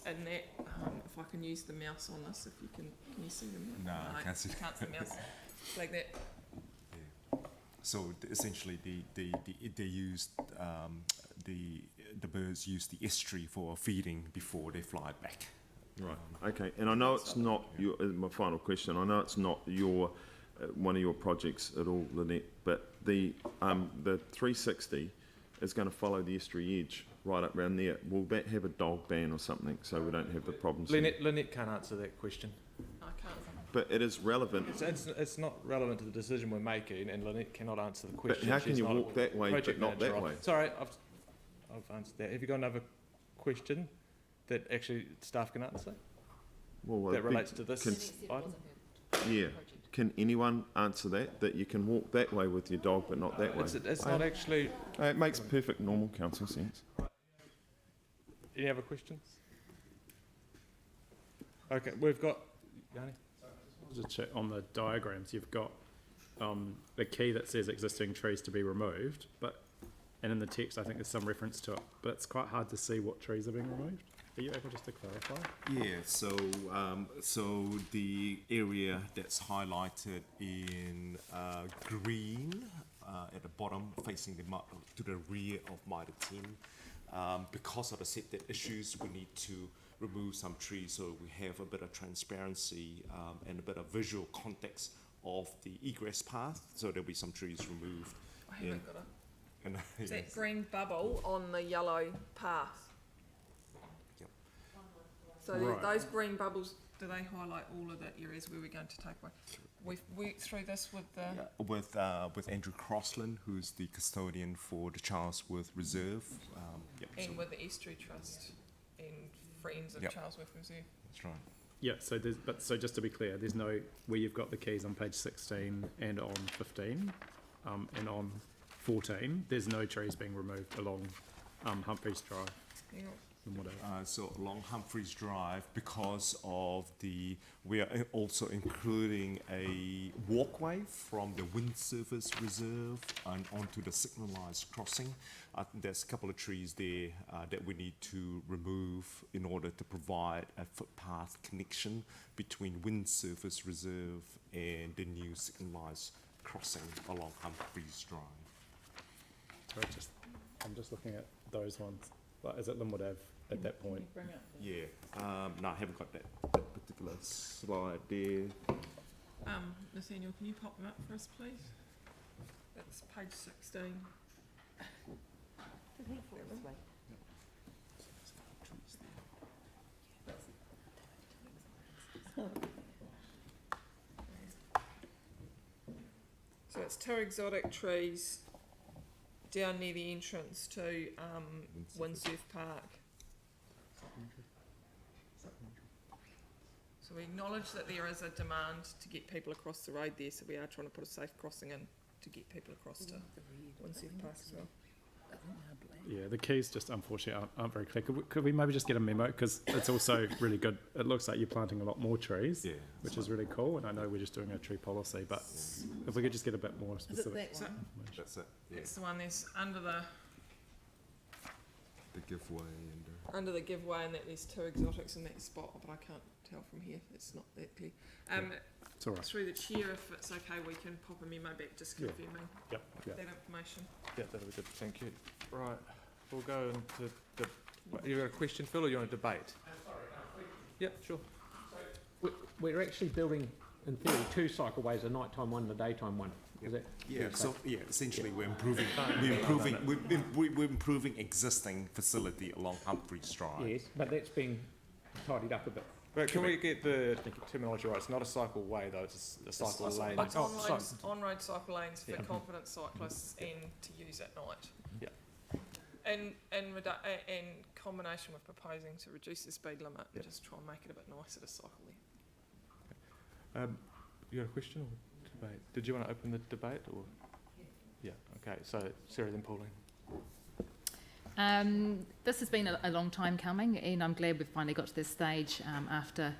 And that, if I can use the mouse on this, if you can you see them? No, I can't see. Can't see the mouse. Like that. Yeah. So essentially, they used the birds use the estuary for feeding before they fly back. Right. Okay. And I know it's not your. My final question. I know it's not your one of your projects at all, Lynette. But the 360 is going to follow the estuary edge right up around there. Will that have a dog ban or something so we don't have the problems? Lynette can't answer that question. I can't. But it is relevant. It's not relevant to the decision we're making, and Lynette cannot answer the question. But how can you walk that way but not that way? Sorry, I've answered that. Have you got another question that actually staff can answer? Well, that relates to this item? Yeah. Can anyone answer that you can walk that way with your dog but not that way? It's not actually... It makes perfect normal council sense. Any other questions? Okay, we've got... Yanni? Just check on the diagrams. You've got the key that says existing trees to be removed, and in the text I think there's some reference to it, but it's quite hard to see what trees are being removed. Are you able just to clarify? Yeah, so the area that's highlighted in green at the bottom, facing to the rear of Mitre 10, because of the septic issues, we need to remove some trees so we have a bit of transparency and a bit of visual context of the egress path. So there'll be some trees removed. I haven't got And, Is that green bubble on the yellow path? Yep. So Right. those green bubbles, do they highlight all of the areas where we're going to take away? We've worked through this with the... with Andrew Crossland, who's the custodian for the Charlesworth Reserve. And with the Estuary Trust and Friends of Charlesworth Reserve. That's right. Yeah, so just to be clear, there's no, where you've got the keys on page 16 and on 15, and on 14, there's no trees being removed along Humphreys Drive. Hang on. And whatever. So along Humphreys Drive, because of we are also including a walkway from the Windsurfers Reserve and onto the signalised crossing. There's a couple of trees there that we need to remove in order to provide a footpath connection between Windsurfers Reserve and the new signalised crossing along Humphreys Drive. So I'm just looking at those ones. Like, is it Linwood Ave at that point? Yeah. No, I haven't got that particular slide there. Nathaniel, can you pop them up for us, please? That's page 16. So it's two exotic trees down near the entrance to Windsurf Park. So we acknowledge that there is a demand to get people across the road there, so we are trying to put a safe crossing in to get people across to Windsurf Park as well. Yeah, the keys just unfortunately aren't very clear. Could we maybe just get a memo? Because it's also really good. It looks like you're planting a lot more trees, which is really cool. And I know we're just doing a tree policy, but if we could just get a bit more specific. Is it that one? That's it. Yeah. That's the one that's under the giveaway and under the giveaway, and that there's two exotics in that spot, but I can't tell from here. It's not that clear. It's all right. Through the chair, if it's okay, we can pop a memo back just confirming Yep. that information. Yeah, that'll be good. Thank you. Right, we'll go into the. You got a question, Phil, or you want to debate? Yeah, sure. We're actually building, in theory, two cycleways, a nighttime one and a daytime one. Is that? Essentially we're improving existing facility along Humphreys Drive. Yes, but that's been tidied up a bit. But can we get the terminology right? It's not a cycleway though, it's a cycle lane. It's on-road cycle lanes for confident cyclists and to use at night. Yeah. In combination with proposing to reduce the speed limit and just try and make it a bit nicer to cycle there. You got a question or debate? Did you want to open the debate or? Yeah. Okay. So Sarah, then Pauline. This has been a long time coming, and I'm glad we've finally got to this stage after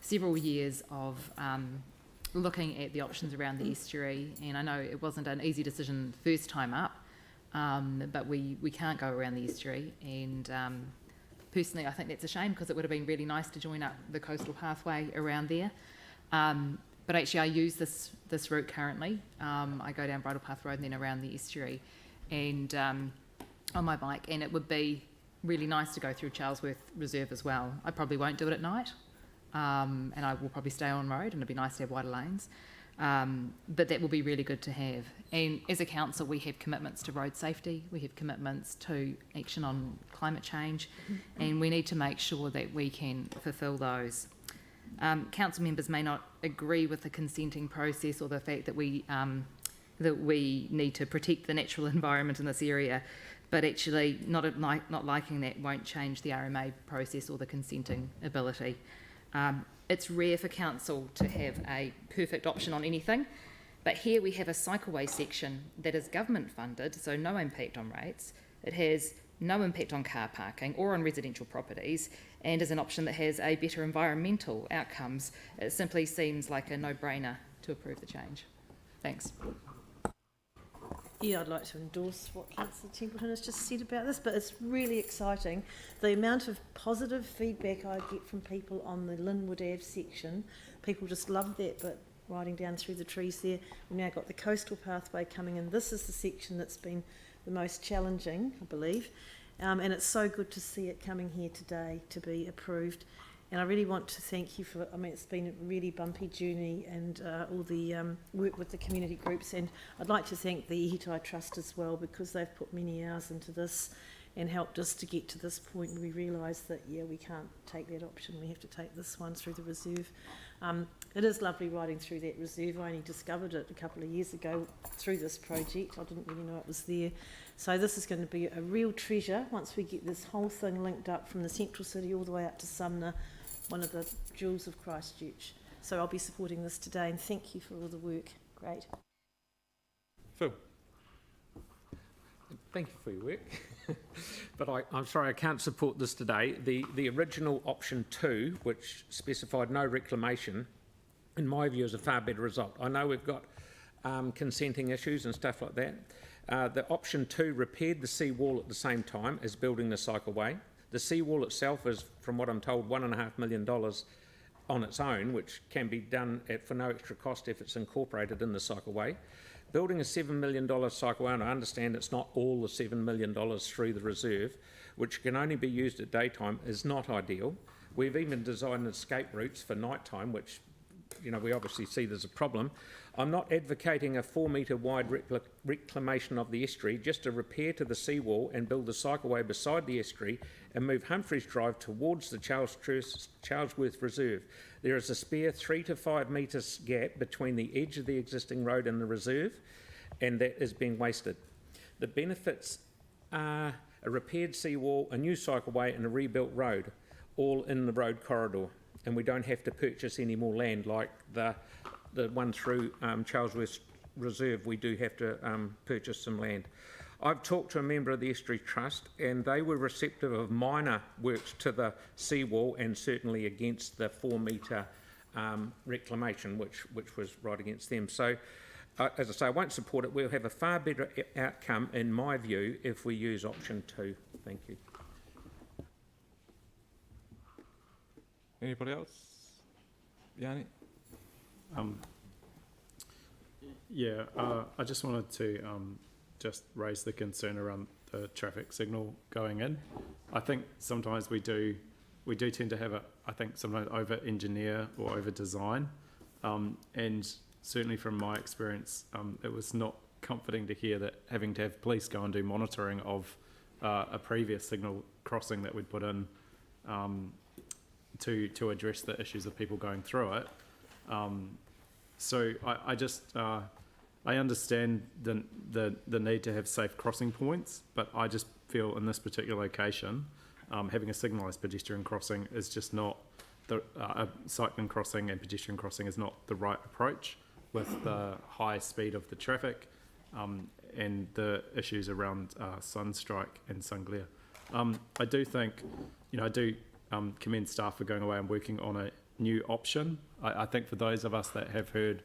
several years of looking at the options around the estuary. And I know it wasn't an easy decision the first time up, but we can't go around the estuary. And personally, I think that's a shame because it would have been really nice to join up the coastal pathway around there. But actually, I use this route currently. I go down Bridle Path Road and then around the estuary, and on my bike, and it would be really nice to go through Charlesworth Reserve as well. I probably won't do it at night, and I will probably stay on road, and it'd be nice to have wider lanes. But that will be really good to have. And as a council, we have commitments to road safety, we have commitments to action on climate change, and we need to make sure that we can fulfil those. Council members may not agree with the consenting process or the fact that we need to protect the natural environment in this area, but actually not liking that won't change the RMA process or the consenting ability. It's rare for council to have a perfect option on anything, but here we have a cycleway section that is government funded, so no impact on rates. It has no impact on car parking or on residential properties, and is an option that has a better environmental outcomes. It simply seems like a no-brainer to approve the change. Thanks. Yeah, I'd like to endorse what Councillor Templeton has just said about this, but it's really exciting. The amount of positive feedback I get from people on the Linwood Ave section, people just love that bit, riding down through the trees there. We've now got the coastal pathway coming in. This is the section that's been the most challenging, I believe. And it's so good to see it coming here today to be approved. And I really want to thank you for, I mean, it's been a really bumpy journey, and all the work with the community groups. And I'd like to thank the Ihitai Trust as well, because they've put many hours into this and helped us to get to this point where we realised that, yeah, we can't take that option. We have to take this one through the reserve. It is lovely riding through that reserve. I only discovered it a couple of years ago through this project. I didn't really know it was there. So this is going to be a real treasure once we get this whole thing linked up from the central city all the way up to Sumner, one of the jewels of Christchurch. So I'll be supporting this today, and thank you for all the work. Great. Phil. Thank you for your work. But I'm sorry I can't support this today. The original option 2, which specified no reclamation, in my view is a far better result. I know we've got consenting issues and stuff like that. The option 2 repaired the seawall at the same time as building the cycleway. The seawall itself is, from what I'm told, $1.5 million on its own, which can be done for no extra cost if it's incorporated in the cycleway. Building a $7 million cycleway, and I understand it's not all the $7 million through the reserve, which can only be used at daytime, is not ideal. We've even designed escape routes for nighttime, which, you know, we obviously see there's a problem. I'm not advocating a 4 metre wide reclamation of the estuary, just a repair to the seawall and build the cycleway beside the estuary and move Humphreys Drive towards the Charlesworth Reserve. There is a spare 3 to 5 metres gap between the edge of the existing road and the reserve, and that is being wasted. The benefits are a repaired seawall, a new cycleway and a rebuilt road, all in the road corridor, and we don't have to purchase any more land like the one through Charlesworth Reserve. We do have to purchase some land. I've talked to a member of the Estuary Trust, and they were receptive of minor works to the seawall and certainly against the 4 metre reclamation, which was right against them. So, as I say, I won't support it. We'll have a far better outcome, in my view, if we use option 2. Thank you. Anybody else? Yanni? I just wanted to just raise the concern around the traffic signal going in. I think sometimes we do tend to have sometimes over-engineer or over-design, and certainly from my experience, it was not comforting to hear that having to have police go and do monitoring of a previous signal crossing that we'd put in to address the issues of people going through it. So I understand the need to have safe crossing points, but I just feel in this particular location, having a signalised pedestrian crossing is just not a cycling crossing and pedestrian crossing is not the right approach with the high speed of the traffic and the issues around sunstrike and sun glare. I do think, I do commend staff for going away and working on a new option. I think for those of us that have heard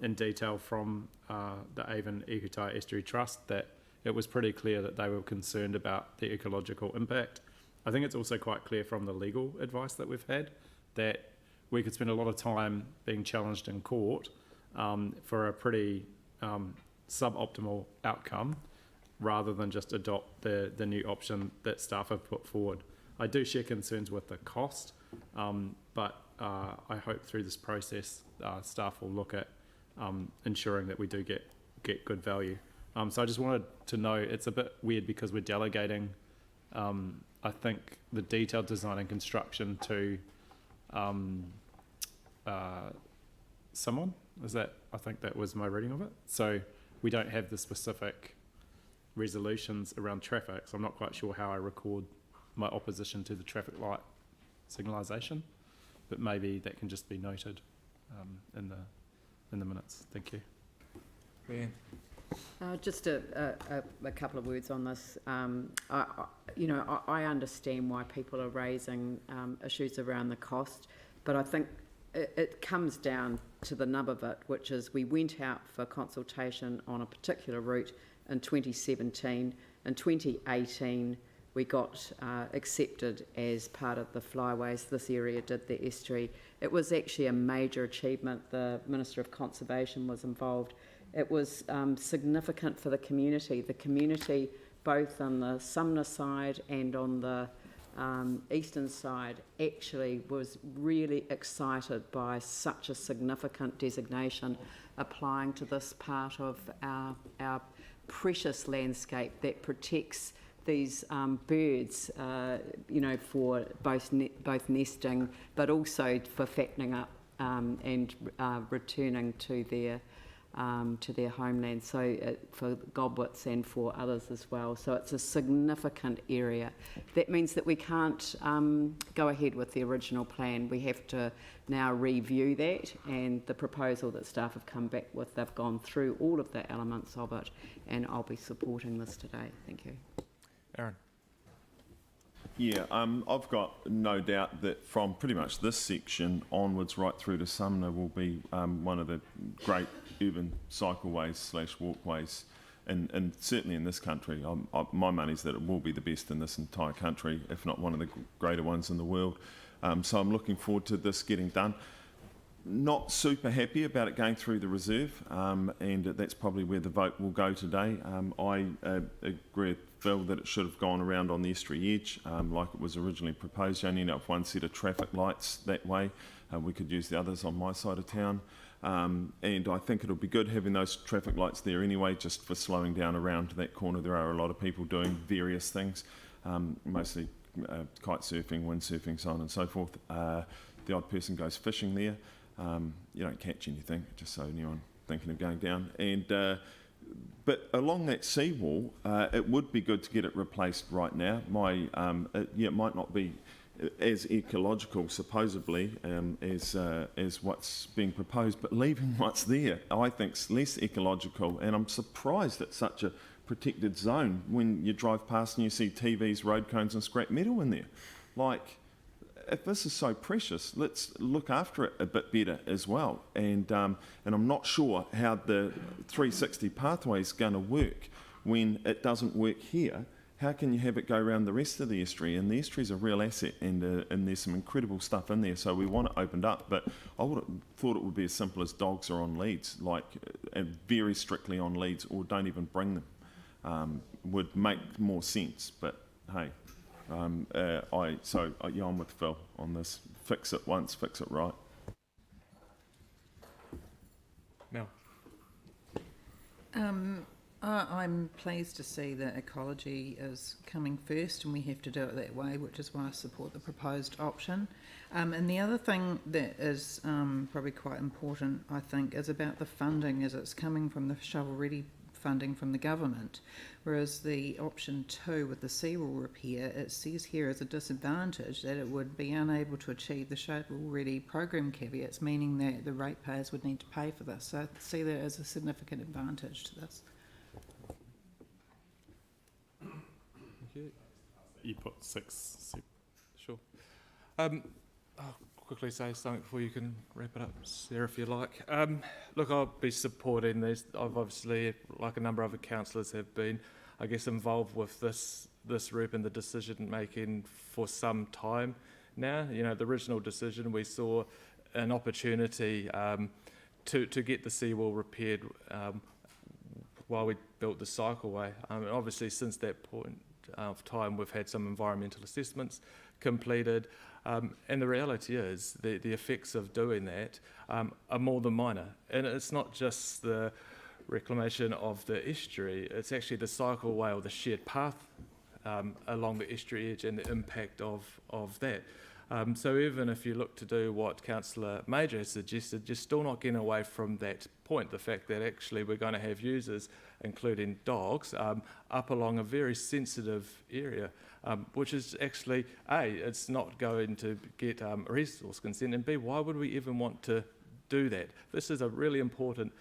in detail from the Avon Ihitai Estuary Trust that it was pretty clear that they were concerned about the ecological impact. I think it's also quite clear from the legal advice that we've had that we could spend a lot of time being challenged in court for a pretty suboptimal outcome rather than just adopt the new option that staff have put forward. I do share concerns with the cost, but I hope through this process staff will look at ensuring that we do get good value. So I just wanted to know, it's a bit weird because we're delegating, I think, the detailed design and construction to someone. I think that was my reading of it. So we don't have the specific resolutions around traffic, so I'm not quite sure how I record my opposition to the traffic light signalisation, but maybe that can just be noted in the minutes. Thank you. Ben? Just a couple of words on this. I understand why people are raising issues around the cost, but I think it comes down to the nub of it, which is we went out for consultation on a particular route in 2017. In 2018, we got accepted as part of the flyways. This area did the estuary. It was actually a major achievement. The Minister of Conservation was involved. It was significant for the community. The community both on the Sumner side and on the eastern side, actually was really excited by such a significant designation applying to this part of our precious landscape that protects these birds, you know, for both nesting, but also for fattening up and returning to their homeland. So for gobwits and for others as well. So it's a significant area. That means that we can't go ahead with the original plan. We have to now review that, and the proposal that staff have come back with, they've gone through all of the elements of it, and I'll be supporting this today. Thank you. Aaron. Yeah, I've got no doubt that from pretty much this section onwards right through to Sumner will be one of the great urban cycleways / walkways, and certainly in this country. My money's that it will be the best in this entire country, if not one of the greater ones in the world. So I'm looking forward to this getting done. Not super happy about it going through the reserve, and that's probably where the vote will go today. I agree with Phil that it should have gone around on the estuary edge, like it was originally proposed. You only end up with one set of traffic lights that way. We could use the others on my side of town. And I think it'll be good having those traffic lights there anyway, just for slowing down around that corner. There are a lot of people doing various things, mostly kite surfing, windsurfing, so on and so forth. The odd person goes fishing there. You don't catch anything, just so anyone thinking of going down. And but along that seawall, it would be good to get it replaced right now. It might not be as ecological, supposedly, as what's being proposed, but leaving what's there, I think, is less ecological. And I'm surprised it's such a protected zone when you drive past and you see TVs, road cones, and scrap metal in there. Like, if this is so precious, let's look after it a bit better as well. And I'm not sure how the 360 pathway is going to work when it doesn't work here. How can you have it go around the rest of the estuary? And the estuary is a real asset, and there's some incredible stuff in there, so we want it opened up. But I would have thought it would be as simple as dogs are on leads, like very strictly on leads, or don't even bring them. Would make more sense, but hey. I'm with Phil on this. Fix it once, fix it right. Mel. I'm pleased to see that ecology is coming first, and we have to do it that way, which is why I support the proposed option. And the other thing that is probably quite important, I think, is about the funding, as it's coming from the shovel-ready funding from the government, whereas the option 2 with the seawall repair, it says here as a disadvantage that it would be unable to achieve the shovel-ready program caveats, meaning that the ratepayers would need to pay for this. So I see that as a significant advantage to this. You put 6, sure. I'll quickly say something before you can wrap it up, Sarah, if you like. Look, I'll be supporting this. I've obviously, like a number of other councillors, have been, I guess, involved with this route and the decision making for some time now. You know, the original decision, we saw an opportunity to get the seawall repaired while we built the cycleway. Obviously, since that point of time, we've had some environmental assessments completed. And the reality is the effects of doing that are more than minor. And it's not just the reclamation of the estuary, it's actually the cycleway or the shared path along the estuary edge and the impact of that. So even if you look to do what Councillor Major has suggested, you're still not getting away from that point, the fact that actually we're going to have users, including dogs, up along a very sensitive area, which is actually, A, it's not going to get resource consent, and B, why would we even want to do that? This is a really important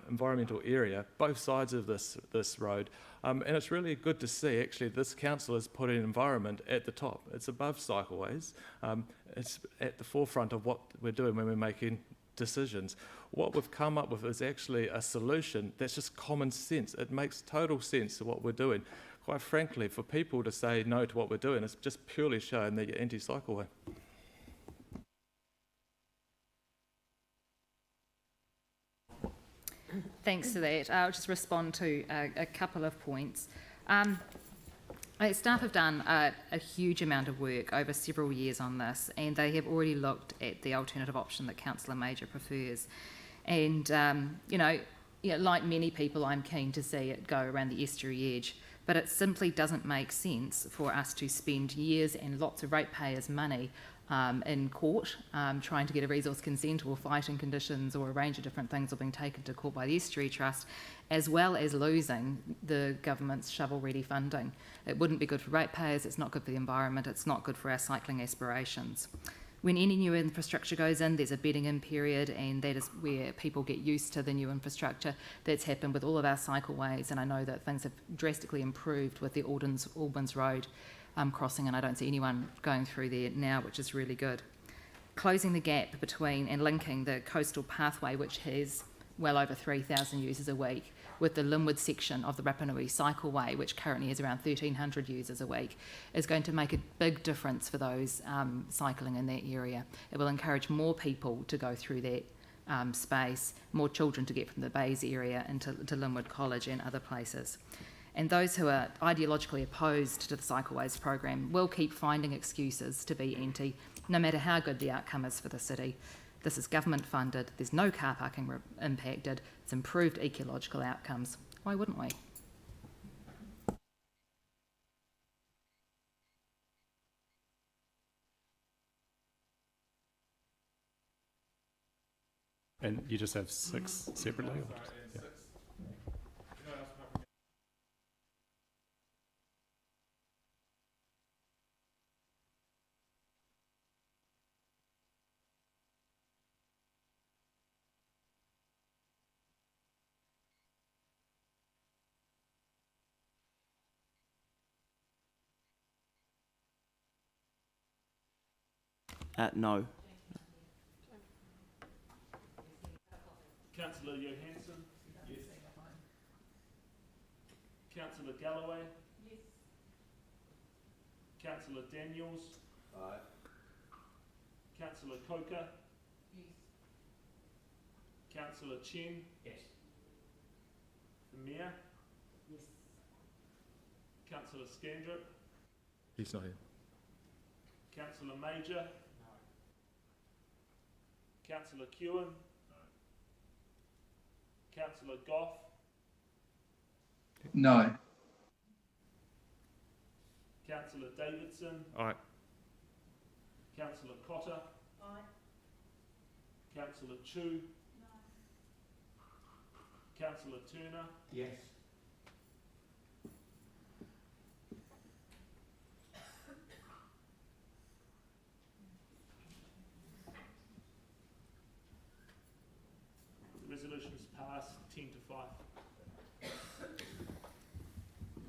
environmental area, both sides of this road, and it's really good to see actually this council has put an environment at the top. It's above cycleways. It's at the forefront of what we're doing when we're making decisions. What we've come up with is actually a solution that's just common sense. It makes total sense to what we're doing. Quite frankly, for people to say no to what we're doing, it's just purely showing that you're anti-cycleway. Thanks to that. I'll just respond to a couple of points. Staff have done a huge amount of work over several years on this, and they have already looked at the alternative option that Councillor Major prefers. And, like many people, I'm keen to see it go around the estuary edge, but it simply doesn't make sense for us to spend years and lots of ratepayers' money in court trying to get a resource consent or fighting conditions or a range of different things, or being taken to court by the Estuary Trust, as well as losing the government's shovel-ready funding. It wouldn't be good for ratepayers, it's not good for the environment, it's not good for our cycling aspirations. When any new infrastructure goes in, there's a bedding in period, and that is where people get used to the new infrastructure. That's happened with all of our cycleways, and I know that things have drastically improved with the Albans Road crossing, and I don't see anyone going through there now, which is really good. Closing the gap between and linking the coastal pathway, which has well over 3,000 users a week, with the Linwood section of the Rapanui Cycleway, which currently has around 1,300 users a week, is going to make a big difference for those cycling in that area. It will encourage more people to go through that space, more children to get from the Bays area into Linwood College and other places. And those who are ideologically opposed to the Cycleways program will keep finding excuses to be anti, no matter how good the outcome is for the city. This is government funded, there's no car parking impacted, it's improved ecological outcomes. Why wouldn't we? And you just have 6 separately? Or just, yeah. No. Councillor Johansson? Yes. Councillor Galloway? Yes. Councillor Daniels? Aye. Councillor Coker? Yes. Councillor Chen? Yes. The Mayor? Yes. Councillor Scandrick? He's not here. Councillor Major? No. Councillor Kewen? No. Councillor Goff? No. Councillor Davidson? Aye. Councillor Cotter? Aye. Councillor Chu? No. Councillor Turner? Yes. Resolutions passed 10 to 5.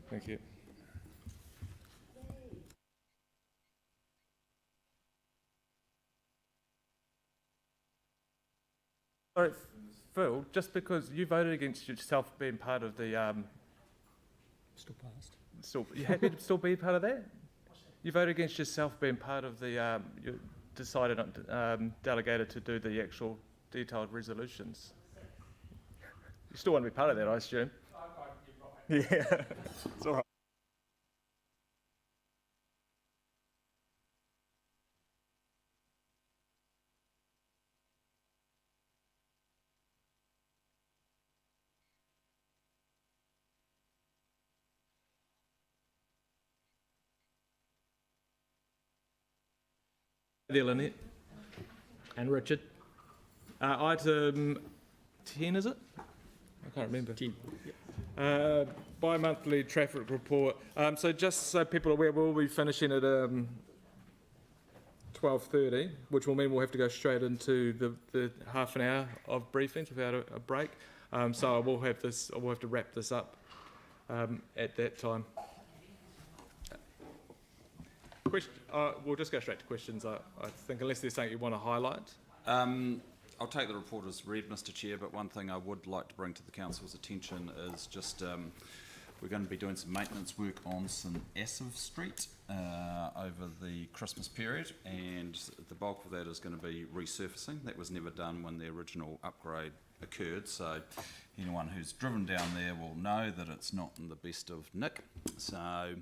Thank you. Sorry, Phil, just because you voted against yourself being part of the... Still passed. You happy to still be part of that? You voted against yourself being part of the... you decided delegated to do the actual detailed resolutions. You still want to be part of that, I assume? Yeah, it's all right. There, Lynette. And Richard? Item 10, is it? I can't remember. 10. Bi-monthly traffic report. So just so people are aware, we'll be finishing at 12:30, which will mean we'll have to go straight into the half an hour of briefings without a break. So we'll have to wrap this up at that time. We'll just go straight to questions, I think, unless there's something you want to highlight. I'll take the report as read, Mr Chair, but one thing I would like to bring to the Council's attention is just we're going to be doing some maintenance work on St Asaph Street over the Christmas period, and the bulk of that is going to be resurfacing. That was never done when the original upgrade occurred, so anyone who's driven down there will know that it's not in the best of nick. So,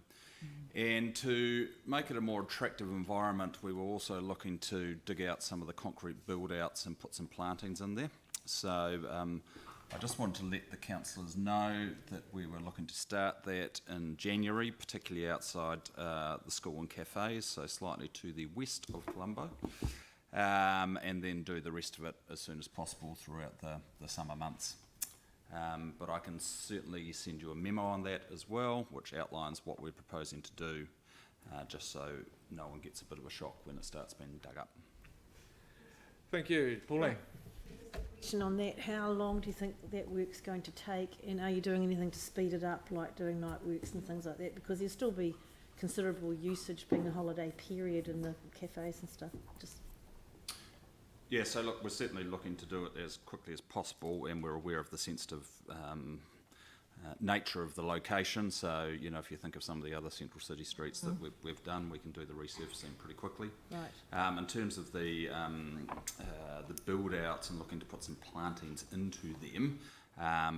and to make it a more attractive environment, we were also looking to dig out some of the concrete build-outs and put some plantings in there. So I just wanted to let the councillors know that we were looking to start that in January, particularly outside the school and cafes, so slightly to the west of Colombo, and then do the rest of it as soon as possible throughout the summer months. But I can certainly send you a memo on that as well, which outlines what we're proposing to do, just so no one gets a bit of a shock when it starts being dug up. Thank you. Pauline? Question on that, how long do you think that work's going to take, and are you doing anything to speed it up, like doing night works and things like that? Because there'll still be considerable usage being the holiday period in the cafes and stuff. Just yeah, so look, we're certainly looking to do it as quickly as possible, and we're aware of the sensitive nature of the location. So, you know, if you think of some of the other central city streets that we've done, we can do the resurfacing pretty quickly. Right. In terms of the build-outs and looking to put some plantings into them,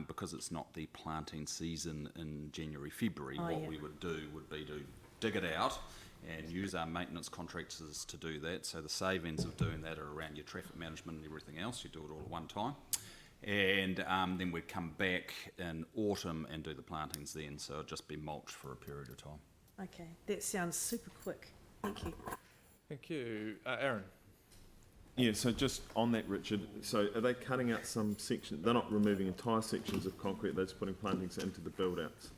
because it's not the planting season in January, February, we would do would be to dig it out and use our maintenance contractors to do that. So the savings of doing that are around your traffic management and everything else. You do it all at one time. And then we'd come back in autumn and do the plantings then. So it'd just be mulch for a period of time. okay, that sounds super quick. Thank you. Thank you. Aaron? Yeah, so just on that, Richard, so are they cutting out some sections? They're not removing entire sections of concrete, they're just putting plantings into the build-outs?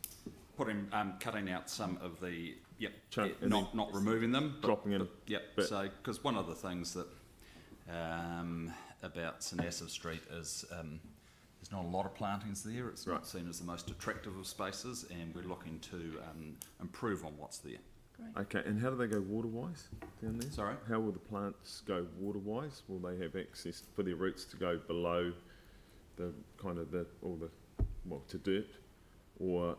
Cutting out some of the, not not removing them. Dropping in. So, because one of the things that about St Asaph Street is there's not a lot of plantings there. It's not seen as the most attractive of spaces, and we're looking to improve on what's there. Great. Okay, and how do they go water-wise down there? Sorry? How will the plants go water-wise? Will they have access for their roots to go below the kind of to dirt, or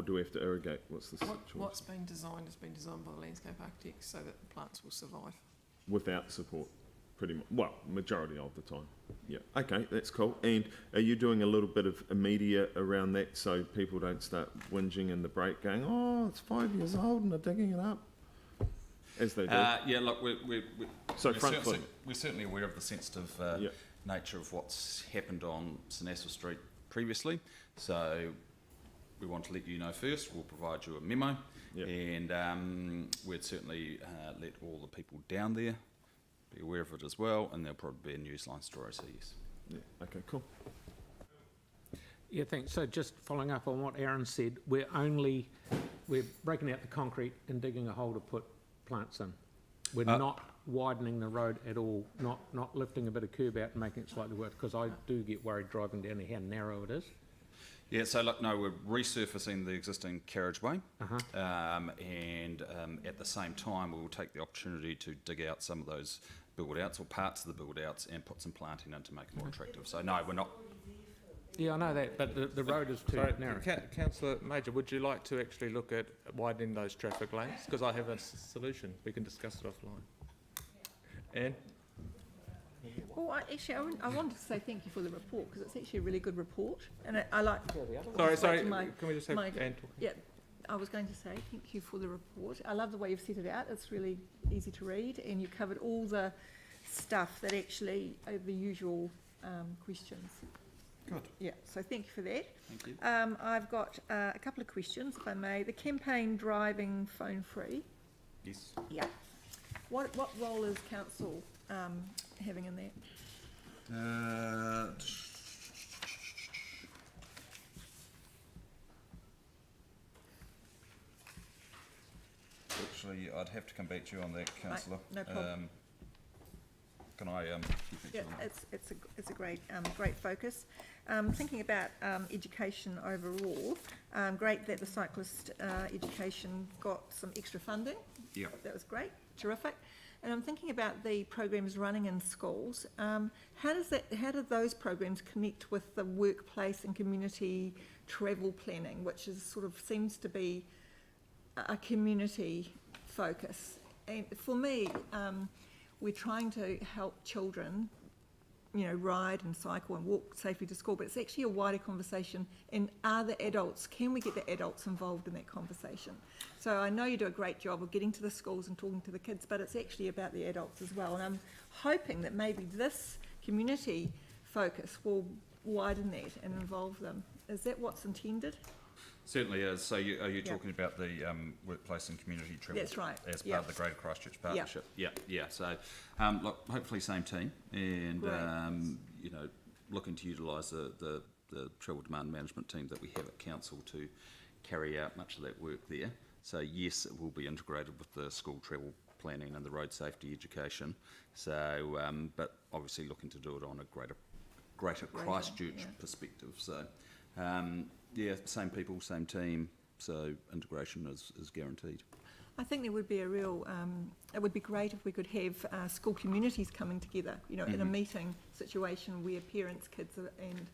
do we have to irrigate? What's the situation? What's been designed has been designed by the landscape architects so that the plants will survive. Without support, pretty much. Well, majority of the time. Yeah. Okay, that's cool. And are you doing a little bit of media around that so people don't start whinging in the break, going, "Oh, it's 5 years old and they're digging it up," as they do? Yeah. Look, we're certainly aware of the sensitive nature of what's happened on St Asaph Street previously. So we want to let you know first. We'll provide you a memo, and we'd certainly let all the people down there be aware of it as well, and there'll probably be a newsline story, so yes. Yeah, okay, cool. Yeah, thanks. So just following up on what Aaron said, we're breaking out the concrete and digging a hole to put plants in. We're not widening the road at all, not lifting a bit of curb out and making it slightly worse, because I do get worried driving down there how narrow it is. Yeah, so look, no, we're resurfacing the existing carriageway, and at the same time we will take the opportunity to dig out some of those build-outs or parts of the build-outs and put some planting in to make it more attractive. So no, we're not. Yeah, I know that, but the road is too narrow. Councillor Major, would you like to actually look at widening those traffic lanes? Because I have a solution. We can discuss it offline. Anne? Well, I wanted to say thank you for the report, because it's actually a really good report, and I like. Sorry. Can we just have Anne talking? Yeah, I was going to say thank you for the report. I love the way you've set it out. It's really easy to read, and you covered all the stuff that actually are the usual questions. Good. Yeah, so thank you for that. Thank you. I've got a couple of questions, if I may. The campaign driving phone free. Yes. Yeah. What role is council having in that? Actually, I'd have to come back to you on that, Councillor. No problem. Can I Yeah, it's a great focus. Thinking about education overall, great that the cyclist education got some extra funding. Yeah. That was great, terrific. And I'm thinking about the programs running in schools. How do those programs connect with the workplace and community travel planning, which is sort of seems to be a community focus? And for me, we're trying to help children, you know, ride and cycle and walk safely to school, but it's actually a wider conversation. And can we get the adults involved in that conversation? So I know you do a great job of getting to the schools and talking to the kids, but it's actually about the adults as well. And I'm hoping that maybe this community focus will widen that and involve them. Is that what's intended? Certainly is. So are you talking about the workplace and community travel? That's right. As part of the Greater Christchurch Partnership? Yeah. So, look, hopefully same team, and you know, looking to utilise the travel demand management team that we have at council to carry out much of that work there. So yes, it will be integrated with the school travel planning and the road safety education. So, but obviously looking to do it on a greater Christchurch perspective. So. Yeah, same people, same team, so integration is guaranteed. I think there would be a real, it would be great if we could have school communities coming together, you know, in a meeting situation where parents, kids and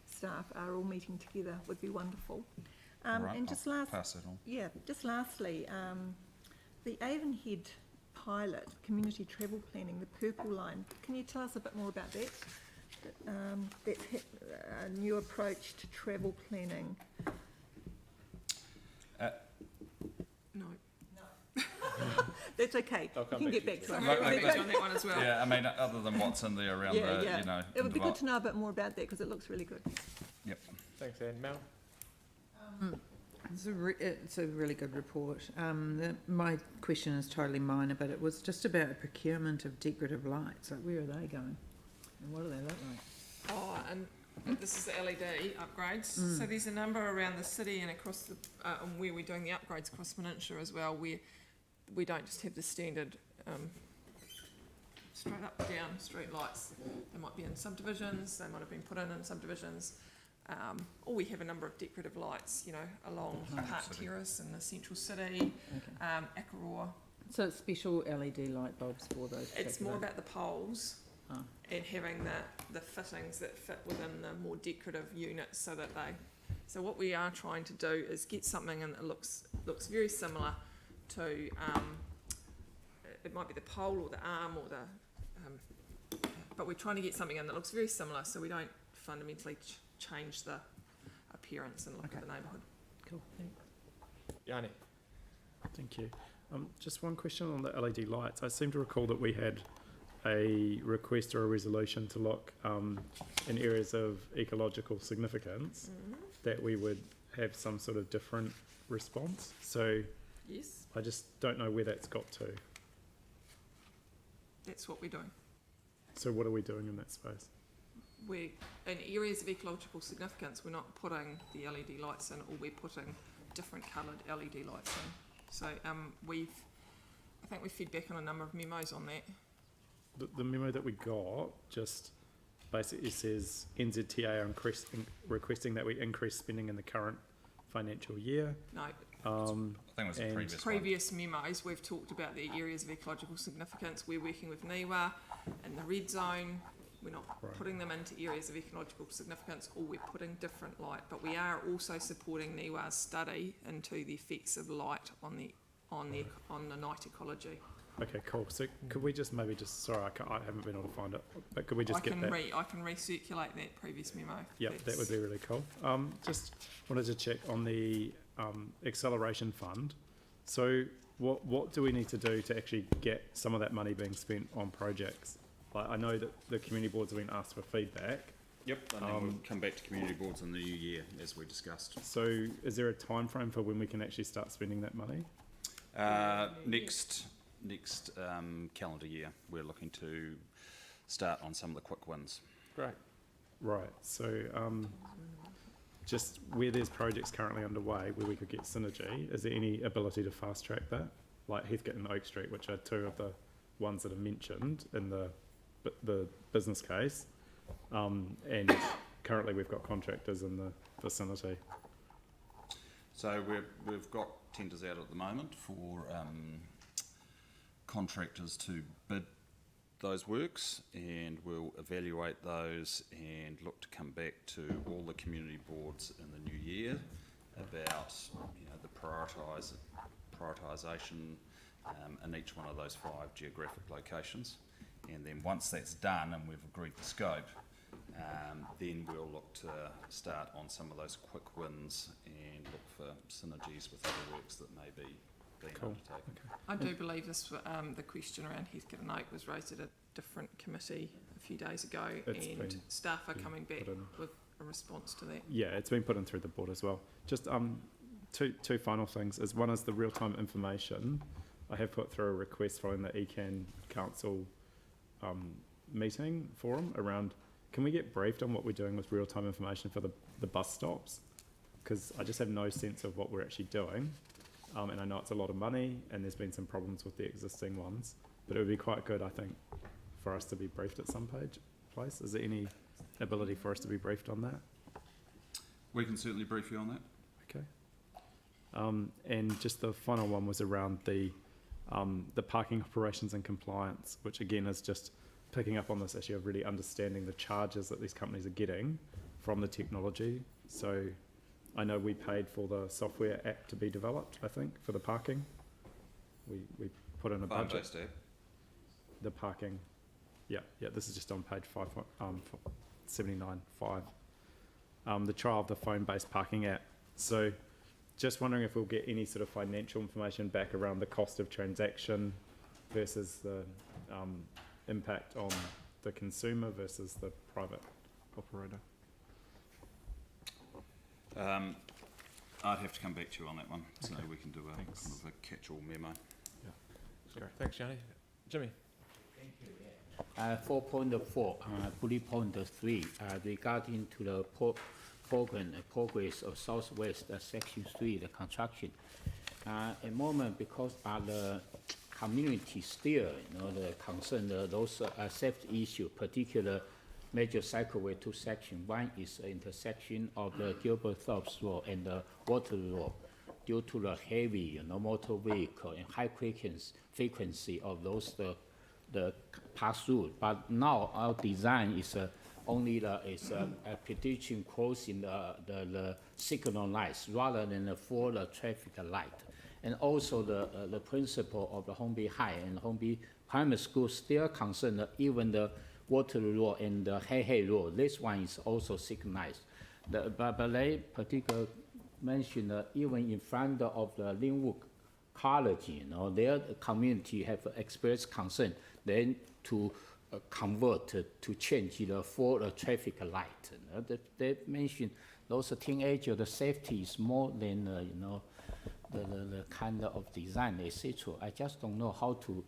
staff are all meeting together would be wonderful. Right, and just pass it on. Yeah, just lastly, the Avonhead pilot, community travel planning, the purple line, can you tell us a bit more about that? That's a new approach to travel planning. No. That's okay. You can get back to it. On that one as well. Yeah, I mean, other than what's in there around you know. It would be good to know a bit more about that because it looks really good. Yep. Thanks, Anne. Mel? It's a really good report. My question is totally minor, but it was just about procurement of decorative lights. Like, where are they going? And what do they look like? Oh, and this is the LED upgrades. So there's a number around the city and across the, and where we're doing the upgrades across the peninsula as well, where we don't just have the standard straight up down street lights. They might be in subdivisions, they might have been put in subdivisions, or we have a number of decorative lights, you know, along Park Terrace in the central city, Akaroa. So it's special LED light bulbs for those? It's more about the poles. And having the fittings that fit within the more decorative units, so that so what we are trying to do is get something in that looks very similar to it might be the pole or the arm or the but we're trying to get something in that looks very similar, so we don't fundamentally change the appearance and look of the neighbourhood. Cool. Yanni. Thank you. Just one question on the LED lights. I seem to recall that we had a request or a resolution to look in areas of ecological significance that we would have some sort of different response. So yes, I just don't know where that's got to. That's what we're doing. So what are we doing in that space? We're in areas of ecological significance. We're not putting the LED lights in, or we're putting different coloured LED lights in. So I think we fed back on a number of memos on that. The memo that we got just basically says NZTA are requesting that we increase spending in the current financial year. No. I think it was the previous memos. We've talked about the areas of ecological significance. We're working with NIWA in the red zone. We're not putting them into areas of ecological significance, or we're putting different light. But we are also supporting NIWA's study into the effects of light on the night ecology. Okay, cool. So could we just sorry, I haven't been able to find it, but could we just get that? I can recirculate that previous memo. Yep, that would be really cool. Just wanted to check on the acceleration fund. So what do we need to do to actually get some of that money being spent on projects? Like, I know that the community boards have been asked for feedback. Yep, and then we'll come back to community boards in the new year, as we discussed. So is there a time frame for when we can actually start spending that money? Next calendar year, we're looking to start on some of the quick wins. Great. Right, so just where there's projects currently underway where we could get synergy, is there any ability to fast track that? Like Heathcote and Oak Street, which are two of the ones that are mentioned in the business case, and currently we've got contractors in the vicinity. So we've got tenders out at the moment for contractors to bid those works, and we'll evaluate those and look to come back to all the community boards in the new year about the prioritisation in each one of those 5 geographic locations. And then once that's done and we've agreed the scope, then we'll look to start on some of those quick wins and look for synergies with other works that may be being undertaken. Okay. I do believe this, the question around Heathcote and Oak was raised at a different committee a few days ago, and staff are coming back with a response to that. Yeah, it's been put in through the board as well. Just two final things. One is the real-time information. I have put through a request following the ECAN Council meeting forum around, can we get briefed on what we're doing with real-time information for the bus stops? Because I just have no sense of what we're actually doing. And I know it's a lot of money and there's been some problems with the existing ones, but it would be quite good, I think, for us to be briefed at some place. Is there any ability for us to be briefed on that? We can certainly brief you on that. Okay. And just the final one was around the parking operations and compliance, which again is just picking up on this issue of really understanding the charges that these companies are getting from the technology. So I know we paid for the software app to be developed, I think, for the parking. We put in a budget. Phone-based app. The parking, yeah, this is just on page 79.5. The trial of the phone-based parking app. So just wondering if we'll get any sort of financial information back around the cost of transaction versus the impact on the consumer versus the private operator. I'd have to come back to you on that one, so we can do a kind of a catch-all memo. Yeah. Great. Thanks, Johnny. Jimmy. 4.4, bullet point 3, regarding to the progress of Southwest Section 3, the construction. At the moment, because the community still, the concern, those safety issue, particular major cycleway 2 section. One is the intersection of the Gilbert Thorpe's Road and the Waterloo Road, due to the heavy motor vehicle and high frequency of those the pass through. But now our design is only a pedestrian crossing the signal lights rather than the full traffic light. And also the principle of the Hornby High and Hornby Primary School still concerned even the Waterloo Road and the Hay Road. This one is also signalized. But they particularly mentioned even in front of the Linwood College, their community have expressed concern then to convert to change the full traffic light. They mentioned those teenagers, the safety is more than the kind of design, etc. I just don't know how to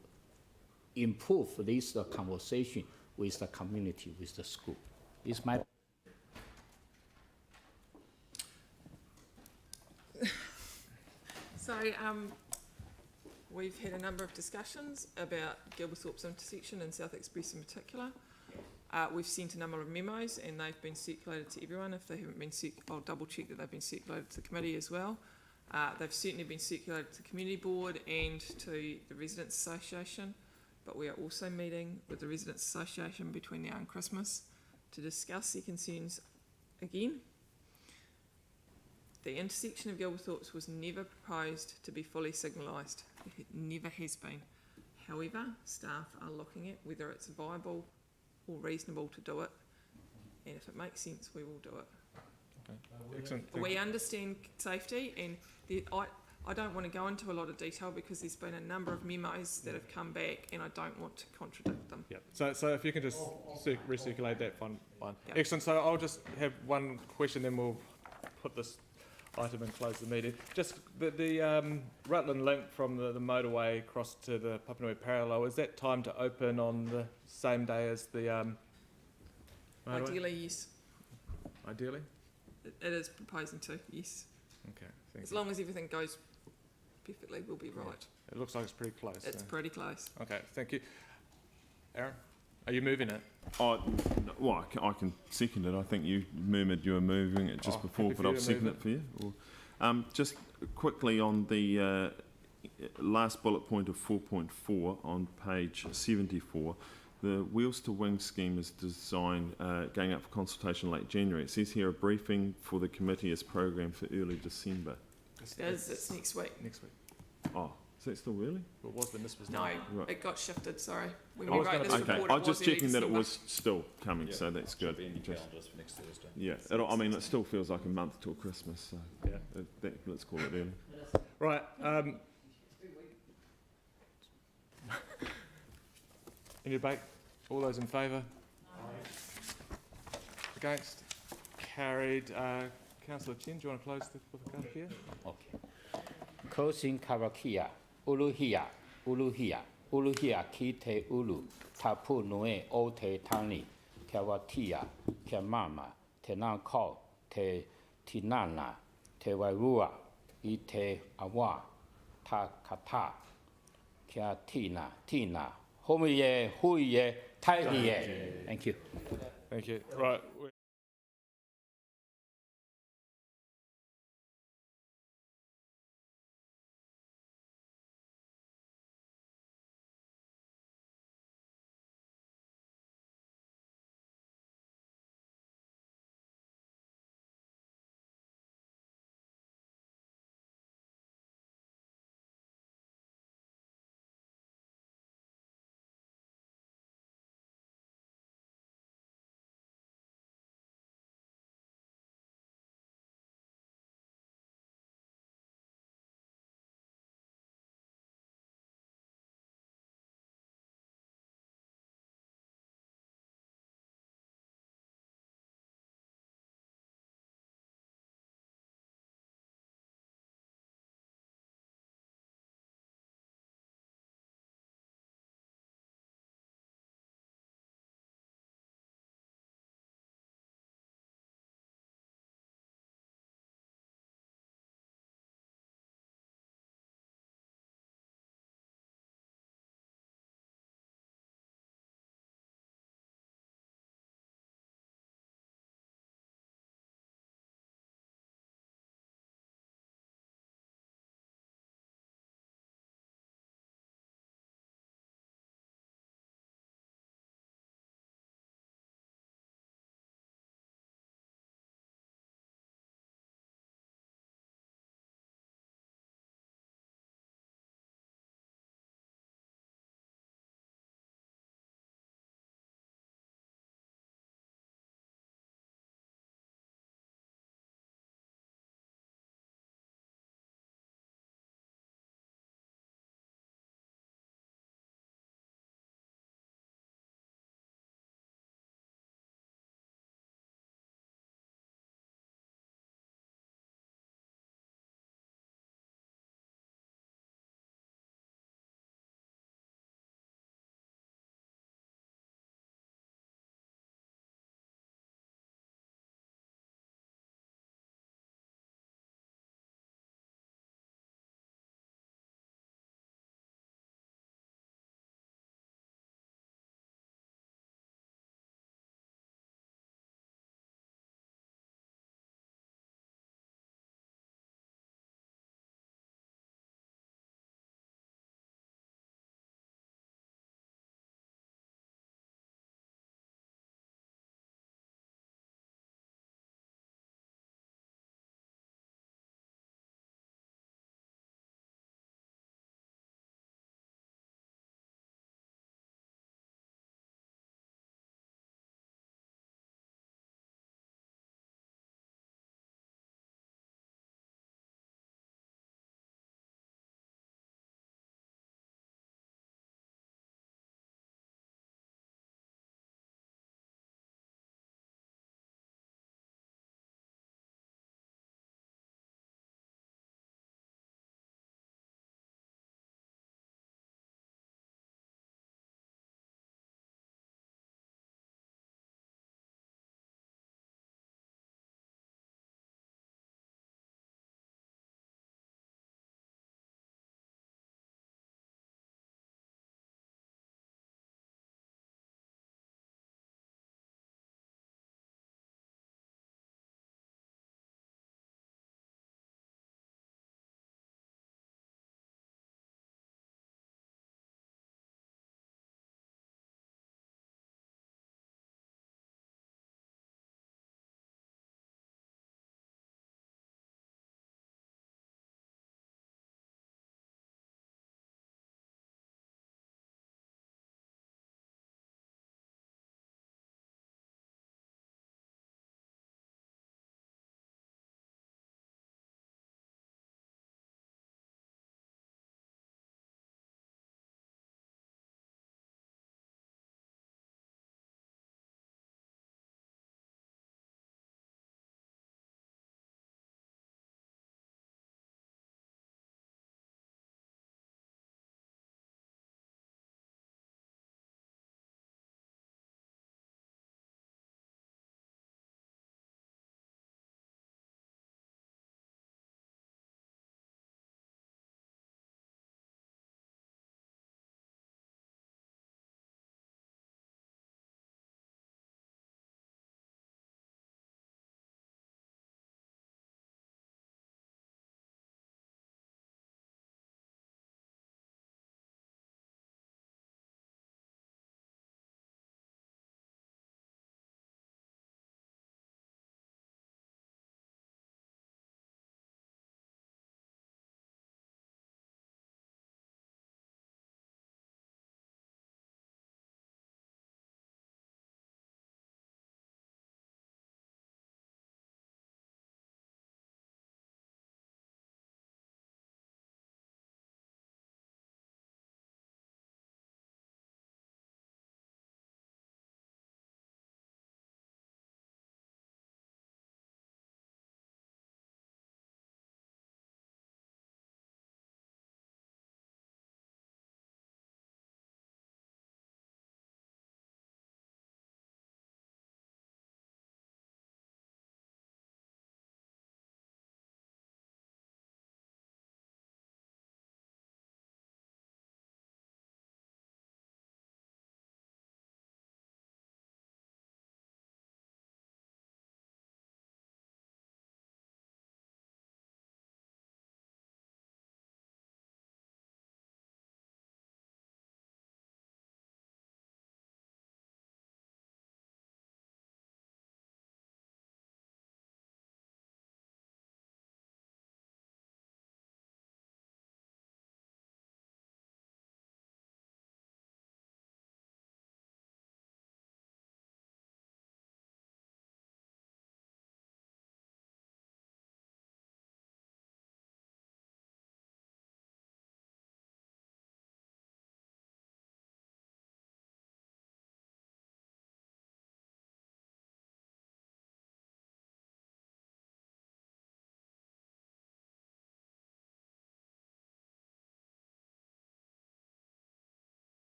improve this conversation with the community, with the school. It's my So we've had a number of discussions about Gilberthorpe's intersection and South Express in particular. We've sent a number of memos and they've been circulated to everyone. If they haven't been I'll double check that they've been circulated to the committee as well. They've certainly been circulated to the community board and to the Residents Association, but we are also meeting with the Residents Association between now and Christmas to discuss their concerns again. The intersection of Gilberthorpe's was never proposed to be fully signalised. It never has been. However, staff are looking at whether it's viable or reasonable to do it, and if it makes sense, we will do it. Okay. Excellent. We understand safety, and I don't want to go into a lot of detail because there's been a number of memos that have come back, and I don't want to contradict them. Yeah. So if you can just recirculate that fine. Yep. Excellent. So I'll just have one question, then we'll put this item and close the meeting. Just the Rutland link from the motorway across to the Papanui parallel, is that timed to open on the same day as the motorway? Ideally, yes. Ideally? It is proposing to, yes. Okay, thank As you. long as everything goes perfectly, we'll be right. It looks like it's pretty close. It's pretty close. Okay, thank you. Aaron, are you moving it? Oh, well, I can second it. I think you murmured you were moving it just before, but I'll second it for you. Just quickly on the last bullet point of 4.4 on page 74, the Wheels to Wings scheme is designed, going up for consultation late January. It says here a briefing for the committee is programmed for early December. It's next week. Next week. Oh, is that still early? Well, it was when this was No, done. Right. it got shifted, sorry. When I we was wrote gonna- this Okay, report, I it was just was early checking that it December. was still coming, Yeah. so that's good. Should be in your Just- calendars for next Thursday. yeah, I mean, it still feels like a month till Christmas, so Yeah. let's call it early. Right. Any debate? All those in favour? Against? Carried. Councillor Chen, do you want to close with the card here? Okay. Closing Karakia, Uluhia, Uluhia, Uluhia, Kite Ulu, Tapu Nue, Ote Tani, Kawatia, Kamama, Tenan Ko, Te Tinana, Te Wairua, Ite Awa, Ta Kata, Kia Tina, Homiye, Huye, Taiye. Thank you. Thank you. Right.